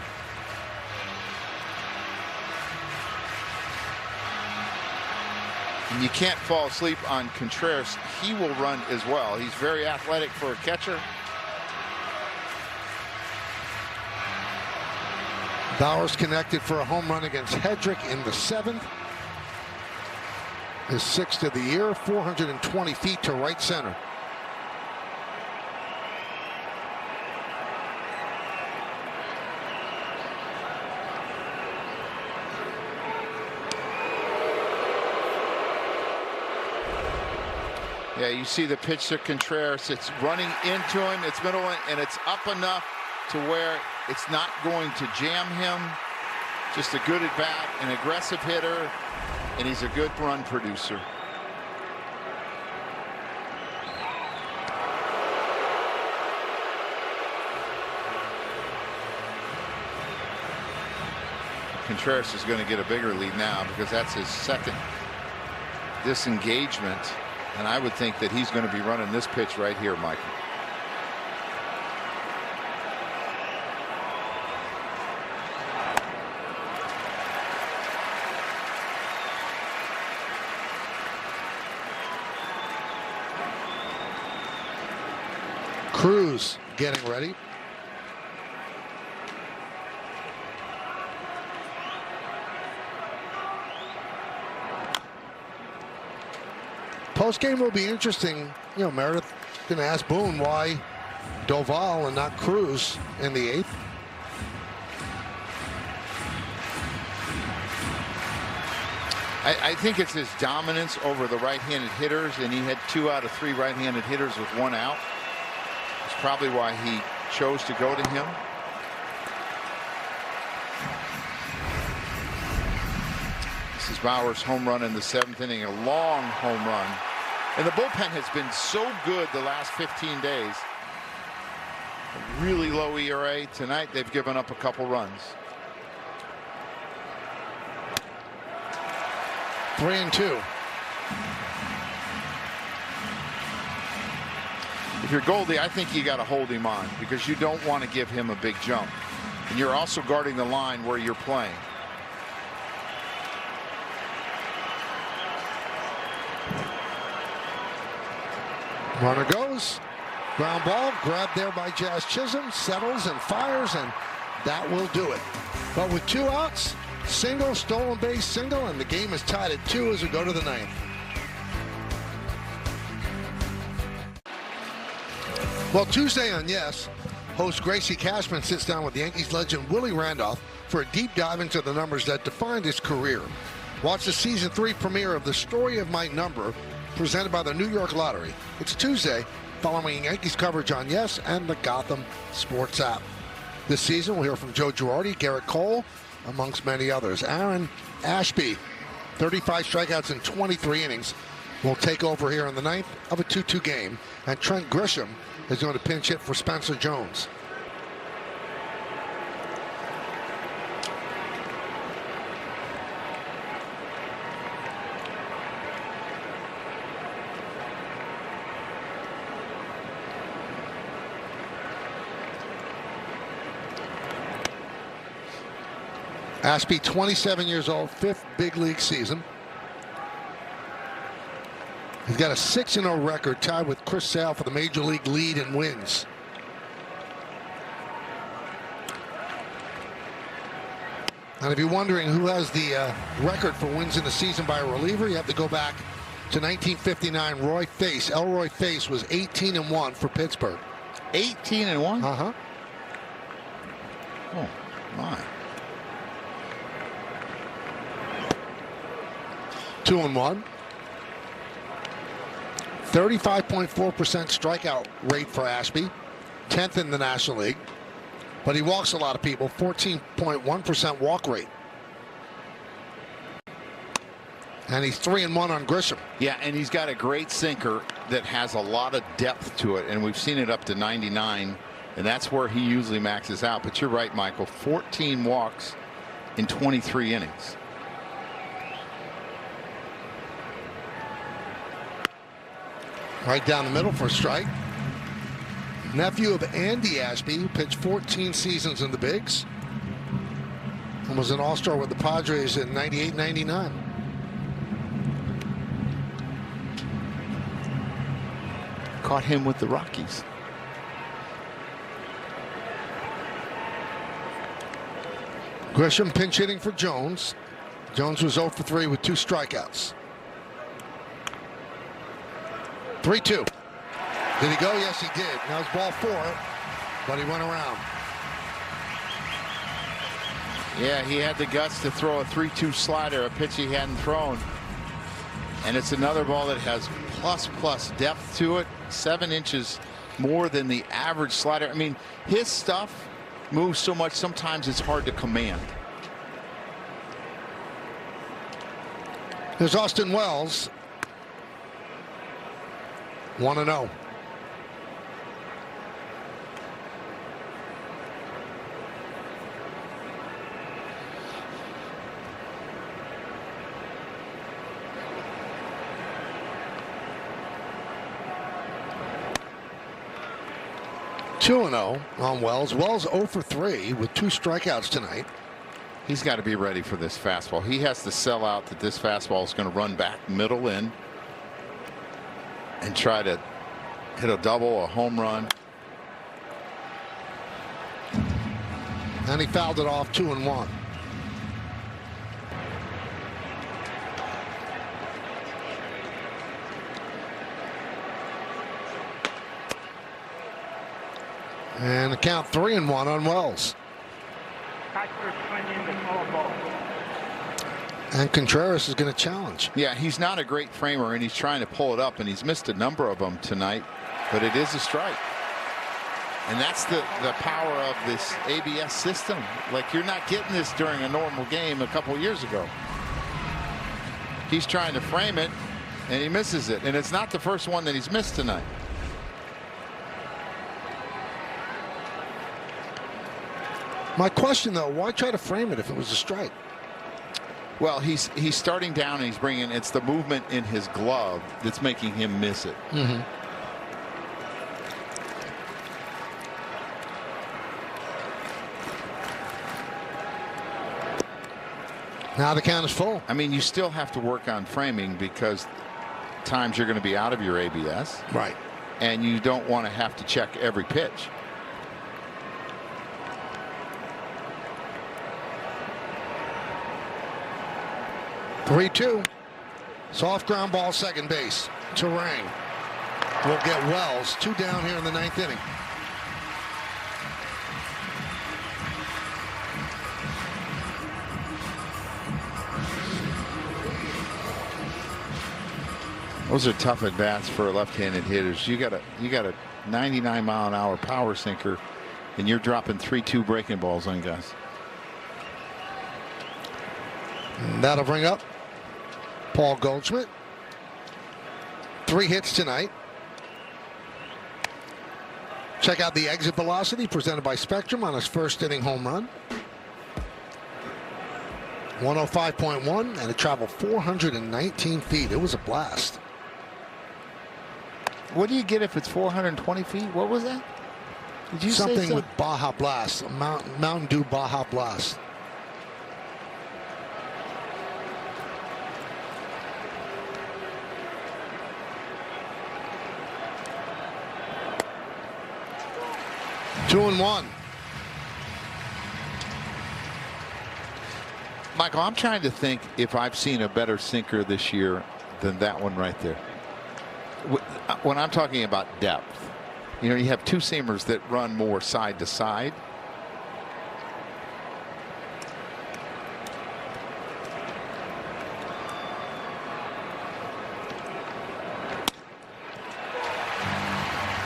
C: And you can't fall asleep on Contreras. He will run as well. He's very athletic for a catcher.
B: Bauers connected for a home run against Hedrick in the 7th. His 6th of the year, 420 feet to right center.
C: Yeah, you see the pitch to Contreras. It's running into him. It's middle, and it's up enough to where it's not going to jam him. Just a good at bat, an aggressive hitter, and he's a good run producer. Contreras is going to get a bigger lead now because that's his second disengagement. And I would think that he's going to be running this pitch right here, Michael.
B: Cruz getting ready. Post-game will be interesting. You know, Meredith going to ask Boone why Doval and not Cruz in the 8th.
C: I think it's his dominance over the right-handed hitters, and he had 2 out of 3 right-handed hitters with 1 out. That's probably why he chose to go to him. This is Bauers' home run in the 7th inning, a long home run. And the bullpen has been so good the last 15 days. A really low ERA. Tonight they've given up a couple runs.
B: 3-2.
C: If you're Goldie, I think you got to hold him on because you don't want to give him a big jump. And you're also guarding the line where you're playing.
B: Runner goes. Ground ball grabbed there by Jazz Chisholm. Settles and fires, and that will do it. But with 2 outs, single, stolen base, single, and the game is tied at 2 as we go to the 9th. Well, Tuesday on Yes, host Gracie Cashman sits down with the Yankees legend Willie Randolph for a deep dive into the numbers that defined his career. Watch the Season 3 premiere of The Story of My Number, presented by the New York Lottery. It's Tuesday, following Yankees coverage on Yes and the Gotham Sports app. This season, we'll hear from Joe Girardi, Garrett Cole, amongst many others. Aaron Ashby, 35 strikeouts in 23 innings, will take over here in the 9th of a 2-2 game. And Trent Grisham is going to pinch hit for Spencer Jones. Ashby, 27 years old, 5th big league season. He's got a 6-0 record, tied with Chris Sale for the major league lead in wins. And if you're wondering who has the record for wins in the season by a reliever, you have to go back to 1959, Elroy Face was 18-1 for Pittsburgh.
C: 18-1?
B: Uh-huh.
C: Oh, my.
B: 2-1. 35.4% strikeout rate for Ashby, 10th in the National League. But he walks a lot of people, 14.1% walk rate. And he's 3-1 on Grisham.
C: Yeah, and he's got a great sinker that has a lot of depth to it, and we've seen it up to 99, and that's where he usually maxes out. But you're right, Michael, 14 walks in 23 innings.
B: Right down the middle for a strike. Nephew of Andy Ashby, who pitched 14 seasons in the bigs and was an all-star with the Padres in 98-99.
C: Caught him with the Rockies.
B: Grisham pinch hitting for Jones. Jones was 0 for 3 with 2 strikeouts. 3-2. Did he go? Yes, he did. Now it's ball 4, but he went around.
C: Yeah, he had the guts to throw a 3-2 slider, a pitch he hadn't thrown. And it's another ball that has plus depth to it, 7 inches more than the average slider. I mean, his stuff moves so much, sometimes it's hard to command.
B: There's Austin Wells. 1-0. (2-0) on Wells. Wells 0 for 3 with 2 strikeouts tonight.
C: He's got to be ready for this fastball. He has to sell out that this fastball is going to run back middle in and try to hit a double, a home run.
B: And he fouled it off 2-1. And the count 3-1 on Wells. And Contreras is going to challenge.
C: Yeah, he's not a great framer, and he's trying to pull it up, and he's missed a number of them tonight, but it is a strike. And that's the power of this ABS system. Like, you're not getting this during a normal game a couple years ago. He's trying to frame it, and he misses it, and it's not the first one that he's missed tonight.
B: My question, though, why try to frame it if it was a strike?
C: Well, he's starting down, and he's bringing, it's the movement in his glove that's making him miss it.
B: Mm-hmm. Now the count is full.
C: I mean, you still have to work on framing because times you're going to be out of your ABS.
B: Right.
C: And you don't want to have to check every pitch.
B: (3-2). Soft ground ball, second base. Terang will get Wells. 2 down here in the 9th inning.
C: Those are tough at bats for left-handed hitters. You got a 99-mile-an-hour power sinker, and you're dropping 3-2 breaking balls on guys.
B: And that'll bring up Paul Goldschmidt. 3 hits tonight. Check out the exit velocity presented by Spectrum on his first inning home run. 105.1, and it traveled 419 feet. It was a blast.
C: What do you get if it's 420 feet? What was that? Did you
B: Something
C: say so?
B: with Baja Blast, Mountain Dew Baja Blast. Two and one.
C: Michael, I'm trying to think if I've seen a better sinker this year than that one right there. When I'm talking about depth, you know, you have two-seamers that run more side to side.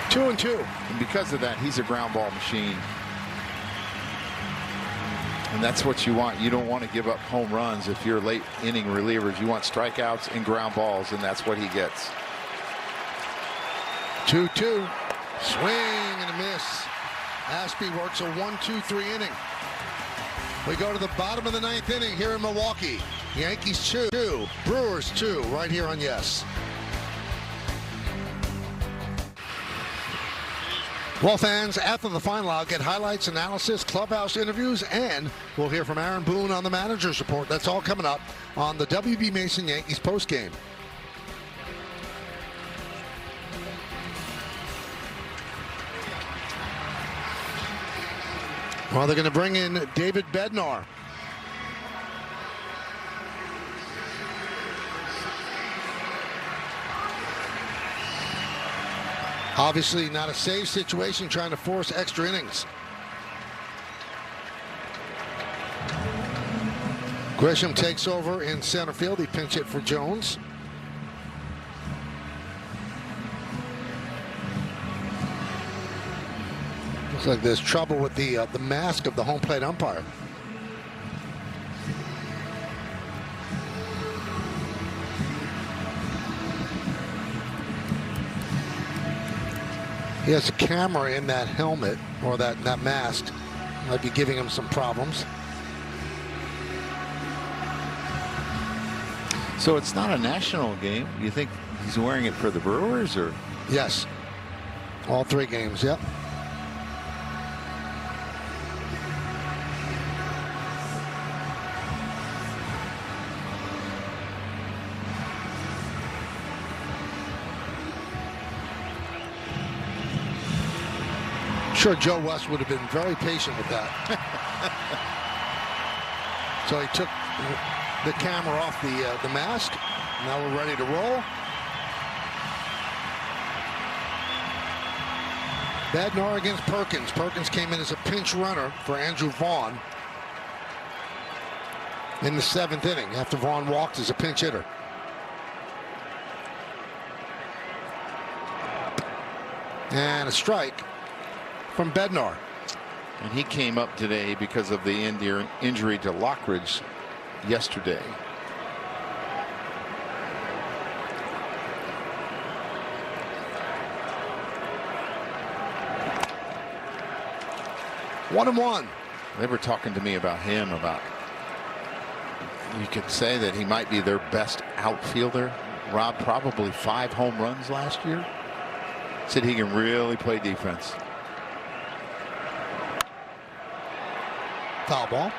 B: Two and two.
C: And because of that, he's a ground ball machine. And that's what you want. You don't want to give up home runs if you're late inning relievers. You want strikeouts and ground balls, and that's what he gets.
B: 2-2. Swing and a miss. Ashby works a 1-2-3 inning. We go to the bottom of the ninth inning here in Milwaukee. Yankees 2, Brewers 2, right here on Yes. Well, fans, after the final, I'll get highlights, analysis, clubhouse interviews, and we'll hear from Aaron Boone on the manager's report. That's all coming up on the W.B. Mason Yankees postgame. Well, they're going to bring in David Bednar. Obviously not a safe situation, trying to force extra innings. Grisham takes over in center field. He pinch hit for Jones. Looks like there's trouble with the mask of the home plate umpire. He has a camera in that helmet, or that mask. Might be giving him some problems.
C: So it's not a national game. You think he's wearing it for the Brewers, or?
B: Yes. All three games, yep. Sure, Joe West would have been very patient with that. So he took the camera off the mask. Now we're ready to roll. Bednar against Perkins. Perkins came in as a pinch runner for Andrew Vaughn in the 7th inning after Vaughn walked as a pinch hitter. And a strike from Bednar.
C: And he came up today because of the injury to Lockridge yesterday.
B: One and one.
C: They were talking to me about him, about, you could say that he might be their best outfielder. Rob, probably 5 home runs last year. Said he can really play defense.
B: Foul ball.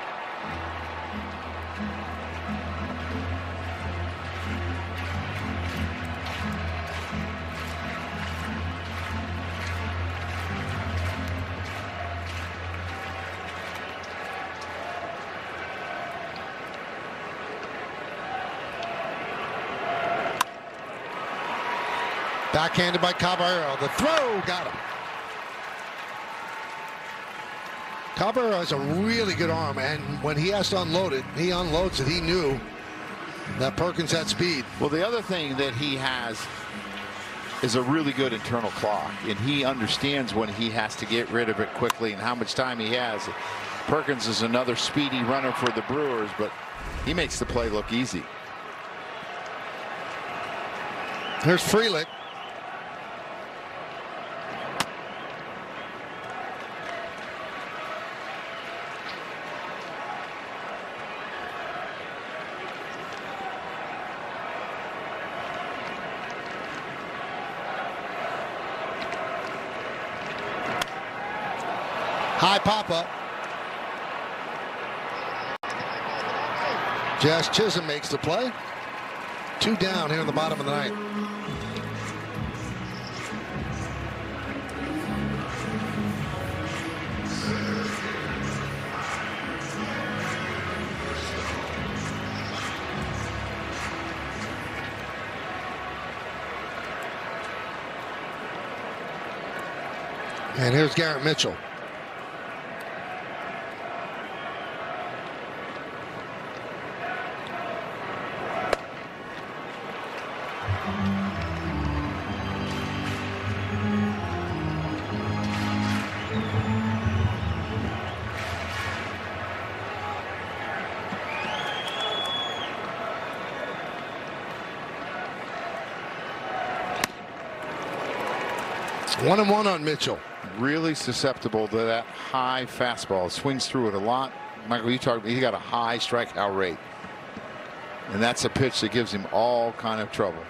B: Backhanded by Caballero. The throw got him. Caballero has a really good arm, and when he has to unload it, he unloads it. He knew that Perkins had speed.
C: Well, the other thing that he has is a really good internal clock, and he understands when he has to get rid of it quickly and how much time he has. Perkins is another speedy runner for the Brewers, but he makes the play look easy.
B: Here's Frelick. High pop-up. Jazz Chisholm makes the play. 2 down here in the bottom of the ninth. And here's Garrett Mitchell. One and one on Mitchell.
C: Really susceptible to that high fastball. Swings through it a lot. Michael, he got a high strikeout rate. And that's a pitch that gives him all kind of trouble.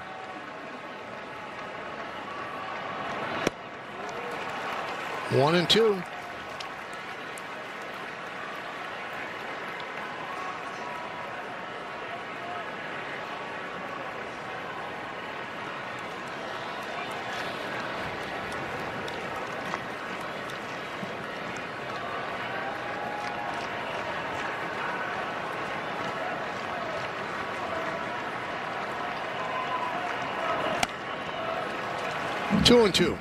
B: One and two. Two and two.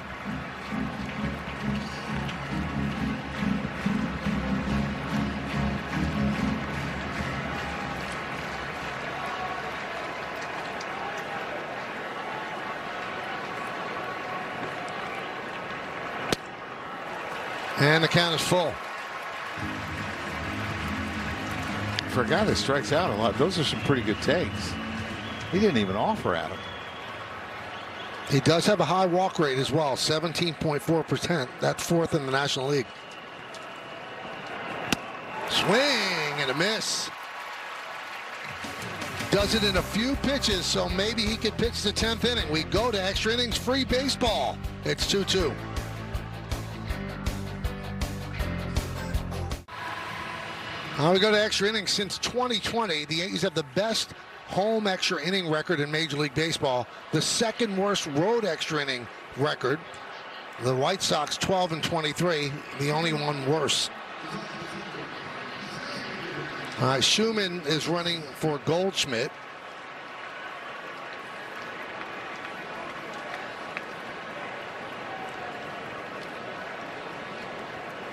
B: And the count is full.
C: For a guy that strikes out a lot, those are some pretty good takes. He didn't even offer at him.
B: He does have a high walk rate as well, 17.4%. That's fourth in the National League. Swing and a miss. Does it in a few pitches, so maybe he could pitch the 10th inning. We go to extra innings, free baseball. It's 2-2. Now we go to extra innings. Since 2020, the Yankees have the best home extra inning record in Major League Baseball, the second worst road extra inning record. The White Sox 12 and 23, the only one worse. Schumann is running for Goldschmidt.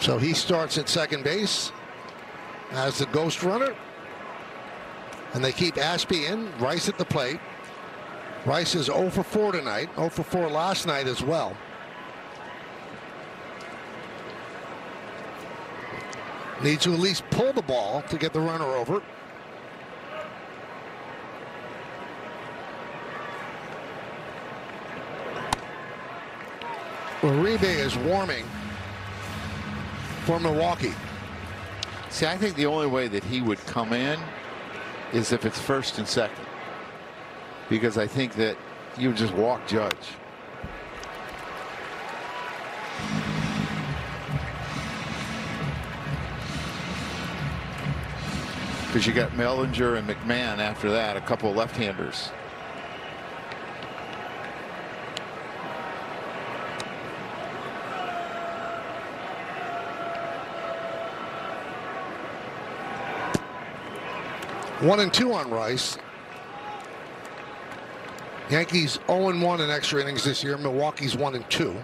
B: So he starts at second base as the ghost runner. And they keep Ashby in, Rice at the plate. Rice is 0 for 4 tonight, 0 for 4 last night as well. Needs to at least pull the ball to get the runner over. Uribe is warming for Milwaukee.
C: See, I think the only way that he would come in is if it's first and second, because I think that you would just walk Judge. Because you got Mellinger and McMahon after that, a couple of left-handers.
B: One and two on Rice. Yankees 0-1 in extra innings this year. Milwaukee's 1 and 2.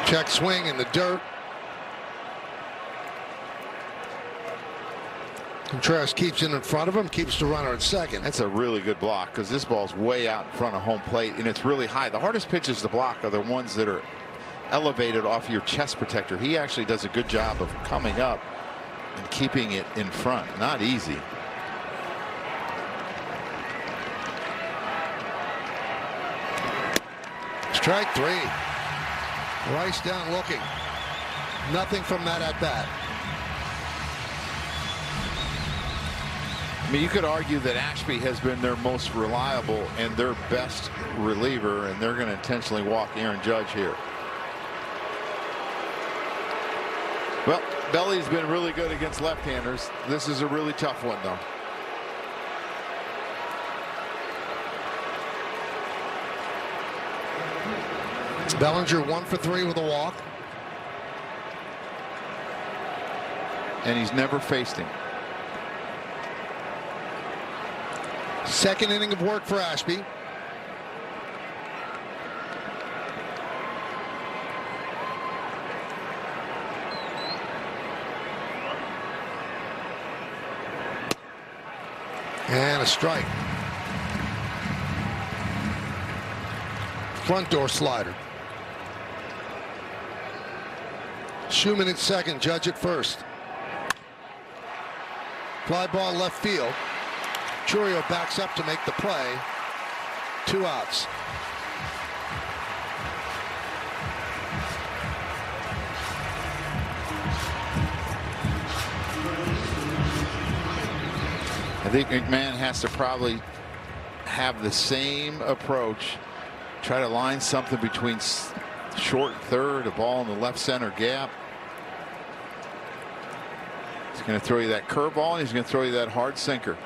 B: Check swing in the dirt. Contreras keeps it in front of him, keeps the runner at second.
C: That's a really good block because this ball's way out in front of home plate and it's really high. The hardest pitches to block are the ones that are elevated off your chest protector. He actually does a good job of coming up and keeping it in front. Not easy.
B: Strike three. Rice down looking. Nothing from that at bat.
C: I mean, you could argue that Ashby has been their most reliable and their best reliever, and they're going to intentionally walk Aaron Judge here. Well, Belly's been really good against left-handers. This is a really tough one, though.
B: Bellinger 1 for 3 with a walk.
C: And he's never faced him.
B: Second inning of work for Ashby. And a strike. Front door slider. Schumann at second, Judge at first. Fly ball left field. Churio backs up to make the play. 2 outs.
C: I think McMahon has to probably have the same approach. Try to line something between short third, a ball in the left center gap. He's going to throw you that curveball, and he's going to throw you that hard sinker.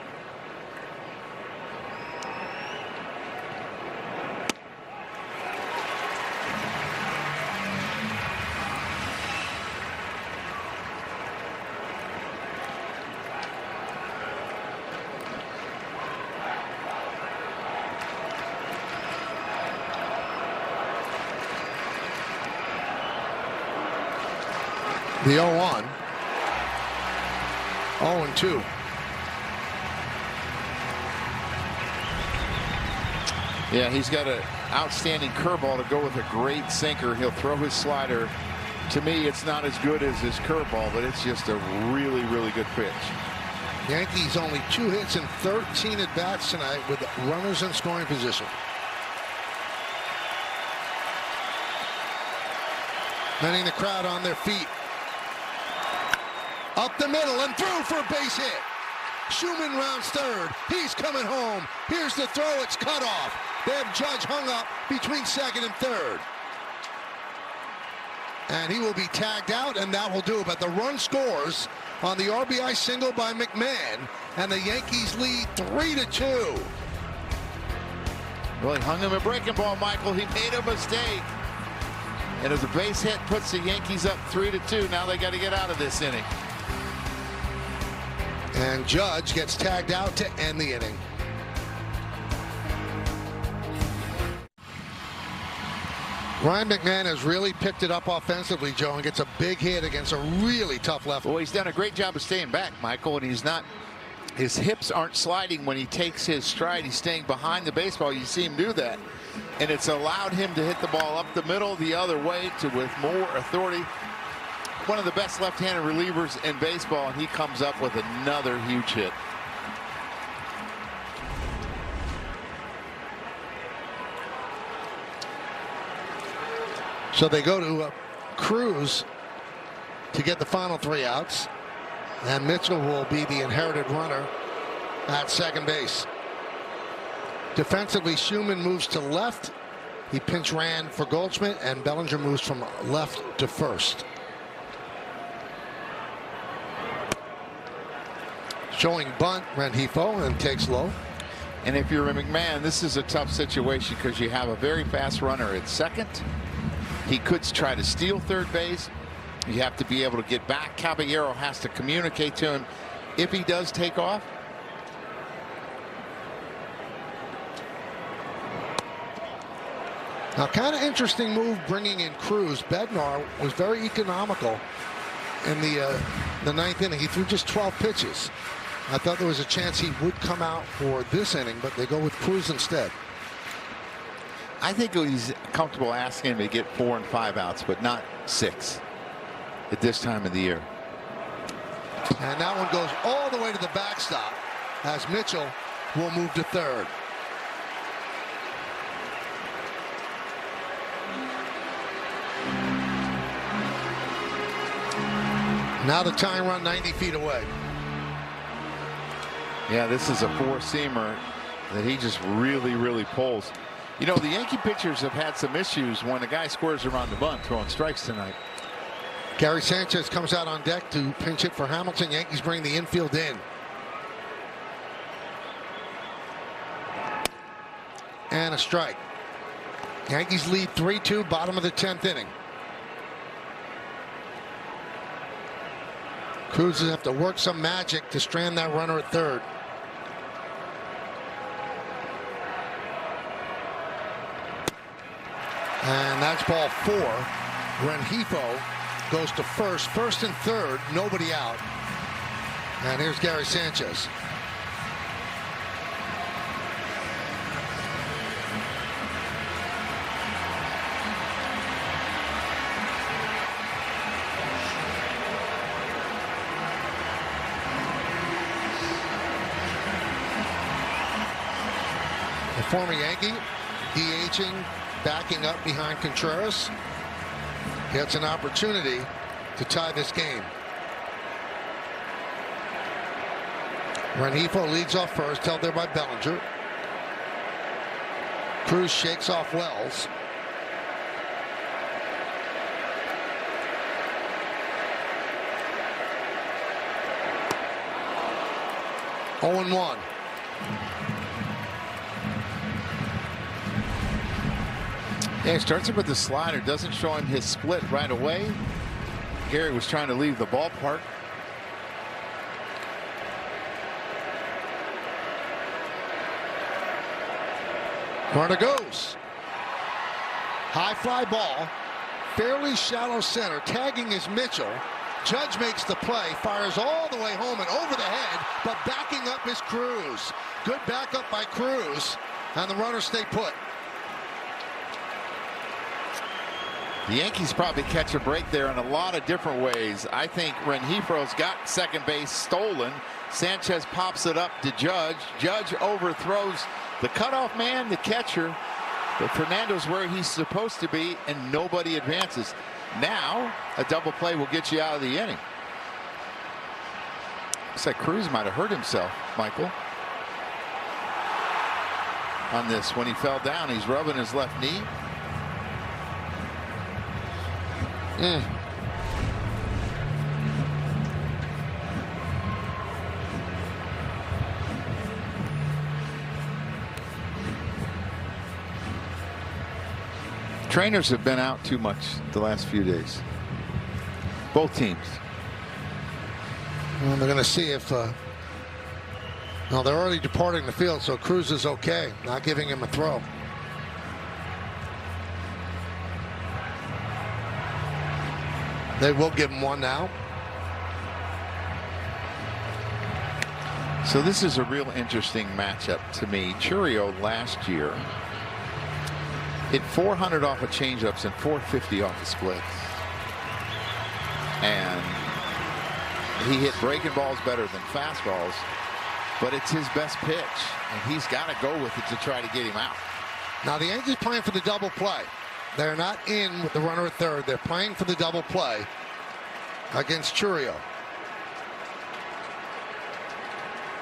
B: The 0-1. 0-2.
C: Yeah, he's got an outstanding curveball to go with a great sinker. He'll throw his slider. To me, it's not as good as his curveball, but it's just a really, really good pitch.
B: Yankees only 2 hits and 13 at bats tonight with runners in scoring position. Letting the crowd on their feet. Up the middle and through for a base hit. Schumann rounds third. He's coming home. Here's the throw. It's cut off. They have Judge hung up between second and third. And he will be tagged out, and that will do it. But the run scores on the RBI single by McMahon, and the Yankees lead 3-2.
C: Well, he hung him a breaking ball, Michael. He made a mistake. And as a base hit puts the Yankees up 3-2, now they got to get out of this inning.
B: And Judge gets tagged out to end the inning. Ryan McMahon has really picked it up offensively, Joe, and gets a big hit against a really tough left.
C: Well, he's done a great job of staying back, Michael, and he's not, his hips aren't sliding when he takes his stride. He's staying behind the baseball. You see him do that. And it's allowed him to hit the ball up the middle the other way with more authority. One of the best left-handed relievers in baseball, and he comes up with another huge hit.
B: So they go to Cruz to get the final 3 outs. And Mitchell will be the inherited runner at second base. Defensively, Schumann moves to left. He pinch ran for Goldschmidt, and Bellinger moves from left to first. Showing bunt, Rengifo, and takes low.
C: And if you're a McMahon, this is a tough situation because you have a very fast runner at second. He could try to steal third base. You have to be able to get back. Caballero has to communicate to him if he does take off.
B: Now, kind of interesting move bringing in Cruz. Bednar was very economical in the 9th inning. He threw just 12 pitches. I thought there was a chance he would come out for this inning, but they go with Cruz instead.
C: I think he's comfortable asking him to get 4 and 5 outs, but not 6 at this time of the year.
B: And that one goes all the way to the backstop as Mitchell will move to third. Now the tying run 90 feet away.
C: Yeah, this is a 4-seamer that he just really, really pulls. You know, the Yankee pitchers have had some issues when a guy squares around the bunt throwing strikes tonight.
B: Gary Sanchez comes out on deck to pinch hit for Hamilton. Yankees bring the infield in. And a strike. Yankees lead 3-2, bottom of the 10th inning. Cruz will have to work some magic to strand that runner at third. And that's ball 4. Rengifo goes to first. First and third, nobody out. And here's Gary Sanchez. The former Yankee, DHing, backing up behind Contreras, gets an opportunity to tie this game. Rengifo leads off first, held there by Bellinger. Cruz shakes off Wells. Oh and 1.
C: Yeah, he starts him with the slider, doesn't show him his split right away. Gary was trying to leave the ballpark.
B: Runner goes. High fly ball. Fairly shallow center. Tagging is Mitchell. Judge makes the play. Fires all the way home and over the head. But backing up is Cruz. Good backup by Cruz. And the runners stay put.
C: The Yankees probably catch a break there in a lot of different ways. I think Rengifo's got second base stolen. Sanchez pops it up to Judge. Judge overthrows the cutoff man, the catcher. But Fernando's where he's supposed to be, and nobody advances. Now, a double play will get you out of the inning. Looks like Cruz might have hurt himself, Michael. On this, when he fell down, he's rubbing his left knee. Trainers have been out too much the last few days. Both teams.
B: Well, they're going to see if. No, they're already departing the field, so Cruz is okay. Not giving him a throw. They will give him one now.
C: So this is a real interesting matchup to me. Chourio last year hit 400 off of changeups and 450 off of splits. And he hit breaking balls better than fastballs, but it's his best pitch, and he's got to go with it to try to get him out.
B: Now the Yankees playing for the double play. They're not in with the runner at third. They're playing for the double play against Chourio.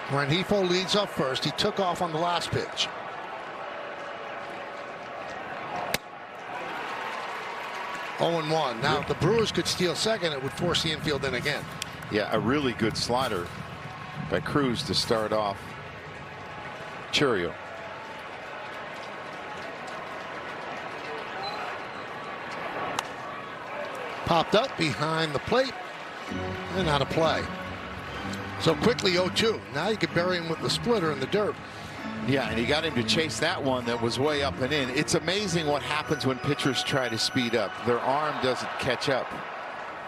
B: Rengifo leads off first. He took off on the last pitch. Oh and 1. Now, if the Brewers could steal second, it would force the infield in again.
C: Yeah, a really good slider by Cruz to start off Chourio.
B: Popped up behind the plate and out of play. So quickly 0-2. Now you can bury him with the splitter in the dirt.
C: Yeah, and he got him to chase that one that was way up and in. It's amazing what happens when pitchers try to speed up. Their arm doesn't catch up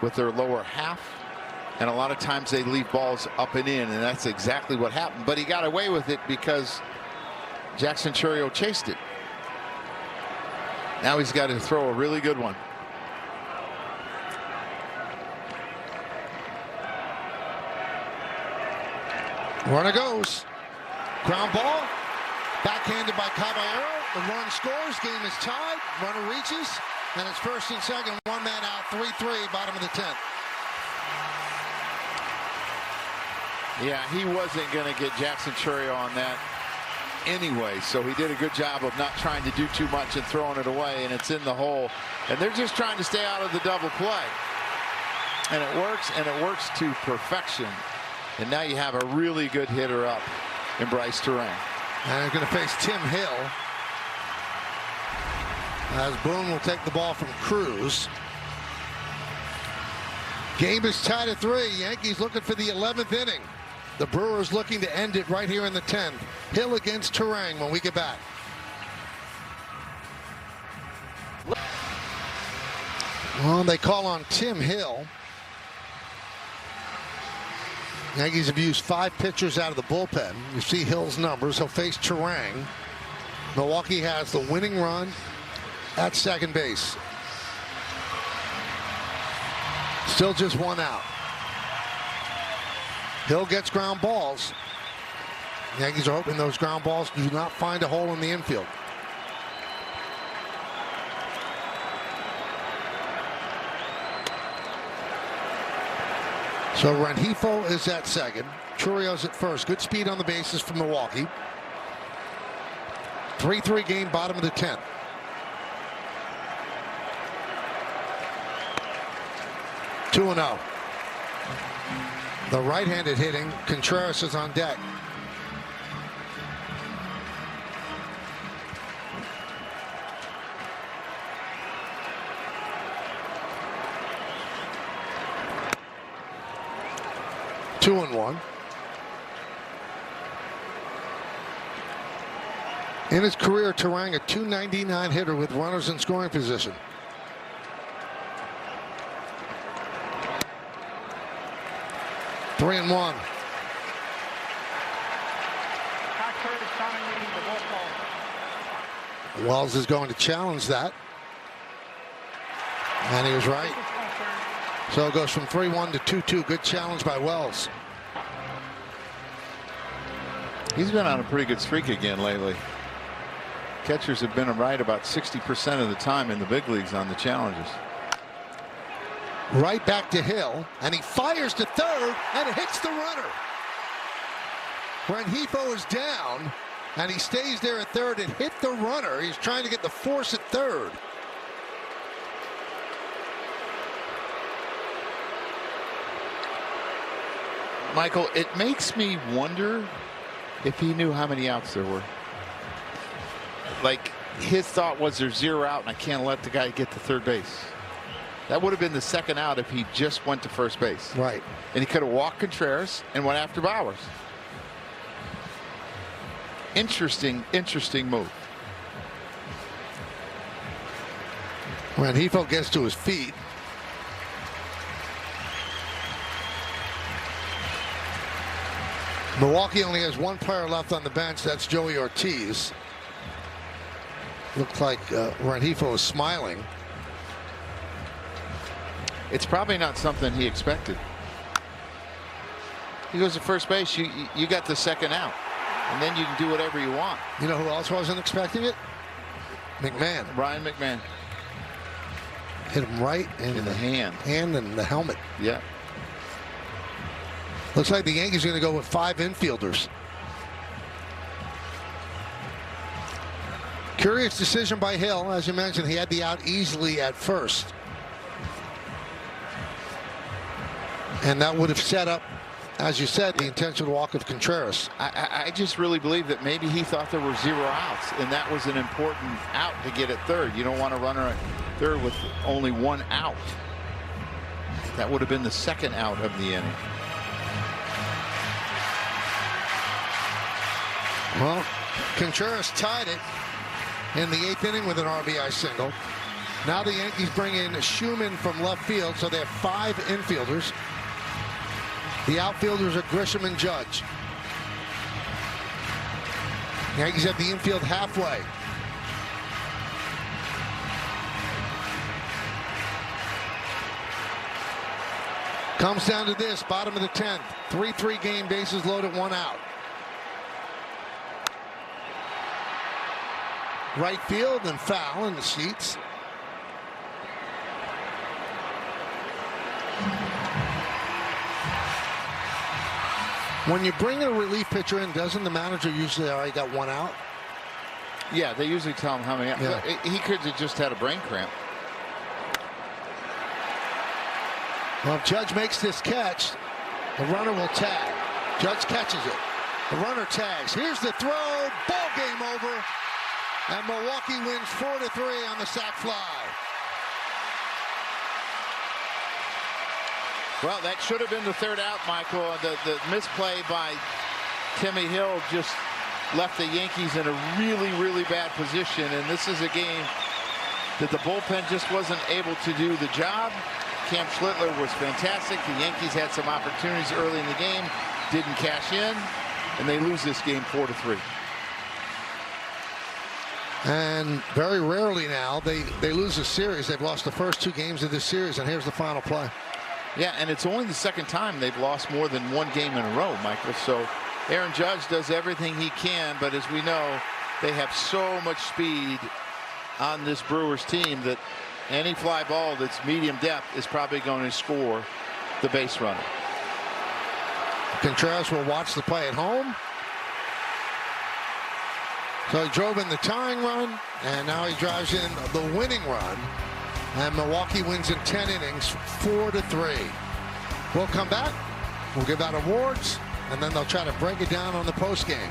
C: with their lower half, and a lot of times they leave balls up and in, and that's exactly what happened. But he got away with it because Jackson Chourio chased it. Now he's got to throw a really good one.
B: Runner goes. Ground ball. Backhanded by Caballero. The run scores. Game is tied. Runner reaches. And it's first and second. One man out. 3-3. Bottom of the 10th.
C: Yeah, he wasn't going to get Jackson Chourio on that anyway. So he did a good job of not trying to do too much and throwing it away. And it's in the hole. And they're just trying to stay out of the double play. And it works to perfection. And now you have a really good hitter up in Bryce Terang.
B: And they're going to face Tim Hill. as Boone will take the ball from Cruz. Game is tied at 3. Yankees looking for the 11th inning. The Brewers looking to end it right here in the 10th. Hill against Terang when we get back. Well, they call on Tim Hill. Yankees have used 5 pitchers out of the bullpen. You see Hill's numbers. He'll face Terang. Milwaukee has the winning run at second base. Still just 1 out. Hill gets ground balls. Yankees are hoping those ground balls do not find a hole in the infield. So Rengifo is at second. Churio's at first. Good speed on the bases from Milwaukee. 3-3 game, bottom of the 10th. Two 2-0. The right-handed hitting. Contreras is on deck. Two and 1. In his career, Terang a .299 hitter with runners in scoring position. Three and 1. Wells is going to challenge that. And he was right. So it goes from 3-1 to 2-2. Good challenge by Wells.
C: He's been on a pretty good streak again lately. Catchers have been right about 60% of the time in the big leagues on the challenges.
B: Right back to Hill, and he fires to third, and it hits the runner. Rengifo is down, and he stays there at third and hit the runner. He's trying to get the force at third.
C: Michael, it makes me wonder if he knew how many outs there were. Like, his thought was there's 0 out and I can't let the guy get to third base. That would have been the second out if he just went to first base.
B: Right.
C: And he could have walked Contreras and went after Bowers. Interesting move.
B: Rengifo gets to his feet. Milwaukee only has 1 player left on the bench. That's Joey Ortiz. Looks like Rengifo is smiling.
C: It's probably not something he expected. He goes to first base. You got the second out, and then you can do whatever you want.
B: You know who else wasn't expecting it? McMahon.
C: Ryan McMahon.
B: Hit him right in
C: the hand.
B: Hand and the helmet.
C: Yeah.
B: Looks like the Yankees are going to go with 5 infielders. Curious decision by Hill. As you mentioned, he had the out easily at first. And that would have set up, as you said, the intentional walk of Contreras.
C: I just really believe that maybe he thought there were 0 outs, and that was an important out to get at third. You don't want to run at third with only 1 out. That would have been the second out of the inning.
B: Well, Contreras tied it in the 8th inning with an RBI single. Now the Yankees bring in Schumann from left field, so they have 5 infielders. The outfielders are Grisham and Judge. The Yankees have the infield halfway. Comes down to this, bottom of the 10th. 3-3 game, bases loaded, 1 out. Right field and foul in the seats. When you bring a relief pitcher in, doesn't the manager usually already got 1 out?
C: Yeah, they usually tell him how many. Yeah. He could have just had a brain cramp.
B: Well, if Judge makes this catch, the runner will tag. Judge catches it. The runner tags. Here's the throw. Ball game over. And Milwaukee wins 4-3 on the sac fly.
C: Well, that should have been the third out, Michael. The misplay by Timmy Hill just left the Yankees in a really, really bad position. And this is a game that the bullpen just wasn't able to do the job. Cam Schlittler was fantastic. The Yankees had some opportunities early in the game, didn't cash in, and they lose this game 4-3.
B: And very rarely now they lose a series. They've lost the first 2 games of this series, and here's the final play.
C: Yeah, and it's only the second time they've lost more than 1 game in a row, Michael. So Aaron Judge does everything he can, but as we know, they have so much speed on this Brewers team that any fly ball that's medium depth is probably going to score the base runner.
B: Contreras will watch the play at home. So he drove in the tying run, and now he drives in the winning run. And Milwaukee wins in 10 innings, 4-3. We'll come back. We'll give out awards, and then they'll try to break it down on the postgame.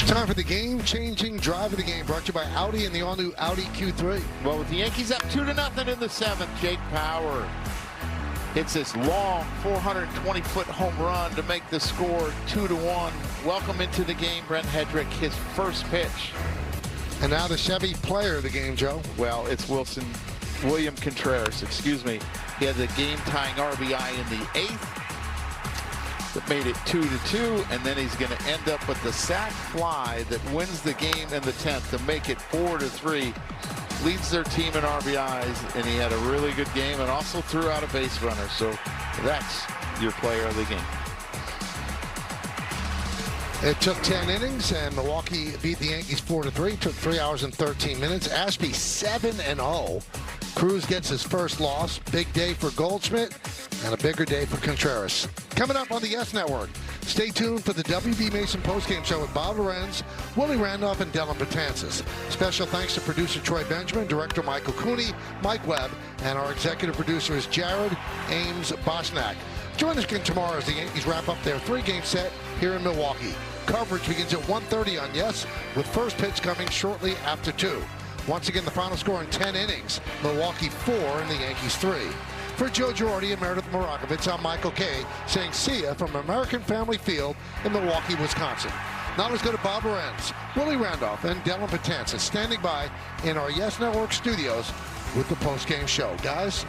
B: Time for the game-changing drive of the game, brought to you by Audi and the all-new Audi Q3.
C: Well, with the Yankees up 2-0 in the 7th, Jake Power hits this long 420-foot home run to make the score 2-1. Welcome into the game, Brent Hedrick, his first pitch.
B: And now the Chevy player of the game, Joe.
C: Well, it's William Contreras, excuse me. He had the game-tying RBI in the 8th. That made it 2-2, and then he's going to end up with the sac fly that wins the game in the 10th to make it 4-3. Leads their team in RBIs, and he had a really good game and also threw out a base runner. So that's your player of the game.
B: It took 10 innings, and Milwaukee beat the Yankees 4-3. Took 3 hours and 13 minutes. Ashby 7-0. Cruz gets his first loss. Big day for Goldschmidt, and a bigger day for Contreras. Coming up on the Yes Network, stay tuned for the WB Mason postgame show with Bob Lorenz, Willie Randolph, and Dylan Betances. Special thanks to producer Troy Benjamin, director Michael Cooney, Mike Webb, and our executive producers Jared Ames Bosnack. Join us again tomorrow as the Yankees wrap up their 3-game set here in Milwaukee. Coverage begins at 1:30 on Yes, with first pitch coming shortly after 2. Once again, the final score in 10 innings, Milwaukee 4 and the Yankees 3. For Joe Girardi and Meredith Morakovitz, I'm Michael Kay saying see ya from American Family Field in Milwaukee, Wisconsin. Now let's go to Bob Lorenz, Willie Randolph, and Dylan Betances standing by in our Yes Network studios with the postgame show. Guys?